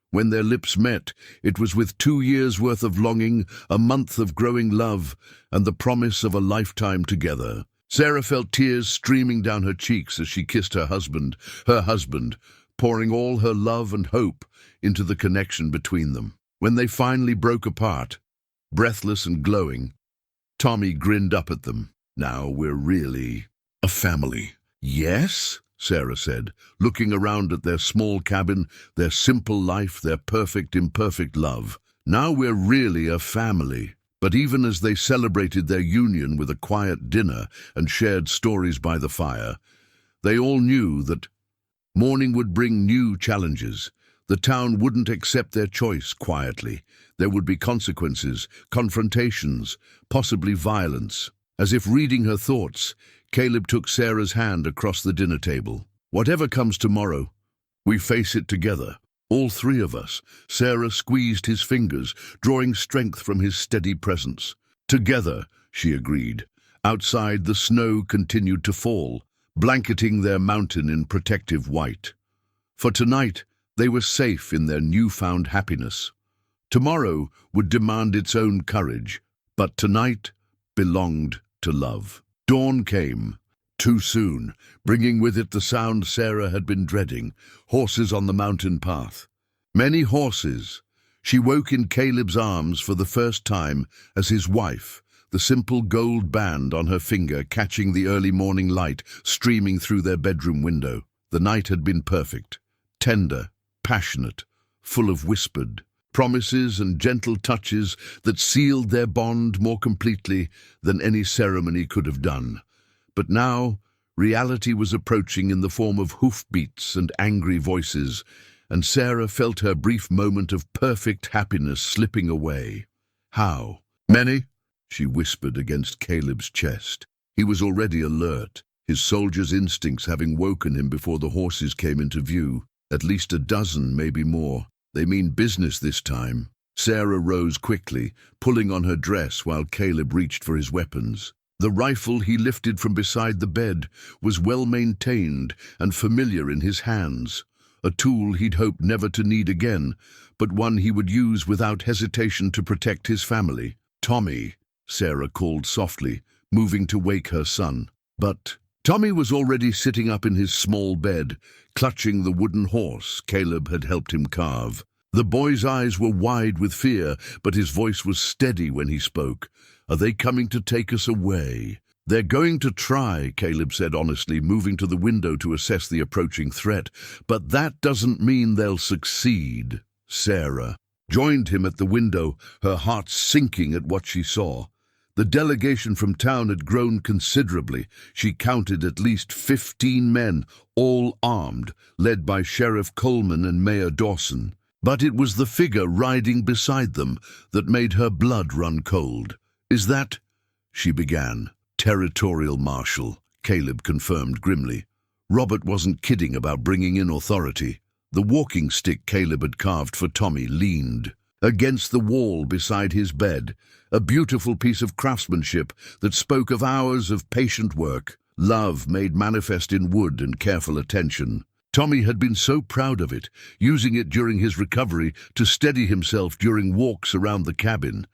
When their lips met, it was with 2 years' worth of longing, a month of growing love, and the promise of a lifetime together. Sarah felt tears streaming down her cheeks as she kissed her husband, pouring all her love and hope into the connection between them. When they finally broke apart, breathless and glowing, Tommy grinned up at them. "Now we're really a family." "Yes?" Sarah said, looking around at their small cabin, their simple life, their perfect, imperfect love. "Now we're really a family." But even as they celebrated their union with a quiet dinner and shared stories by the fire, they all knew that morning would bring new challenges. The town wouldn't accept their choice quietly. There would be consequences, confrontations, possibly violence. As if reading her thoughts, Caleb took Sarah's hand across the dinner table. "Whatever comes tomorrow, we face it together. All three of us." Sarah squeezed his fingers, drawing strength from his steady presence. "Together," she agreed. Outside, the snow continued to fall, blanketing their mountain in protective white. For tonight, they were safe in their newfound happiness. Tomorrow would demand its own courage, but tonight belonged to love. Dawn came, too soon, bringing with it the sound Sarah had been dreading, horses on the mountain path. Many horses. She woke in Caleb's arms for the first time as his wife, the simple gold band on her finger catching the early morning light streaming through their bedroom window. The night had been perfect, tender, passionate, full of whispered promises and gentle touches that sealed their bond more completely than any ceremony could have done. But now, reality was approaching in the form of hoofbeats and angry voices, and Sarah felt her brief moment of perfect happiness slipping away. "How many?" she whispered against Caleb's chest. He was already alert, his soldier's instincts having woken him before the horses came into view. "At least a dozen, maybe more. They mean business this time." Sarah rose quickly, pulling on her dress while Caleb reached for his weapons. The rifle he lifted from beside the bed was well maintained and familiar in his hands, a tool he'd hoped never to need again, but one he would use without hesitation to protect his family. "Tommy," Sarah called softly, moving to wake her son. But Tommy was already sitting up in his small bed, clutching the wooden horse Caleb had helped him carve. The boy's eyes were wide with fear, but his voice was steady when he spoke. "Are they coming to take us away?" "They're going to try," Caleb said honestly, moving to the window to assess the approaching threat. "But that doesn't mean they'll succeed." Sarah joined him at the window, her heart sinking at what she saw. The delegation from town had grown considerably. She counted at least 15 men, all armed, led by Sheriff Coleman and Mayor Dawson. But it was the figure riding beside them that made her blood run cold. "Is that—" she began. "Territorial Marshal," Caleb confirmed grimly. Robert wasn't kidding about bringing in authority. The walking stick Caleb had carved for Tommy leaned against the wall beside his bed, a beautiful piece of craftsmanship that spoke of hours of patient work, love made manifest in wood and careful attention. Tommy had been so proud of it, using it during his recovery to steady himself during walks around the cabin.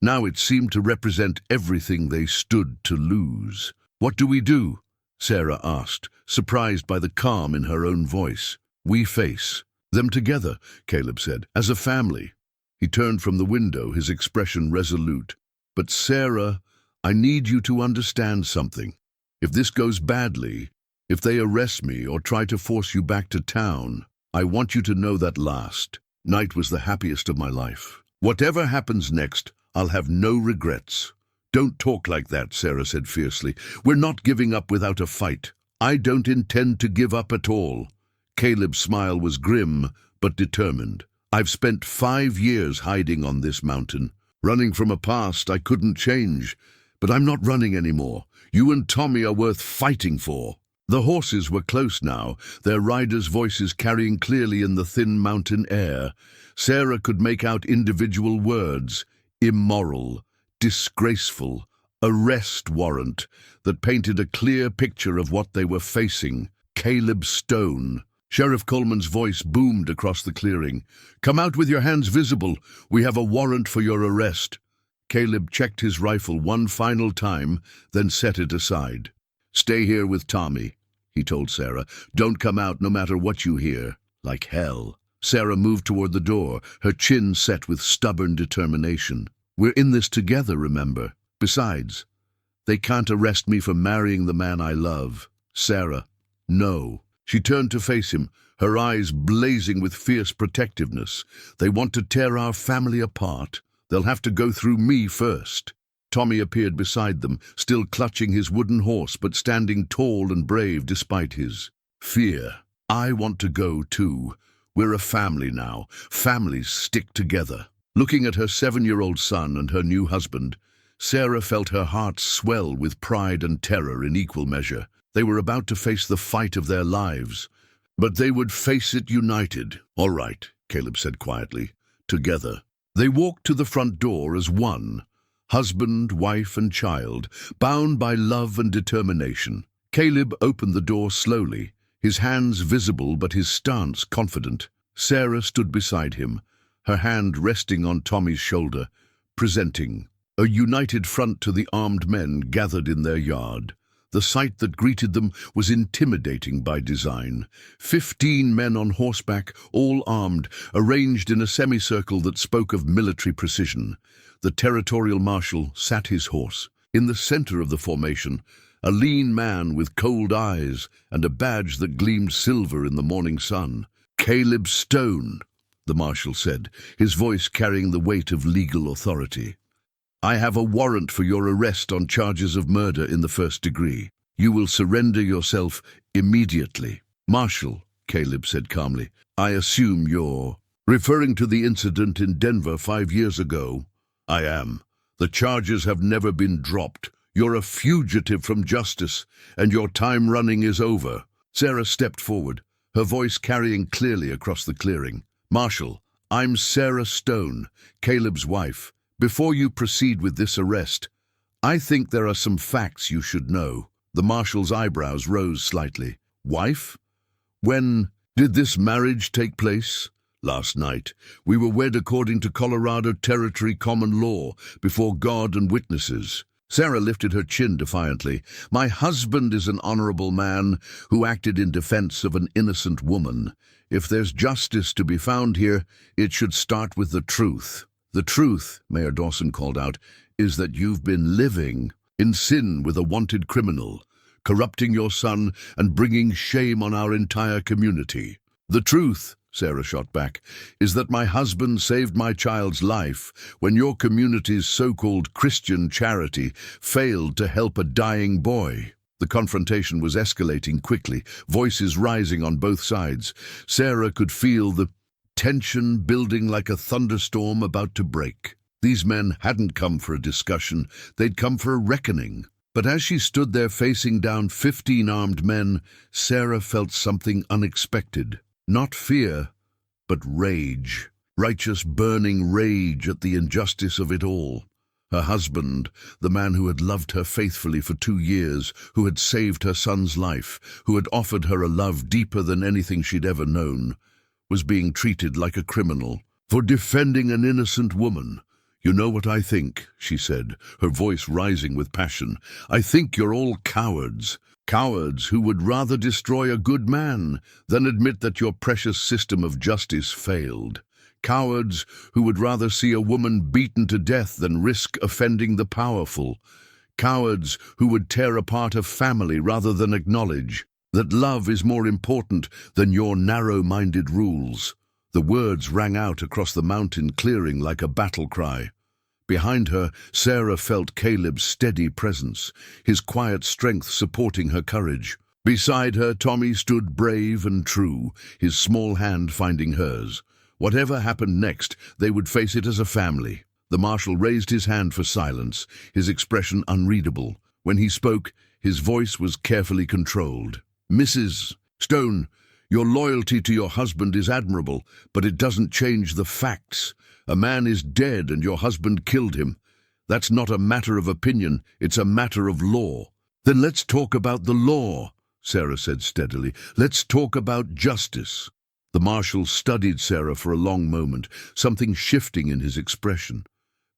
Now it seemed to represent everything they stood to lose. "What do we do?" Sarah asked, surprised by the calm in her own voice. "We face." Them together, Caleb said, as a family. He turned from the window, his expression resolute. But Sarah, I need you to understand something. If this goes badly, if they arrest me or try to force you back to town, I want you to know that last night was the happiest of my life. Whatever happens next, I'll have no regrets. Don't talk like that, Sarah said fiercely. We're not giving up without a fight. I don't intend to give up at all. Caleb's smile was grim, but determined. I've spent 5 years hiding on this mountain, running from a past I couldn't change. But I'm not running anymore. You and Tommy are worth fighting for. The horses were close now, their riders' voices carrying clearly in the thin mountain air. Sarah could make out individual words: immoral, disgraceful, arrest warrant, that painted a clear picture of what they were facing. Caleb Stone. Sheriff Coleman's voice boomed across the clearing. Come out with your hands visible. We have a warrant for your arrest. Caleb checked his rifle one final time, then set it aside. Stay here with Tommy, he told Sarah. Don't come out no matter what you hear. Like hell. Sarah moved toward the door, her chin set with stubborn determination. We're in this together, remember. Besides, they can't arrest me for marrying the man I love. Sarah, no. She turned to face him, her eyes blazing with fierce protectiveness. They want to tear our family apart. They'll have to go through me first. Tommy appeared beside them, still clutching his wooden horse, but standing tall and brave despite his fear. I want to go too. We're a family now. Families stick together. Looking at her 7-year-old son and her new husband, Sarah felt her heart swell with pride and terror in equal measure. They were about to face the fight of their lives, but they would face it united. All right, Caleb said quietly. Together. They walked to the front door as one, husband, wife, and child, bound by love and determination. Caleb opened the door slowly, his hands visible but his stance confident. Sarah stood beside him, her hand resting on Tommy's shoulder, presenting a united front to the armed men gathered in their yard. The sight that greeted them was intimidating by design. 15 men on horseback, all armed, arranged in a semicircle that spoke of military precision. The territorial marshal sat his horse. In the center of the formation, a lean man with cold eyes and a badge that gleamed silver in the morning sun. Caleb Stone, the marshal said, his voice carrying the weight of legal authority. I have a warrant for your arrest on charges of murder in the 1st degree. You will surrender yourself immediately. Marshal, Caleb said calmly, I assume you're referring to the incident in Denver 5 years ago. I am. The charges have never been dropped. You're a fugitive from justice, and your time running is over. Sarah stepped forward, her voice carrying clearly across the clearing. Marshal, I'm Sarah Stone, Caleb's wife. Before you proceed with this arrest, I think there are some facts you should know. The marshal's eyebrows rose slightly. Wife? When did this marriage take place? Last night. We were wed according to Colorado Territory common law, before God and witnesses. Sarah lifted her chin defiantly. My husband is an honorable man who acted in defense of an innocent woman. If there's justice to be found here, it should start with the truth. The truth, Mayor Dawson called out, is that you've been living in sin with a wanted criminal, corrupting your son and bringing shame on our entire community. The truth, Sarah shot back, is that my husband saved my child's life when your community's so-called Christian charity failed to help a dying boy. The confrontation was escalating quickly, voices rising on both sides. Sarah could feel the tension building like a thunderstorm about to break. These men hadn't come for a discussion, they'd come for a reckoning. But as she stood there facing down 15 armed men, Sarah felt something unexpected. Not fear, but rage. Righteous, burning rage at the injustice of it all. Her husband, the man who had loved her faithfully for 2 years, who had saved her son's life, who had offered her a love deeper than anything she'd ever known, was being treated like a criminal for defending an innocent woman. "You know what I think," she said, her voice rising with passion. "I think you're all cowards. Cowards who would rather destroy a good man than admit that your precious system of justice failed. Cowards who would rather see a woman beaten to death than risk offending the powerful. Cowards who would tear apart a family rather than acknowledge that love is more important than your narrow-minded rules." The words rang out across the mountain clearing like a battle cry. Behind her, Sarah felt Caleb's steady presence, his quiet strength supporting her courage. Beside her, Tommy stood brave and true, his small hand finding hers. Whatever happened next, they would face it as a family. The marshal raised his hand for silence, his expression unreadable. When he spoke, his voice was carefully controlled. "Mrs. Stone, your loyalty to your husband is admirable, but it doesn't change the facts. A man is dead and your husband killed him. That's not a matter of opinion, it's a matter of law." "Then let's talk about the law," Sarah said steadily. "Let's talk about justice." The marshal studied Sarah for a long moment, something shifting in his expression.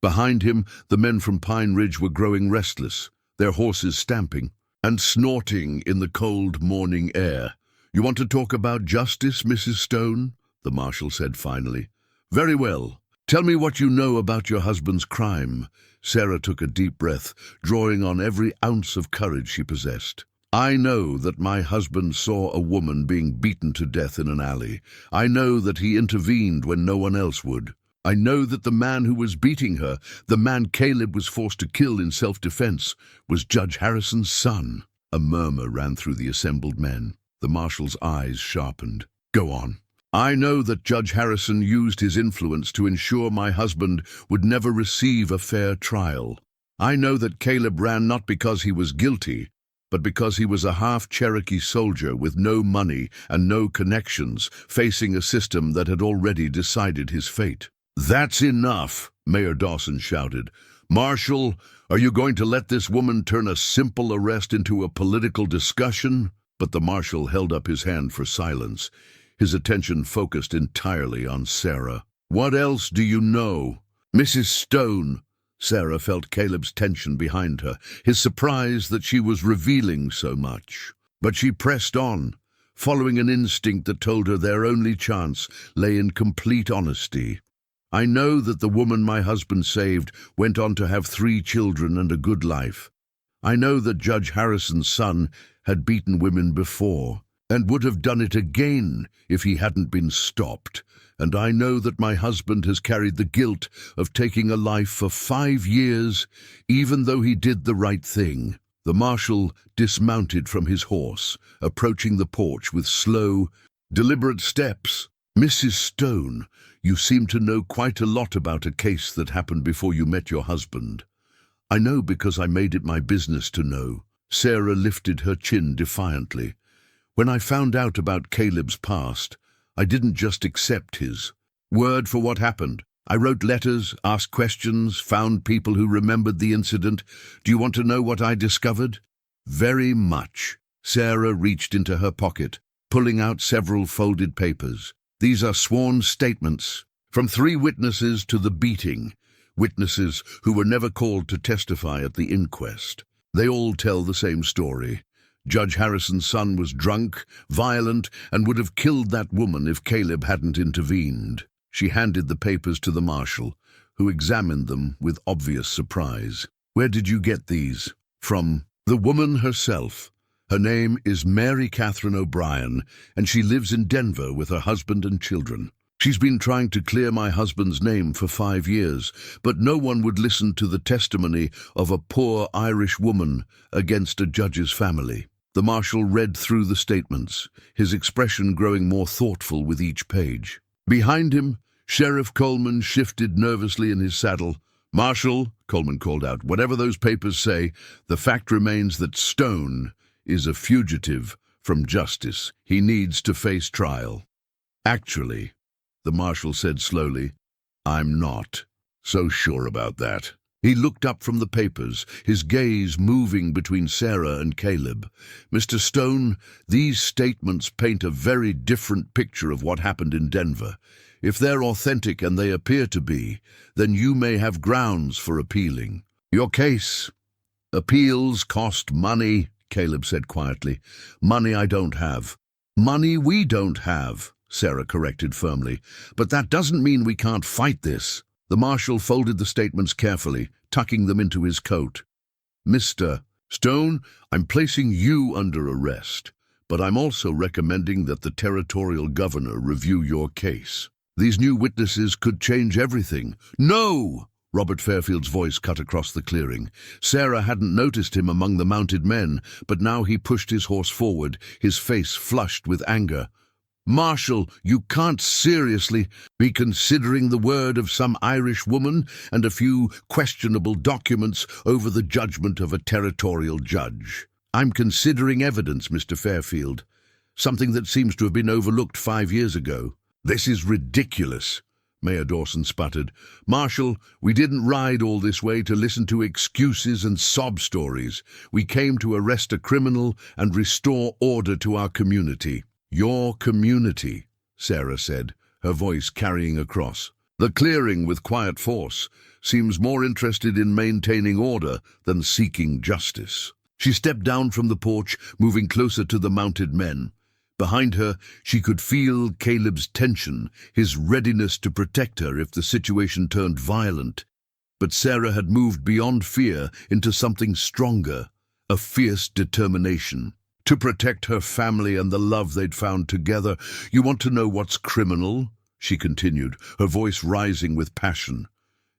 Behind him, the men from Pine Ridge were growing restless, their horses stamping and snorting in the cold morning air. "You want to talk about justice, Mrs. Stone?" the marshal said finally. "Very well. Tell me what you know about your husband's crime." Sarah took a deep breath, drawing on every ounce of courage she possessed. "I know that my husband saw a woman being beaten to death in an alley. I know that he intervened when no one else would. I know that the man who was beating her, the man Caleb was forced to kill in self-defense, was Judge Harrison's son." A murmur ran through the assembled men. The marshal's eyes sharpened. "Go on." "I know that Judge Harrison used his influence to ensure my husband would never receive a fair trial. I know that Caleb ran not because he was guilty, but because he was a half-Cherokee soldier with no money and no connections, facing a system that had already decided his fate." "That's enough," Mayor Dawson shouted. "Marshal, are you going to let this woman turn a simple arrest into a political discussion?" But the marshal held up his hand for silence, his attention focused entirely on Sarah. "What else do you know?" "Mrs. Stone." Sarah felt Caleb's tension behind her, his surprise that she was revealing so much. But she pressed on, following an instinct that told her their only chance lay in complete honesty. "I know that the woman my husband saved went on to have 3 children and a good life. I know that Judge Harrison's son had beaten women before, and would have done it again if he hadn't been stopped. And I know that my husband has carried the guilt of taking a life for 5 years, even though he did the right thing." The marshal dismounted from his horse, approaching the porch with slow, deliberate steps. "Mrs. Stone, you seem to know quite a lot about a case that happened before you met your husband." "I know because I made it my business to know." Sarah lifted her chin defiantly. "When I found out about Caleb's past, I didn't just accept his word for what happened. I wrote letters, asked questions, found people who remembered the incident. Do you want to know what I discovered?" "Very much." Sarah reached into her pocket, pulling out several folded papers. "These are sworn statements from 3 witnesses to the beating, witnesses who were never called to testify at the inquest. They all tell the same story. Judge Harrison's son was drunk, violent, and would have killed that woman if Caleb hadn't intervened." She handed the papers to the marshal, who examined them with obvious surprise. "Where did you get these?" "From the woman herself. Her name is Mary Catherine O'Brien, and she lives in Denver with her husband and children. She's been trying to clear my husband's name for 5 years, but no one would listen to the testimony of a poor Irish woman against a judge's family." The marshal read through the statements, his expression growing more thoughtful with each page. Behind him, Sheriff Coleman shifted nervously in his saddle. "Marshal," Coleman called out, "whatever those papers say, the fact remains that Stone is a fugitive from justice. He needs to face trial." "Actually," the marshal said slowly, "I'm not so sure about that." He looked up from the papers, his gaze moving between Sarah and Caleb. "Mr. Stone, these statements paint a very different picture of what happened in Denver. If they're authentic, and they appear to be, then you may have grounds for appealing." "Your case. Appeals cost money," Caleb said quietly. "Money I don't have." "Money we don't have," Sarah corrected firmly. "But that doesn't mean we can't fight this." The marshal folded the statements carefully, tucking them into his coat. "Mr. Stone, I'm placing you under arrest, but I'm also recommending that the territorial governor review your case. These new witnesses could change everything." "No!" Robert Fairfield's voice cut across the clearing. Sarah hadn't noticed him among the mounted men, but now he pushed his horse forward, his face flushed with anger. "Marshal, you can't seriously be considering the word of some Irish woman and a few questionable documents over the judgment of a territorial judge." "I'm considering evidence, Mr. Fairfield, something that seems to have been overlooked 5 years ago." "This is ridiculous," Mayor Dawson sputtered. "Marshal, we didn't ride all this way to listen to excuses and sob stories. We came to arrest a criminal and restore order to our community." "Your community," Sarah said, her voice carrying across. "The clearing, with quiet force, seems more interested in maintaining order than seeking justice." She stepped down from the porch, moving closer to the mounted men. Behind her, she could feel Caleb's tension, his readiness to protect her if the situation turned violent. But Sarah had moved beyond fear into something stronger, a fierce determination. To protect her family and the love they'd found together. "You want to know what's criminal?" she continued, her voice rising with passion.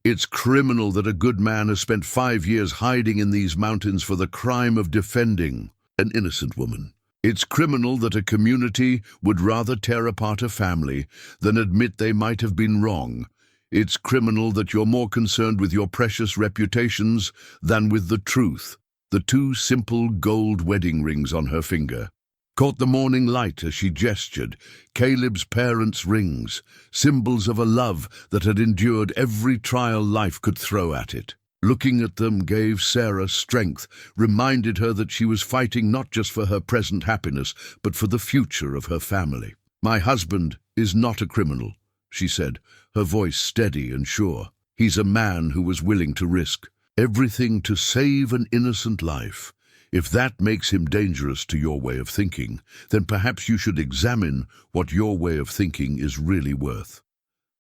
"It's criminal that a good man has spent 5 years hiding in these mountains for the crime of defending an innocent woman. It's criminal that a community would rather tear apart a family than admit they might have been wrong. It's criminal that you're more concerned with your precious reputations than with the truth." The 2 simple gold wedding rings on her finger caught the morning light as she gestured, Caleb's parents' rings, symbols of a love that had endured every trial life could throw at it. Looking at them gave Sarah strength, reminded her that she was fighting not just for her present happiness, but for the future of her family. "My husband is not a criminal," she said, her voice steady and sure. "He's a man who was willing to risk everything to save an innocent life. If that makes him dangerous to your way of thinking, then perhaps you should examine what your way of thinking is really worth."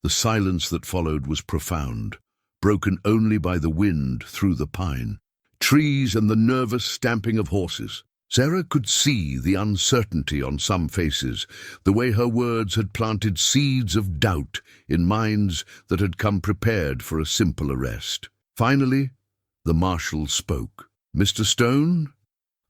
The silence that followed was profound, broken only by the wind through the pine, trees and the nervous stamping of horses. Sarah could see the uncertainty on some faces, the way her words had planted seeds of doubt in minds that had come prepared for a simple arrest. Finally, the marshal spoke. "Mr. Stone,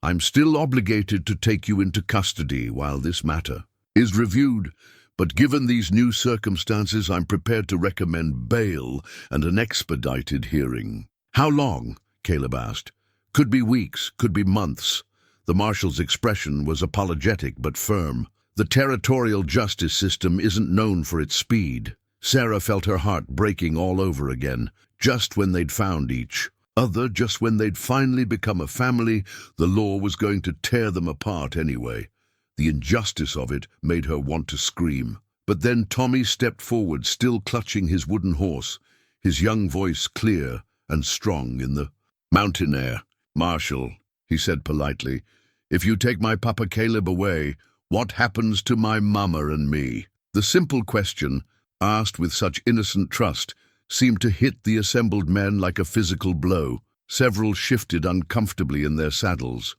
I'm still obligated to take you into custody while this matter is reviewed, but given these new circumstances, I'm prepared to recommend bail and an expedited hearing." "How long?" Caleb asked. "Could be weeks, could be months." The marshal's expression was apologetic but firm. "The territorial justice system isn't known for its speed." Sarah felt her heart breaking all over again. Just when they'd found each other, just when they'd finally become a family, the law was going to tear them apart anyway. The injustice of it made her want to scream. But then Tommy stepped forward, still clutching his wooden horse, his young voice clear and strong in the mountain air. "Marshal," he said politely, "if you take my Papa Caleb away, what happens to my mama and me?" The simple question, asked with such innocent trust, seemed to hit the assembled men like a physical blow. Several shifted uncomfortably in their saddles,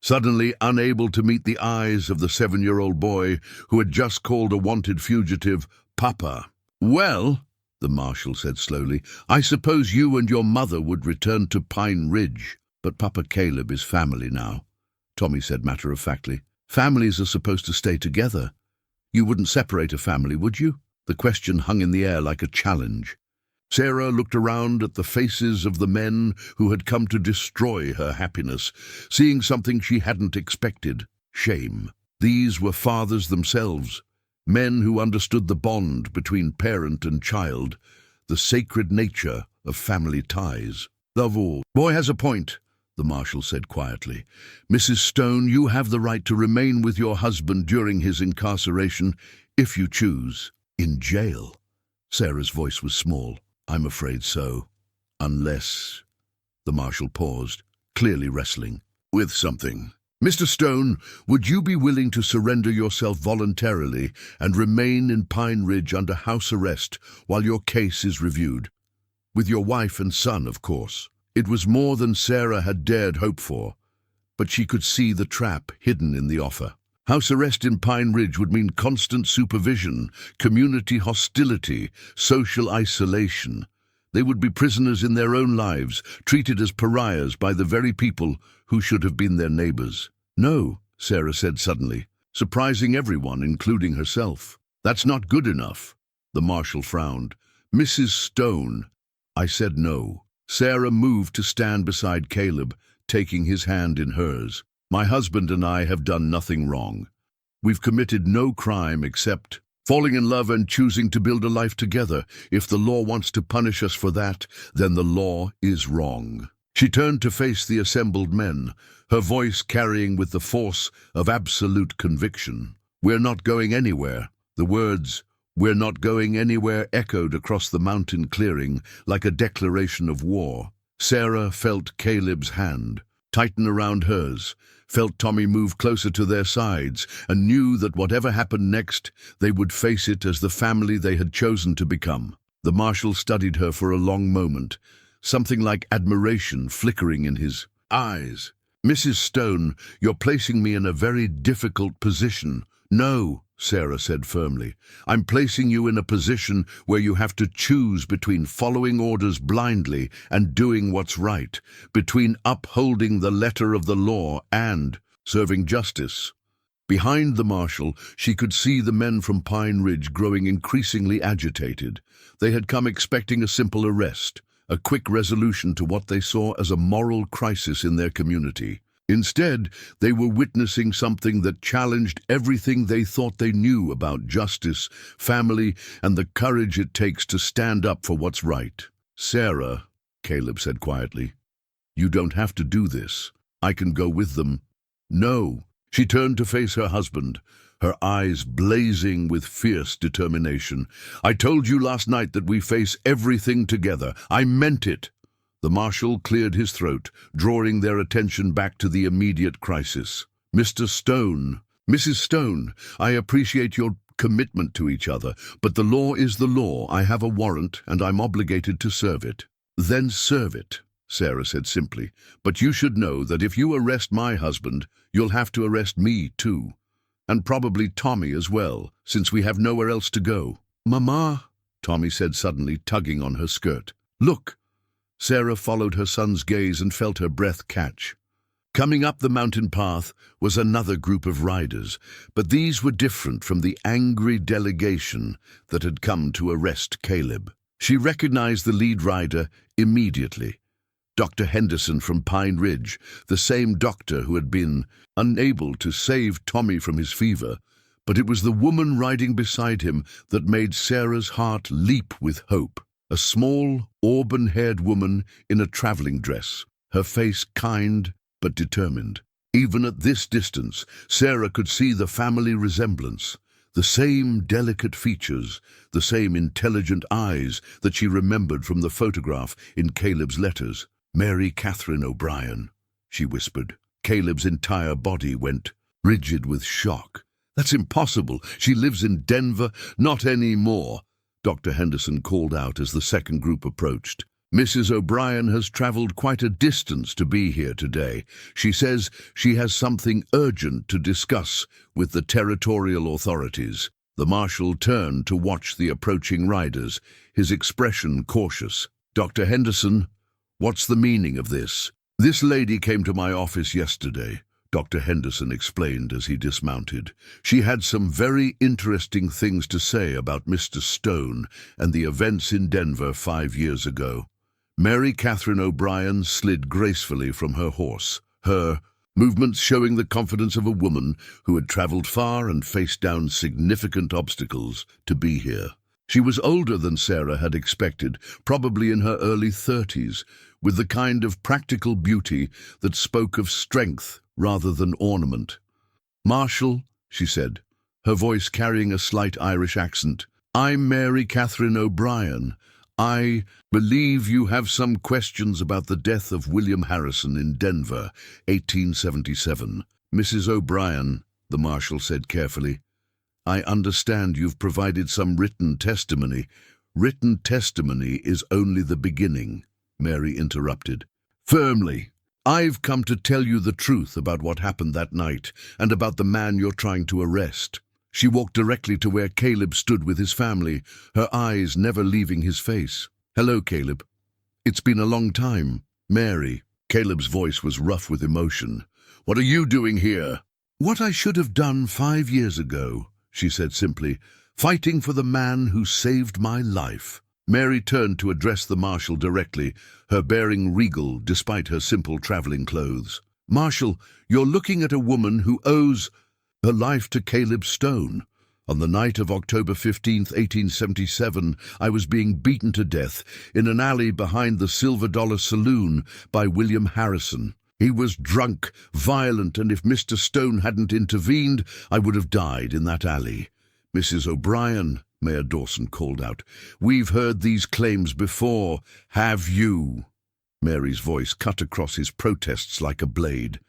suddenly unable to meet the eyes of the 7-year-old boy who had just called a wanted fugitive Papa. "Well," the marshal said slowly, "I suppose you and your mother would return to Pine Ridge." "But Papa Caleb is family now," Tommy said matter-of-factly. "Families are supposed to stay together. You wouldn't separate a family, would you?" The question hung in the air like a challenge. Sarah looked around at the faces of the men who had come to destroy her happiness, seeing something she hadn't expected: shame. These were fathers themselves, men who understood the bond between parent and child, the sacred nature of family ties. Love all. Boy has a point, the marshal said quietly. Mrs. Stone, you have the right to remain with your husband during his incarceration, if you choose. In jail? Sarah's voice was small. I'm afraid so. Unless... The marshal paused, clearly wrestling with something. Mr. Stone, would you be willing to surrender yourself voluntarily and remain in Pine Ridge under house arrest while your case is reviewed? With your wife and son, of course. It was more than Sarah had dared hope for, but she could see the trap hidden in the offer. House arrest in Pine Ridge would mean constant supervision, community hostility, social isolation. They would be prisoners in their own lives, treated as pariahs by the very people who should have been their neighbors. No, Sarah said suddenly, surprising everyone, including herself. That's not good enough. The marshal frowned. Mrs. Stone. I said no. Sarah moved to stand beside Caleb, taking his hand in hers. My husband and I have done nothing wrong. We've committed no crime except falling in love and choosing to build a life together. If the law wants to punish us for that, then the law is wrong. She turned to face the assembled men, her voice carrying with the force of absolute conviction. We're not going anywhere. The words, "We're not going anywhere," echoed across the mountain clearing like a declaration of war. Sarah felt Caleb's hand tighten around hers, felt Tommy move closer to their sides, and knew that whatever happened next, they would face it as the family they had chosen to become. The marshal studied her for a long moment, something like admiration flickering in his eyes. Mrs. Stone, you're placing me in a very difficult position. No, Sarah said firmly. I'm placing you in a position where you have to choose between following orders blindly and doing what's right, between upholding the letter of the law and serving justice. Behind the marshal, she could see the men from Pine Ridge growing increasingly agitated. They had come expecting a simple arrest, a quick resolution to what they saw as a moral crisis in their community. Instead, they were witnessing something that challenged everything they thought they knew about justice, family, and the courage it takes to stand up for what's right. Sarah, Caleb said quietly, you don't have to do this. I can go with them. No. She turned to face her husband, her eyes blazing with fierce determination. I told you last night that we face everything together. I meant it. The marshal cleared his throat, drawing their attention back to the immediate crisis. Mr. Stone, Mrs. Stone, I appreciate your commitment to each other, but the law is the law. I have a warrant, and I'm obligated to serve it. Then serve it, Sarah said simply. But you should know that if you arrest my husband, you'll have to arrest me too. And probably Tommy as well, since we have nowhere else to go. Mama, Tommy said suddenly, tugging on her skirt. Look. Sarah followed her son's gaze and felt her breath catch. Coming up the mountain path was another group of riders, but these were different from the angry delegation that had come to arrest Caleb. She recognized the lead rider immediately. Dr. Henderson from Pine Ridge, the same doctor who had been unable to save Tommy from his fever, but it was the woman riding beside him that made Sarah's heart leap with hope. A small, auburn-haired woman in a traveling dress, her face kind but determined. Even at this distance, Sarah could see the family resemblance, the same delicate features, the same intelligent eyes that she remembered from the photograph in Caleb's letters. Mary Catherine O'Brien, she whispered. Caleb's entire body went rigid with shock. That's impossible. She lives in Denver. Not anymore. Dr. Henderson called out as the second group approached. Mrs. O'Brien has traveled quite a distance to be here today. She says she has something urgent to discuss with the territorial authorities. The marshal turned to watch the approaching riders, his expression cautious. Dr. Henderson, what's the meaning of this? This lady came to my office yesterday, Dr. Henderson explained as he dismounted. She had some very interesting things to say about Mr. Stone and the events in Denver 5 years ago. Mary Catherine O'Brien slid gracefully from her horse, her movements showing the confidence of a woman who had traveled far and faced down significant obstacles to be here. She was older than Sarah had expected, probably in her early 30s, with the kind of practical beauty that spoke of strength rather than ornament. "Marshall," she said, her voice carrying a slight Irish accent, "I'm Mary Catherine O'Brien. I believe you have some questions about the death of William Harrison in Denver, 1877. Mrs. O'Brien," the marshal said carefully, "I understand you've provided some written testimony." "Written testimony is only the beginning," Mary interrupted. Firmly, "I've come to tell you the truth about what happened that night and about the man you're trying to arrest." She walked directly to where Caleb stood with his family, her eyes never leaving his face. "Hello, Caleb. It's been a long time." "Mary." Caleb's voice was rough with emotion. "What are you doing here?" "What I should have done 5 years ago," she said simply, "fighting for the man who saved my life." Mary turned to address the marshal directly, her bearing regal despite her simple traveling clothes. "Marshal, you're looking at a woman who owes her life to Caleb Stone. On the night of October 15th, 1877, I was being beaten to death in an alley behind the Silver Dollar Saloon by William Harrison. He was drunk, violent, and if Mr. Stone hadn't intervened, I would have died in that alley." "Mrs. O'Brien," Mayor Dawson called out, "we've heard these claims before. Have you?" Mary's voice cut across his protests like a blade.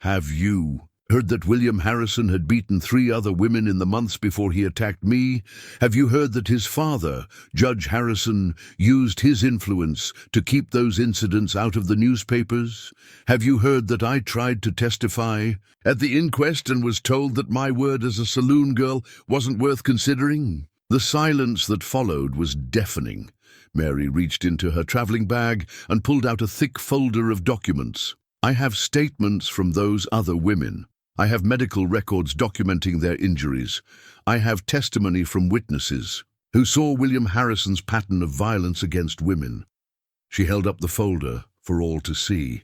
"Have you heard that William Harrison had beaten 3 other women in the months before he attacked me? Have you heard that his father, Judge Harrison, used his influence to keep those incidents out of the newspapers? Have you heard that I tried to testify at the inquest and was told that my word as a saloon girl wasn't worth considering?" The silence that followed was deafening. Mary reached into her traveling bag and pulled out a thick folder of documents. "I have statements from those other women. I have medical records documenting their injuries. I have testimony from witnesses who saw William Harrison's pattern of violence against women." She held up the folder for all to see.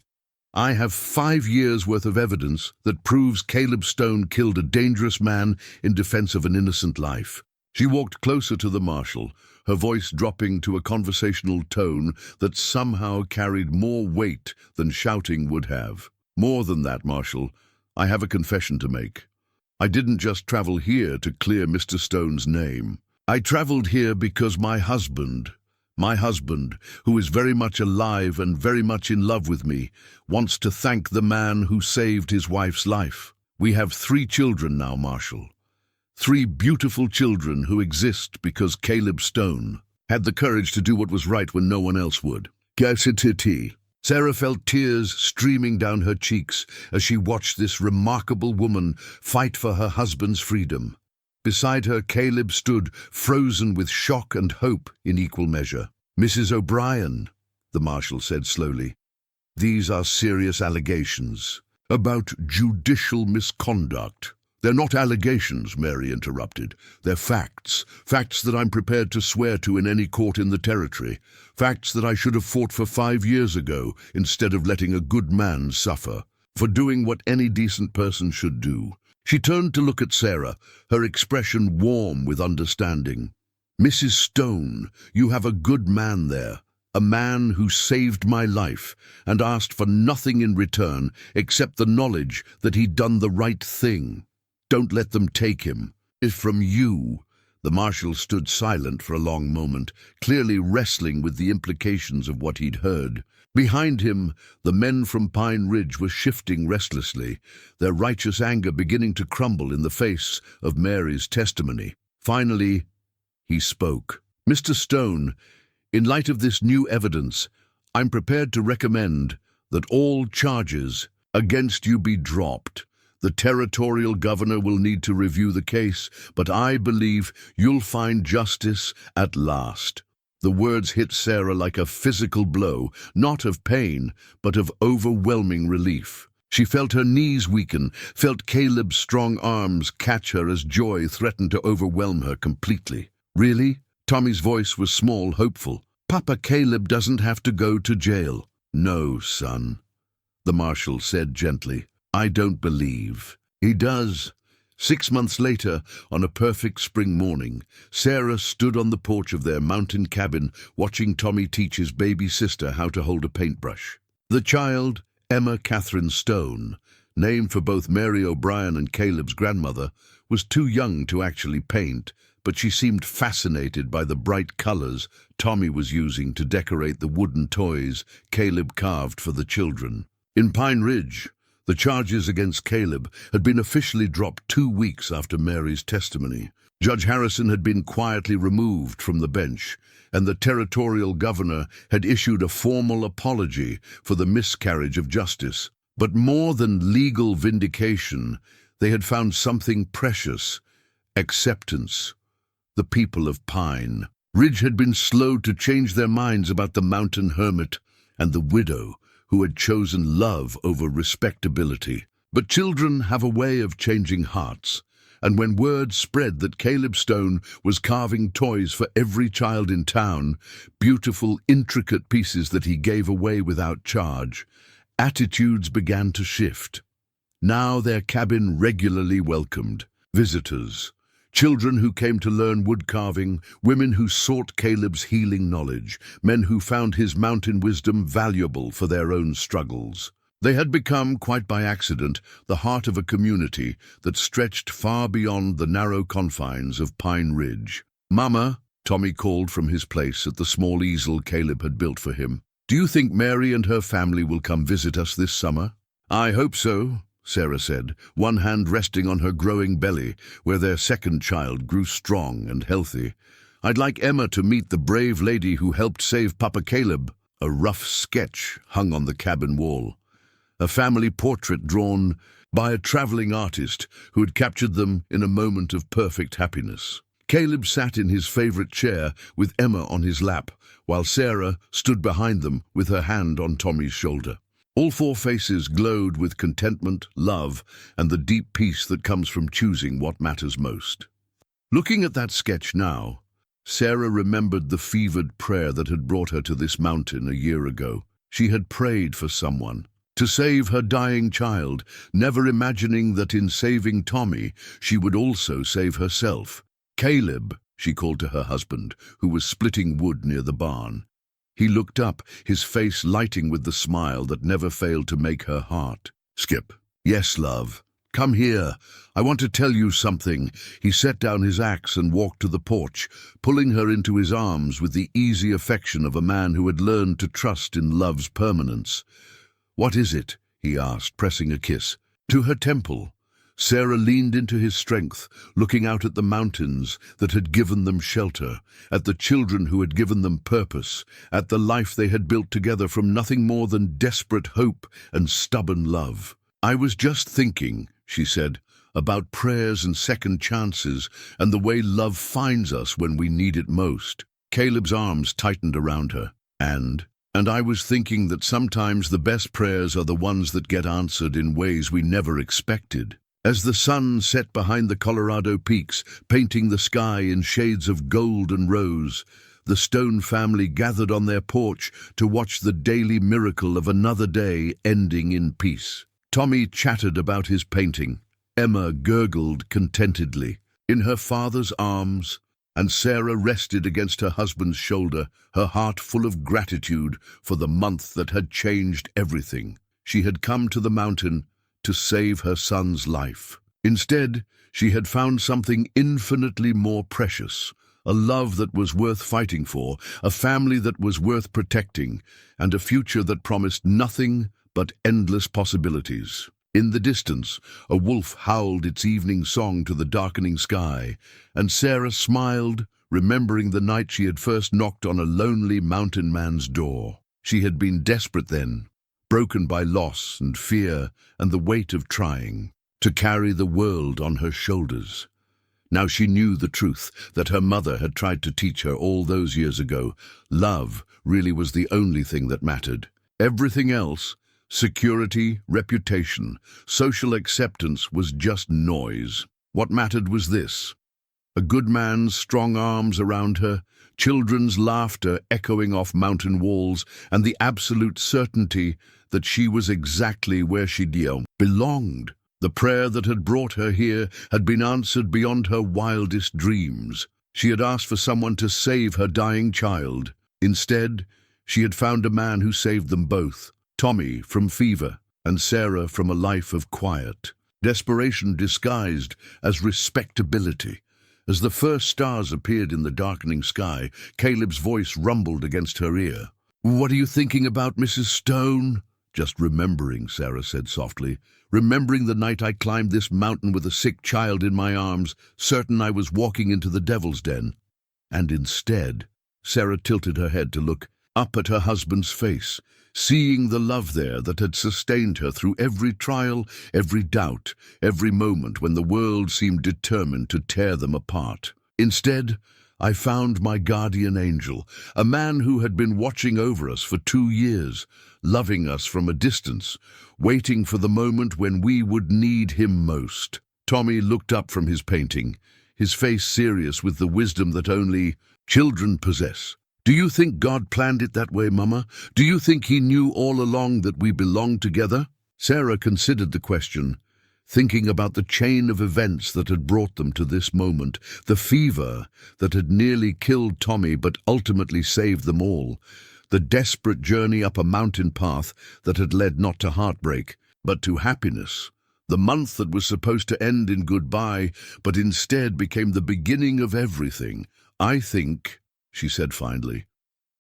"I have 5 years' worth of evidence that proves Caleb Stone killed a dangerous man in defense of an innocent life." She walked closer to the marshal, her voice dropping to a conversational tone that somehow carried more weight than shouting would have. "More than that, Marshal, I have a confession to make. I didn't just travel here to clear Mr. Stone's name. I traveled here because my husband, who is very much alive and very much in love with me, wants to thank the man who saved his wife's life. We have 3 children now, Marshal. 3 beautiful children who exist because Caleb Stone had the courage to do what was right when no one else would." Gassititi. Sarah felt tears streaming down her cheeks as she watched this remarkable woman fight for her husband's freedom. Beside her, Caleb stood, frozen with shock and hope in equal measure. "Mrs. O'Brien," the marshal said slowly, "these are serious allegations about judicial misconduct." "They're not allegations," Mary interrupted. "They're facts. Facts that I'm prepared to swear to in any court in the territory. Facts that I should have fought for 5 years ago instead of letting a good man suffer. For doing what any decent person should do." She turned to look at Sarah, her expression warm with understanding. "Mrs. Stone, you have a good man there. A man who saved my life and asked for nothing in return except the knowledge that he'd done the right thing. Don't let them take him. If from you..." The marshal stood silent for a long moment, clearly wrestling with the implications of what he'd heard. Behind him, the men from Pine Ridge were shifting restlessly, their righteous anger beginning to crumble in the face of Mary's testimony. Finally, he spoke. "Mr. Stone, in light of this new evidence, I'm prepared to recommend that all charges against you be dropped. The territorial governor will need to review the case, but I believe you'll find justice at last." The words hit Sarah like a physical blow, not of pain, but of overwhelming relief. She felt her knees weaken, felt Caleb's strong arms catch her as joy threatened to overwhelm her completely. "Really?" Tommy's voice was small, hopeful. "Papa, Caleb doesn't have to go to jail." "No, son," the marshal said gently. "I don't believe he does." 6 months later, on a perfect spring morning, Sarah stood on the porch of their mountain cabin watching Tommy teach his baby sister how to hold a paintbrush. The child, Emma Catherine Stone, named for both Mary O'Brien and Caleb's grandmother, was too young to actually paint, but she seemed fascinated by the bright colors Tommy was using to decorate the wooden toys Caleb carved for the children. In Pine Ridge, the charges against Caleb had been officially dropped 2 weeks after Mary's testimony. Judge Harrison had been quietly removed from the bench, and the territorial governor had issued a formal apology for the miscarriage of justice. But more than legal vindication, they had found something precious: acceptance. The people of Pine Ridge had been slow to change their minds about the mountain hermit and the widow who had chosen love over respectability. But children have a way of changing hearts, and when word spread that Caleb Stone was carving toys for every child in town, beautiful, intricate pieces that he gave away without charge, attitudes began to shift. Now their cabin regularly welcomed visitors. Children who came to learn wood carving, women who sought Caleb's healing knowledge, men who found his mountain wisdom valuable for their own struggles. They had become, quite by accident, the heart of a community that stretched far beyond the narrow confines of Pine Ridge. "Mama," Tommy called from his place at the small easel Caleb had built for him, "do you think Mary and her family will come visit us this summer?" "I hope so," Sarah said, one hand resting on her growing belly, where their second child grew strong and healthy. "I'd like Emma to meet the brave lady who helped save Papa Caleb." A rough sketch hung on the cabin wall, a family portrait drawn by a traveling artist who had captured them in a moment of perfect happiness. Caleb sat in his favorite chair with Emma on his lap, while Sarah stood behind them with her hand on Tommy's shoulder. All 4 faces glowed with contentment, love, and the deep peace that comes from choosing what matters most. Looking at that sketch now, Sarah remembered the fevered prayer that had brought her to this mountain a year ago. She had prayed for someone to save her dying child, never imagining that in saving Tommy, she would also save herself. "Caleb," she called to her husband, who was splitting wood near the barn. He looked up, his face lighting with the smile that never failed to make her heart skip. "Yes, love. Come here. I want to tell you something." He set down his axe and walked to the porch, pulling her into his arms with the easy affection of a man who had learned to trust in love's permanence. "What is it?" he asked, pressing a kiss to her temple. Sarah leaned into his strength, looking out at the mountains that had given them shelter, at the children who had given them purpose, at the life they had built together from nothing more than desperate hope and stubborn love. "I was just thinking," she said, "about prayers and second chances and the way love finds us when we need it most." Caleb's arms tightened around her. And I was thinking that sometimes the best prayers are the ones that get answered in ways we never expected." As the sun set behind the Colorado peaks, painting the sky in shades of gold and rose, the Stone family gathered on their porch to watch the daily miracle of another day ending in peace. Tommy chattered about his painting. Emma gurgled contentedly in her father's arms, and Sarah rested against her husband's shoulder, her heart full of gratitude for the month that had changed everything. She had come to the mountain to save her son's life. Instead, she had found something infinitely more precious, a love that was worth fighting for, a family that was worth protecting, and a future that promised nothing but endless possibilities. In the distance, a wolf howled its evening song to the darkening sky, and Sarah smiled, remembering the night she had first knocked on a lonely mountain man's door. She had been desperate then, broken by loss and fear and the weight of trying to carry the world on her shoulders. Now she knew the truth that her mother had tried to teach her all those years ago. Love really was the only thing that mattered. Everything else, security, reputation, social acceptance, was just noise. What mattered was this: a good man's strong arms around her, children's laughter echoing off mountain walls, and the absolute certainty that she was exactly where she belonged. The prayer that had brought her here had been answered beyond her wildest dreams. She had asked for someone to save her dying child. Instead, she had found a man who saved them both, Tommy from fever and Sarah from a life of quiet. Desperation disguised as respectability. As the first stars appeared in the darkening sky, Caleb's voice rumbled against her ear. "What are you thinking about, Mrs. Stone?" "Just remembering," Sarah said softly. "Remembering the night I climbed this mountain with a sick child in my arms, certain I was walking into the devil's den." And instead, Sarah tilted her head to look up at her husband's face, seeing the love there that had sustained her through every trial, every doubt, every moment when the world seemed determined to tear them apart. "Instead, I found my guardian angel, a man who had been watching over us for 2 years, loving us from a distance, waiting for the moment when we would need him most." Tommy looked up from his painting, his face serious with the wisdom that only children possess. "Do you think God planned it that way, Mama? Do you think he knew all along that we belonged together?" Sarah considered the question, thinking about the chain of events that had brought them to this moment, the fever that had nearly killed Tommy but ultimately saved them all, the desperate journey up a mountain path that had led not to heartbreak, but to happiness, the month that was supposed to end in goodbye, but instead became the beginning of everything. "I think," she said finally,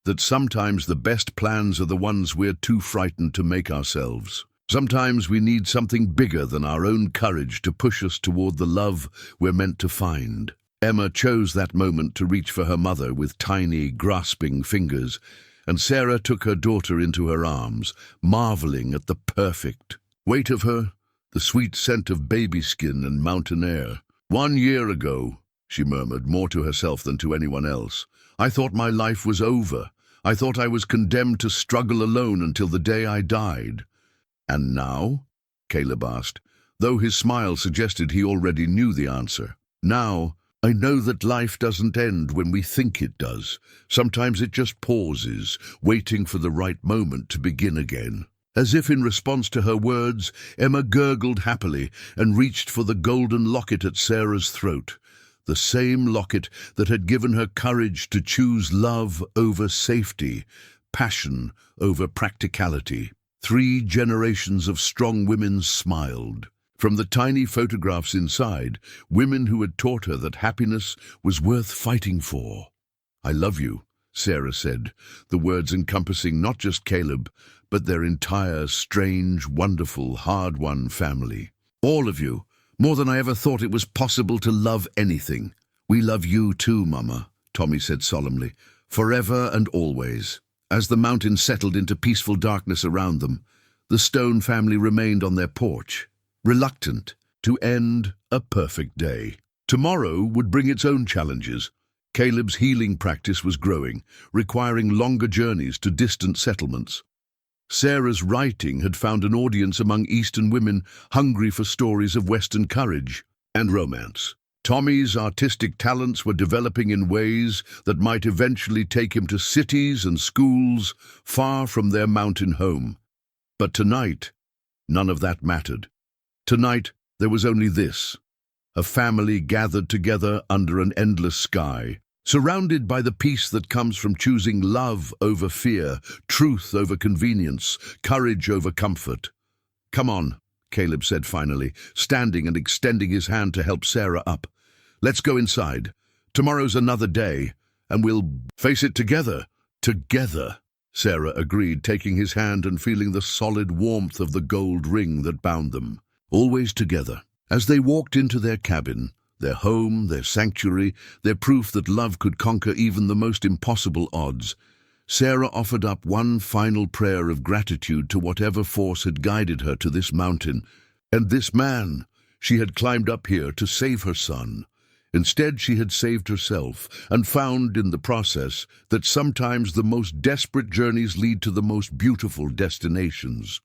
"that sometimes the best plans are the ones we're too frightened to make ourselves. Sometimes we need something bigger than our own courage to push us toward the love we're meant to find." Emma chose that moment to reach for her mother with tiny, grasping fingers, and Sarah took her daughter into her arms, marveling at the perfect weight of her, the sweet scent of baby skin and mountain air. "1 year ago," she murmured, more to herself than to anyone else, "I thought my life was over. I thought I was condemned to struggle alone until the day I died." "And now?" Caleb asked, though his smile suggested he already knew the answer. "Now, I know that life doesn't end when we think it does. Sometimes it just pauses, waiting for the right moment to begin again." As if in response to her words, Emma gurgled happily and reached for the golden locket at Sarah's throat, the same locket that had given her courage to choose love over safety, passion over practicality. 3 generations of strong women smiled. From the tiny photographs inside, women who had taught her that happiness was worth fighting for. "I love you," Sarah said, the words encompassing not just Caleb, but their entire, strange, wonderful, hard-won family. "All of you, more than I ever thought it was possible to love anything." "We love you too, Mama," Tommy said solemnly, "forever and always." As the mountain settled into peaceful darkness around them, the Stone family remained on their porch, reluctant to end a perfect day. Tomorrow would bring its own challenges. Caleb's healing practice was growing, requiring longer journeys to distant settlements. Sarah's writing had found an audience among Eastern women hungry for stories of Western courage and romance. Tommy's artistic talents were developing in ways that might eventually take him to cities and schools far from their mountain home. But tonight, none of that mattered. Tonight, there was only this: a family gathered together under an endless sky, surrounded by the peace that comes from choosing love over fear, truth over convenience, courage over comfort. "Come on," Caleb said finally, standing and extending his hand to help Sarah up. "Let's go inside. Tomorrow's another day, and we'll face it together." "Together," Sarah agreed, taking his hand and feeling the solid warmth of the gold ring that bound them. Always together. As they walked into their cabin, their home, their sanctuary, their proof that love could conquer even the most impossible odds, Sarah offered up one final prayer of gratitude to whatever force had guided her to this mountain, and this man. She had climbed up here to save her son. Instead, she had saved herself, and found in the process that sometimes the most desperate journeys lead to the most beautiful destinations.